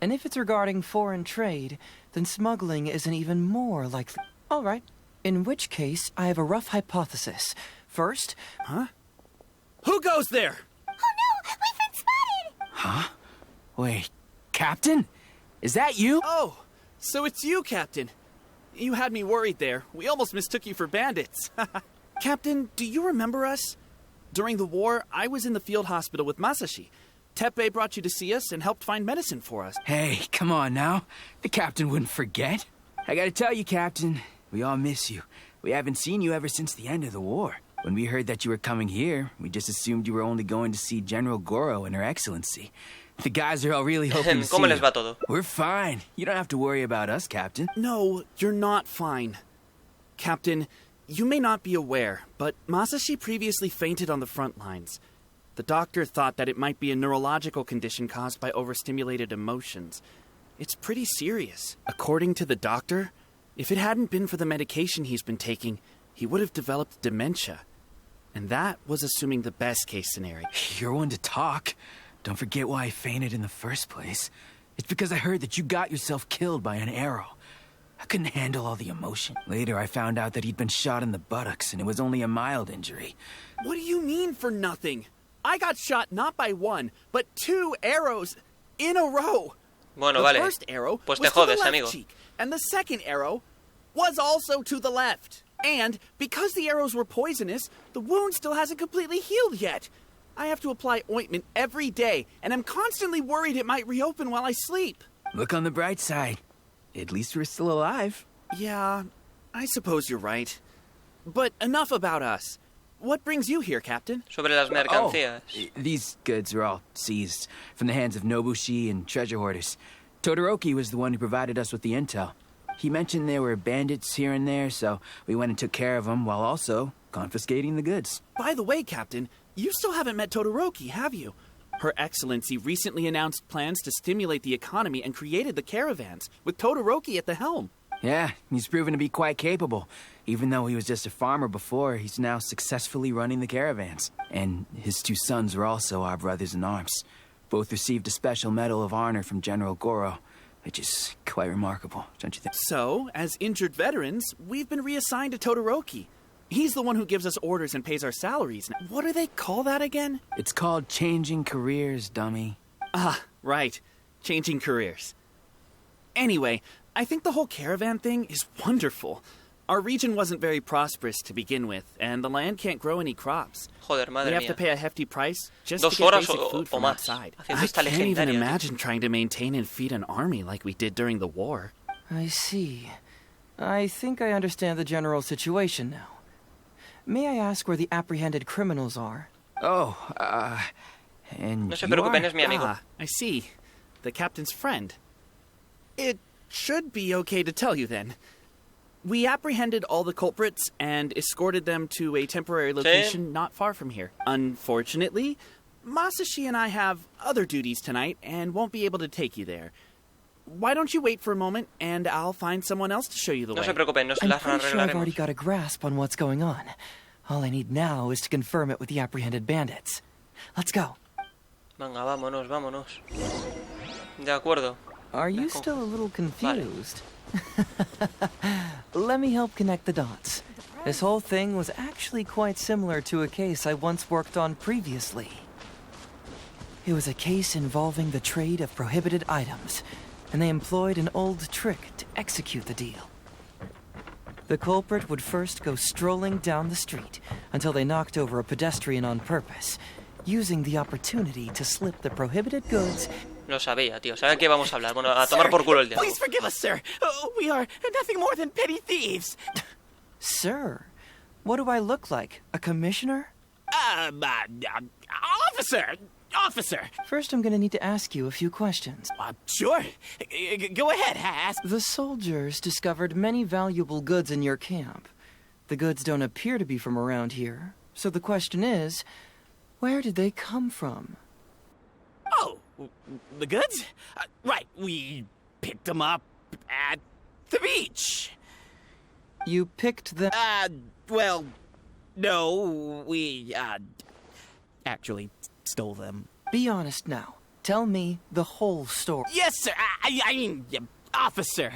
And if it's regarding foreign trade, then smuggling is an even more likely... All right. In which case, I have a rough hypothesis. First... Huh? Who goes there? Oh no! We've been spotted! Huh? Wait, Captain? Is that you? Oh, so it's you, Captain. You had me worried there. We almost mistook you for bandits. Captain, do you remember us? During the war, I was in the field hospital with Masashi. Teppei brought you to see us and helped find medicine for us. Hey, come on now. The captain wouldn't forget. I gotta tell you, Captain, we all miss you. We haven't seen you ever since the end of the war. When we heard that you were coming here, we just assumed you were only going to see General Goro and Her Excellency. The guys are all really hoping to see ¿Cómo les va you. todo? We're fine. You don't have to worry about us, Captain. No, you're not fine. Captain, you may not be aware, but Masashi previously fainted on the front lines. The doctor thought that it might be a neurological condition caused by overstimulated emotions. It's pretty serious. According to the doctor, if it hadn't been for the medication he's been taking, he would have developed dementia. And that was assuming the best case scenario. You're one to talk. Don't forget why I fainted in the first place. It's because I heard that you got yourself killed by an arrow. I couldn't handle all the emotion. Later, I found out that he'd been shot in the buttocks, and it was only a mild injury. What do you mean for nothing? I got shot not by one, but 2 arrows in a row. Bueno, the vale. first arrow Pues was te jodes, to the left amigo. cheek, and the second arrow was also to the left. And because the arrows were poisonous, the wound still hasn't completely healed yet. I have to apply ointment every day, and I'm constantly worried it might reopen while I sleep. Look on the bright side. At least we're still alive. Yeah, I suppose you're right. But enough about us. What brings you here, Captain? Sobre las mercancías. These goods are all seized from the hands of Nobushi and treasure hoarders. Todoroki was the one who provided us with the intel. He mentioned there were bandits here and there, so we went and took care of them while also confiscating the goods. By the way, Captain, you still haven't met Todoroki, have you? Her Excellency recently announced plans to stimulate the economy and created the caravans, with Todoroki at the helm. Yeah, he's proven to be quite capable. Even though he was just a farmer before, he's now successfully running the caravans. And his 2 sons are also our brothers in arms. Both received a special medal of honor from General Goro, which is quite remarkable, don't you think? So, as injured veterans, we've been reassigned to Todoroki. He's the one who gives us orders and pays our salaries. What do they call that again? It's called changing careers, dummy. Ah, right. Changing careers. Anyway, I think the whole caravan thing is wonderful. Our region wasn't very prosperous to begin with, and the land can't grow any crops. Joder, madre we have mía. to pay a hefty price just 2 to get horas basic food o from más. outside. Haciendo I esta can't even legendaria. imagine trying to maintain and feed an army like we did during the war. I see. I think I understand the general situation now. May I ask where the apprehended criminals are? Oh, and No se you preocupen, are? es mi amigo. Ah, I see. The captain's friend. It should be okay to tell you then. We apprehended all the culprits and escorted them to a temporary location not far from here. Unfortunately, Masashi and I have other duties tonight and won't be able to take you there. Why don't you wait for a moment and I'll find someone else to show you the No way. se preocupen, nos I'm las pretty sure I've already arreglaremos. got a grasp on what's going on. All I need now is to confirm it with the apprehended bandits. Let's go. Venga, vámonos, vámonos. De acuerdo. Are you still a little confused? Let me help connect the dots. This whole thing was actually quite similar to a case I once worked on previously. It was a case involving the trade of prohibited items, and they employed an old trick to execute the deal. The culprit would first go strolling down the street until they knocked over a pedestrian on purpose, using the opportunity to slip the prohibited goods. Lo sabía, tío. ¿Sabes qué vamos a hablar? Bueno, a tomar por culo el diablo. Please forgive us, sir. We are nothing more than petty thieves. Sir, what do I look like? A commissioner? Officer. First, I'm gonna need to ask you a few questions. Sure. Go ahead, ask. The soldiers discovered many valuable goods in your camp. The goods don't appear to be from around here. So the question is, where did they come from? Oh, the goods? Right, we picked them up at the beach. You picked them? Well, no, we, actually stole them. Be honest now. Tell me the whole story. Yes, sir. I mean, officer.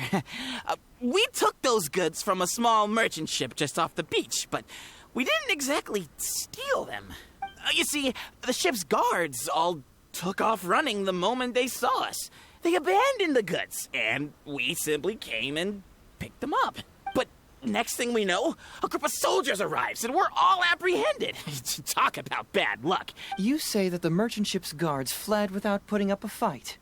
We took those goods from a small merchant ship just off the beach, but we didn't exactly steal them. You see, the ship's guards all took off running the moment they saw us. They abandoned the goods, and we simply came and picked them up. But next thing we know, a group of soldiers arrives, and we're all apprehended. Talk about bad luck. You say that the merchant ship's guards fled without putting up a fight.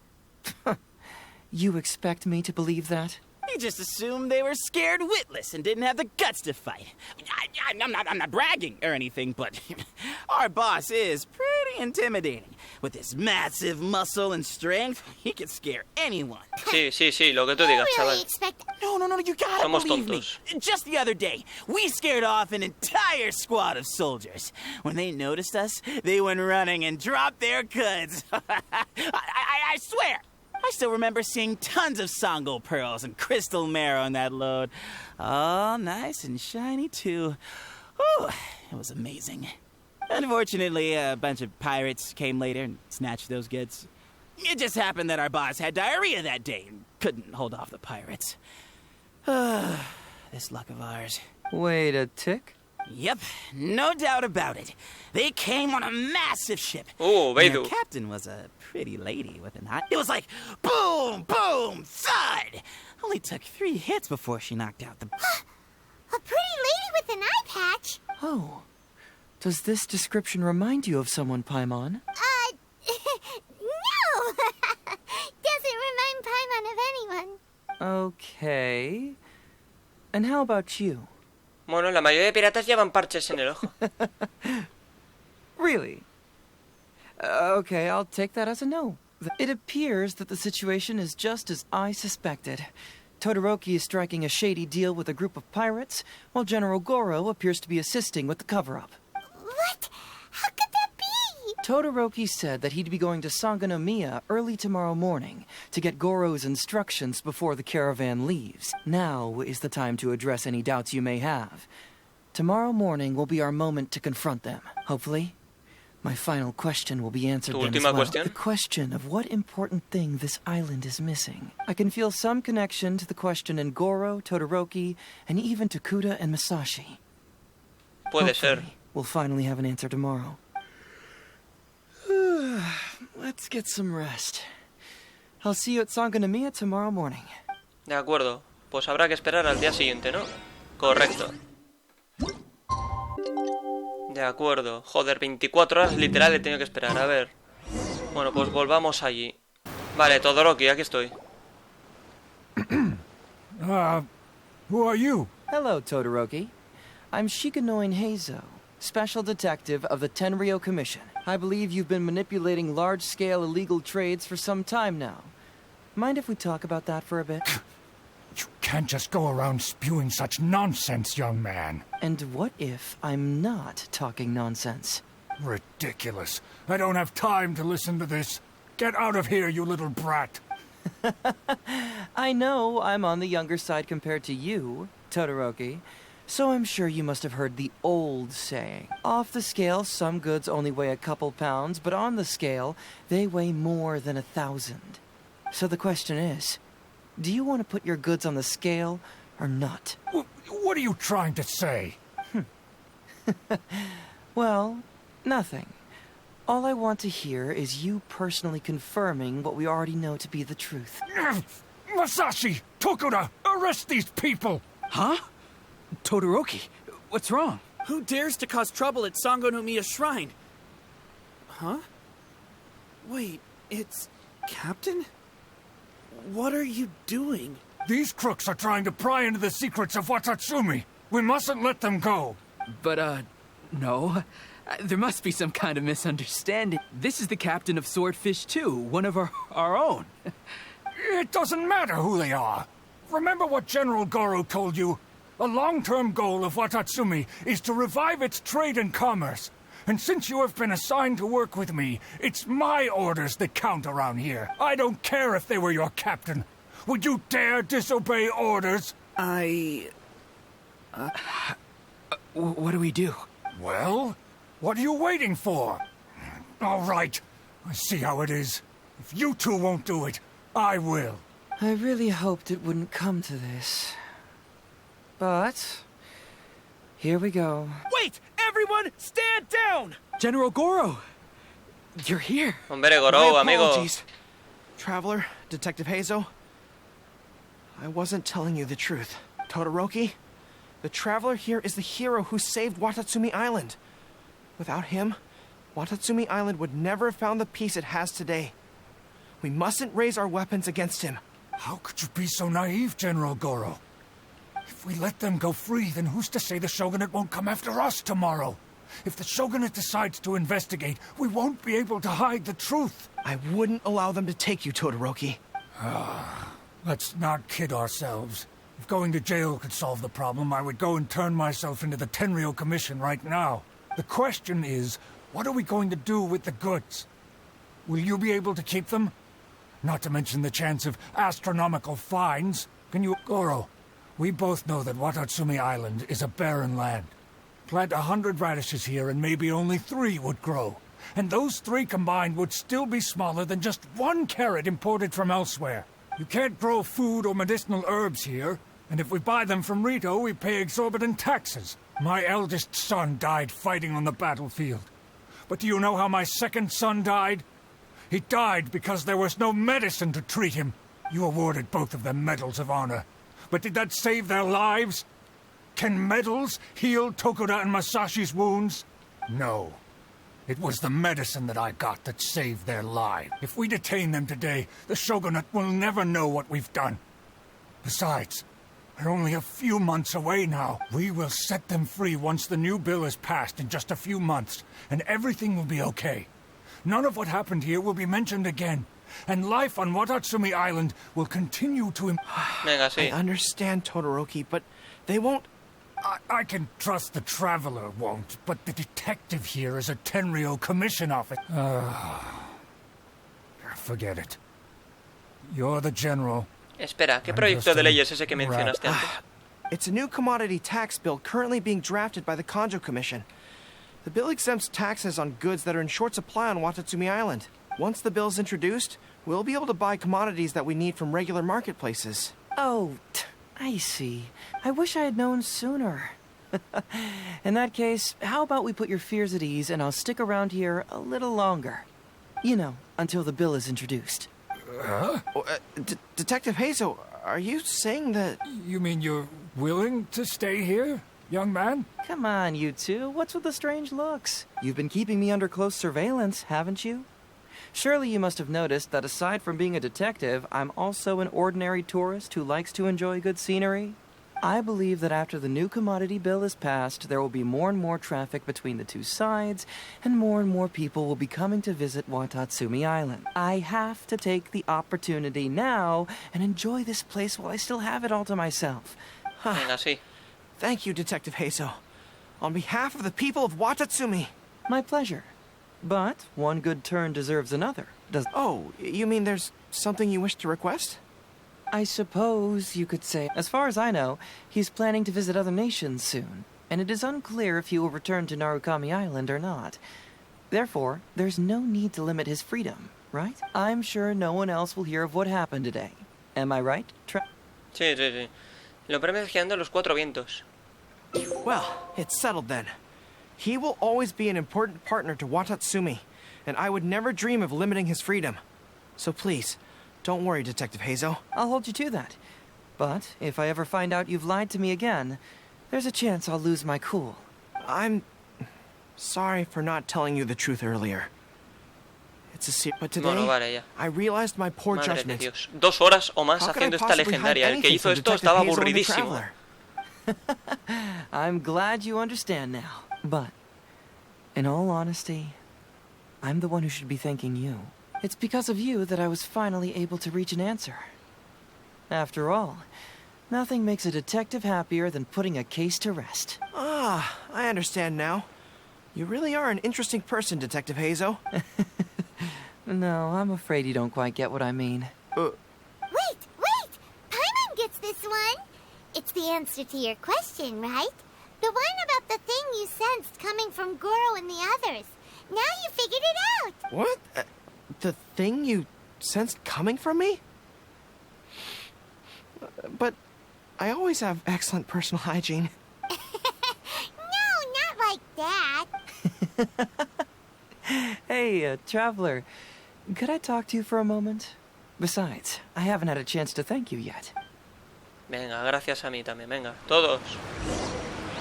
You expect me to believe that? You just assumed they were scared witless and didn't have the guts to fight. I'm not bragging or anything, but our boss is pretty intimidating. With his massive muscle and strength, he could scare anyone. Sí, lo que tú digas, chaval. No, you gotta Somos believe tontos. me. Just the other day, we scared off an entire squad of soldiers. When they noticed us, they went running and dropped their goods. I swear. I still remember seeing tons of Songo pearls and crystal marrow in that load. All nice and shiny, too. Ooh, it was amazing. Unfortunately, a bunch of pirates came later and snatched those goods. It just happened that our boss had diarrhea that day and couldn't hold off the pirates. This luck of ours. Wait a tick. Yep, no doubt about it. They came on a massive ship. Oh, and their Heizou. captain was a pretty lady with an eye. It was like boom, boom, thud. Only took 3 hits before she knocked out the. A pretty lady with an eye patch? Oh. Does this description remind you of someone, Paimon? No! Doesn't remind Paimon of anyone. Okay. And how about you? Bueno, la mayoría de piratas llevan parches en el ojo. Really? Okay, I'll take that as a no. It appears that the situation is just as I suspected. Todoroki is striking a shady deal with a group of pirates, while General Goro appears to be assisting with the cover-up. What? How could that be? Todoroki said that he'd be going to Sangonomiya early tomorrow morning to get Goro's instructions before the caravan leaves. Now is the time to address any doubts you may have. Tomorrow morning will be our moment to confront them. Hopefully, my final question will be answered then as well. The question of what important thing this island is missing. I can feel some connection to the question in Goro, Todoroki, and even to Kuda and Masashi. Puede ser. We'll finally have an answer tomorrow. Let's get some rest. I'll see you at Sangonomiya tomorrow morning. De acuerdo. Pues habrá que esperar al día siguiente, ¿no? Correcto. De acuerdo. Joder, 24 horas literal he tenido que esperar. A ver. Bueno, pues volvamos allí. Vale, Todoroki, aquí estoy. Who are you? Hello, Todoroki. I'm Shikanoin Heizou, Special Detective of the Tenryou Commission. I believe you've been manipulating large-scale illegal trades for some time now. Mind if we talk about that for a bit? You can't just go around spewing such nonsense, young man. And what if I'm not talking nonsense? Ridiculous. I don't have time to listen to this. Get out of here, you little brat. I know I'm on the younger side compared to you, Todoroki. So I'm sure you must have heard the old saying. Off the scale, some goods only weigh a couple pounds, but on the scale, they weigh more than 1,000. So the question is, do you want to put your goods on the scale or not? What are you trying to say? Well, nothing. All I want to hear is you personally confirming what we already know to be the truth. Masashi! Tokuda! Arrest these people! Huh? Todoroki, what's wrong? Who dares to cause trouble at Sango no Miya's shrine? Huh? Wait, it's... Captain? What are you doing? These crooks are trying to pry into the secrets of Watatsumi. We mustn't let them go. But, no. There must be some kind of misunderstanding. This is the captain of Swordfish 2, one of our own. It doesn't matter who they are. Remember what General Goro told you? A long-term goal of Watatsumi is to revive its trade and commerce. And since you have been assigned to work with me, it's my orders that count around here. I don't care if they were your captain. Would you dare disobey orders? What do we do? Well, what are you waiting for? All right, I see how it is. If you two won't do it, I will. I really hoped it wouldn't come to this. But... here we go. Wait! Everyone, stand down! General Goro! You're here. Hombre, Goro, My amigo. apologies. Traveler, Detective Heizou. I wasn't telling you the truth. Todoroki, the Traveler here is the hero who saved Watatsumi Island. Without him, Watatsumi Island would never have found the peace it has today. We mustn't raise our weapons against him. How could you be so naive, General Goro? If we let them go free, then who's to say the Shogunate won't come after us tomorrow? If the Shogunate decides to investigate, we won't be able to hide the truth. I wouldn't allow them to take you, Todoroki. Let's not kid ourselves. If going to jail could solve the problem, I would go and turn myself into the Tenryou Commission right now. The question is, what are we going to do with the goods? Will you be able to keep them? Not to mention the chance of astronomical fines. Can you... Goro, we both know that Watatsumi Island is a barren land. Plant 100 radishes here and maybe only 3 would grow. And those 3 combined would still be smaller than just 1 carrot imported from elsewhere. You can't grow food or medicinal herbs here, and if we buy them from Rito, we pay exorbitant taxes. My eldest son died fighting on the battlefield. But do you know how my second son died? He died because there was no medicine to treat him. You awarded both of them medals of honor. But did that save their lives? Can medals heal Tokuda and Masashi's wounds? No. It was the medicine that I got that saved their lives. If we detain them today, the Shogunate will never know what we've done. Besides, we're only a few months away now. We will set them free once the new bill is passed in just a few months, and everything will be okay. None of what happened here will be mentioned again, and life on Watatsumi Island will continue to Venga, sí. I understand, Todoroki, but they won't... I can trust the Traveler won't, but the detective here is a Tenryou Commission office. Forget it. You're the general. Espera, ¿qué proyecto de ley es ese que mencionaste antes? It's a new commodity tax bill currently being drafted by the Kanjo Commission. The bill exempts taxes on goods that are in short supply on Watatsumi Island. Once the bill's introduced, we'll be able to buy commodities that we need from regular marketplaces. Oh, I see. I wish I had known sooner. In that case, how about we put your fears at ease and I'll stick around here a little longer. You know, until the bill is introduced. Detective Heizou, are you saying that... You mean you're willing to stay here, young man? Come on, you two. What's with the strange looks? You've been keeping me under close surveillance, haven't you? Surely you must have noticed that aside from being a detective, I'm also an ordinary tourist who likes to enjoy good scenery. I believe that after the new commodity bill is passed, there will be more and more traffic between the two sides, and more people will be coming to visit Watatsumi Island. I have to take the opportunity now and enjoy this place while I still have it all to myself. Venga, sí. Thank you, Detective Heizou. On behalf of the people of Watatsumi. My pleasure. But one good turn deserves another, doesn't... Oh, you mean there's something you wish to request? I suppose you could say. As far as I know, he's planning to visit other nations soon, and it is unclear if he will return to Narukami Island or not. Therefore, there's no need to limit his freedom. right? I'm sure no one else will hear of what happened today. Am I right? Sí, sí, sí. Lo premios girando los cuatro vientos. Well, it's settled then. He will always be an important partner to Watatsumi, and I would never dream of limiting his freedom. So please, don't worry, Detective Heizou. I'll hold you to that. But if I ever find out you've lied to me again, there's a chance I'll lose my cool. I'm sorry for not telling you the truth earlier. It's a secret, but today, vale, ya. I realized my poor Madre judgment. de Dios. 2 horas o más How could I haciendo esta possibly hide legendaria. El que anything hizo from esto Detective estaba Heizou and the aburridísimo. Traveler? I'm glad you understand now. But, in all honesty, I'm the one who should be thanking you. It's because of you that I was finally able to reach an answer. After all, nothing makes a detective happier than putting a case to rest. Ah, I understand now. You really are an interesting person, Detective Heizou. No, I'm afraid you don't quite get what I mean. Wait! Paimon gets this one. It's the answer to your question, right? The one about the thing you sensed coming from Goro and the others. Now you figured it out. What? The thing you sensed coming from me? But I always have excellent personal hygiene. No, not like that. Hey, Traveler, could I talk to you for a moment? Besides, I haven't had a chance to thank you yet. Venga, gracias a mí también, venga, todos.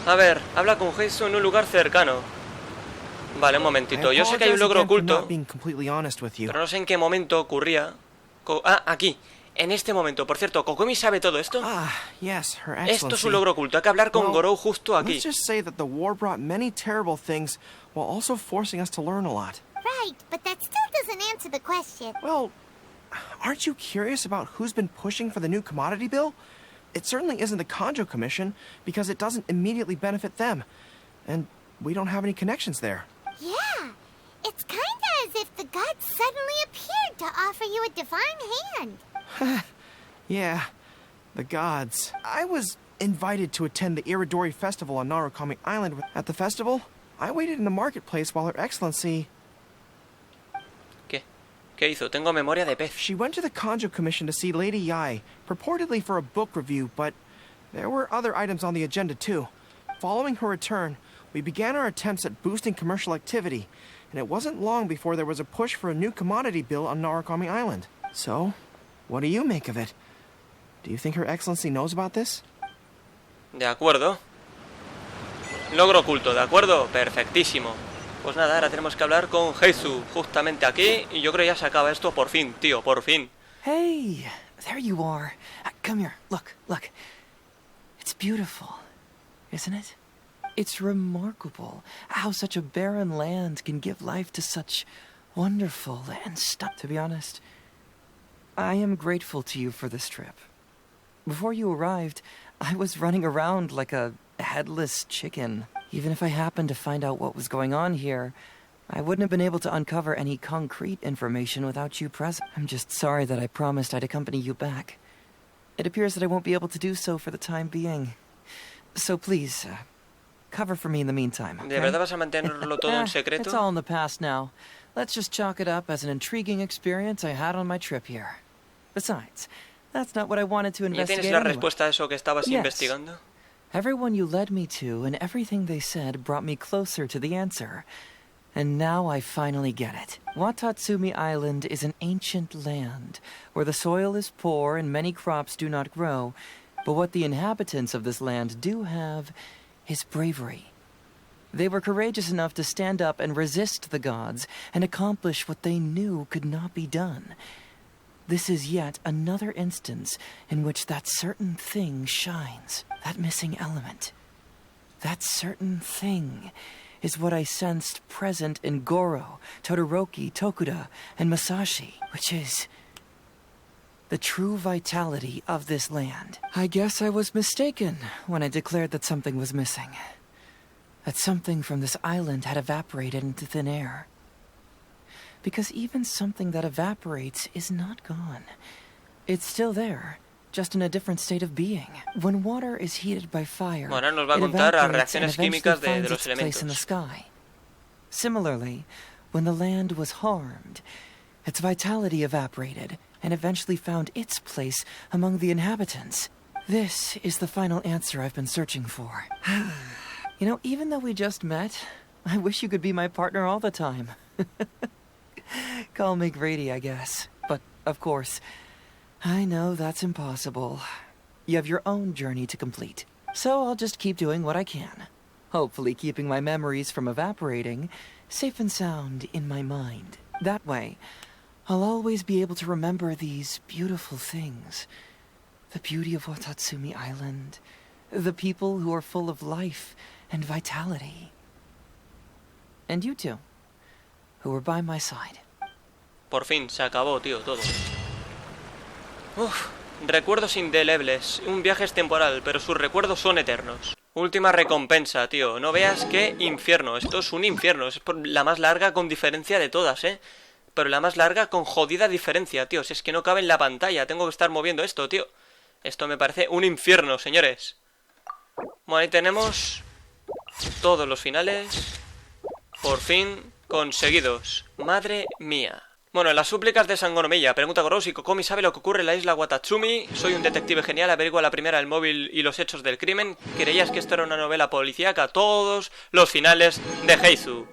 A ver, habla con Heizou en un lugar cercano. Vale, un momentito. Yo sé que hay un logro oculto, pero no sé en qué momento ocurría. Aquí. En este momento. Por cierto, ¿Kokomi sabe todo esto? Yes, Her Esto es Excellency. un logro oculto. Hay que hablar con Gorou justo aquí. Let's just say that the war brought many terrible things while also forcing us to learn a lot. Right, but that still doesn't answer the question. Well, aren't you curious about who's been pushing for the new commodity bill? It certainly isn't the Kanjo Commission, because it doesn't immediately benefit them. And we don't have any connections there. Yeah, it's kinda as if the gods suddenly appeared to offer you a divine hand. Yeah, the gods. I was invited to attend the Iridori Festival on Narukami Island. At the festival, I waited in the marketplace while Her Excellency... ¿Qué hizo? Tengo memoria de pez. She went to the Kanjo Commission to see Lady Yae, purportedly for a book review, but there were other items on the agenda too. Following her return, we began our attempts at boosting commercial activity, and it wasn't long before there was a push for a new commodity bill on Narukami Island. So, what do you make of it? Do you think Her Excellency knows about this? De acuerdo. Logro oculto, ¿de acuerdo? Perfectísimo. Pues nada, ahora tenemos que hablar con Heizou, justamente aquí, y yo creo que ya se acaba esto por fin, tío, por fin. Hey, there you are. Come here, look. It's beautiful, isn't it? It's remarkable how such a barren land can give life to such wonderful and stuff. To be honest, I am grateful to you for this trip. Before you arrived, I was running around like a headless chicken. Even if I happened to find out what was going on here, I wouldn't have been able to uncover any concrete information without you present. I'm just sorry that I promised I'd accompany you back. It appears that I won't be able to do so for the time being. So please, cover for me in the meantime. ¿De verdad vas a mantenerlo todo en secreto? It's all in the past now. Let's just chalk it up as an intriguing experience I had on my trip here. Besides, that's not what I wanted to investigate. ¿Ya tienes la anyway. respuesta a eso que estabas investigando? Everyone you led me to and everything they said brought me closer to the answer. And now I finally get it. Watatsumi Island is an ancient land where the soil is poor and many crops do not grow. But what the inhabitants of this land do have is bravery. They were courageous enough to stand up and resist the gods and accomplish what they knew could not be done. This is yet another instance in which that certain thing shines, that missing element. That certain thing is what I sensed present in Goro, Todoroki, Tokuda, and Masashi, which is the true vitality of this land. I guess I was mistaken when I declared that something was missing. That something from this island had evaporated into thin air. Because even something that evaporates is not gone. It's still there, just in a different state of being. When water is heated by fire, Bueno, nos va a it contar las evaporates and reacciones químicas eventually de finds los its place in the elementos. sky. Similarly, when the land was harmed, its vitality evaporated and eventually found its place among the inhabitants. This is the final answer I've been searching for. You know, even though we just met, I wish you could be my partner all the time. Call me Grady, I guess. But, of course, I know that's impossible. You have your own journey to complete. So I'll just keep doing what I can. Hopefully keeping my memories from evaporating safe and sound in my mind. That way, I'll always be able to remember these beautiful things. The beauty of Watatsumi Island. The people who are full of life and vitality. And you two, who were by my side. Por fin, se acabó, tío, todo. Uf, recuerdos indelebles. Un viaje es temporal, pero sus recuerdos son eternos. Última recompensa, tío. No veas qué infierno. Esto es un infierno. Es la más larga con diferencia de todas, ¿eh? Pero la más larga con jodida diferencia, tío. Si es que no cabe en la pantalla. Tengo que estar moviendo esto, tío. Esto me parece un infierno, señores. Bueno, ahí tenemos todos los finales. Por fin conseguidos. Madre mía. Bueno, en las súplicas de Sangonomiya, pregunta Gorou si Kokomi sabe lo que ocurre en la isla Watatsumi. Soy un detective genial, averigua la primera el móvil y los hechos del crimen. ¿Creías que esto era una novela policíaca? Todos los finales de Heizou.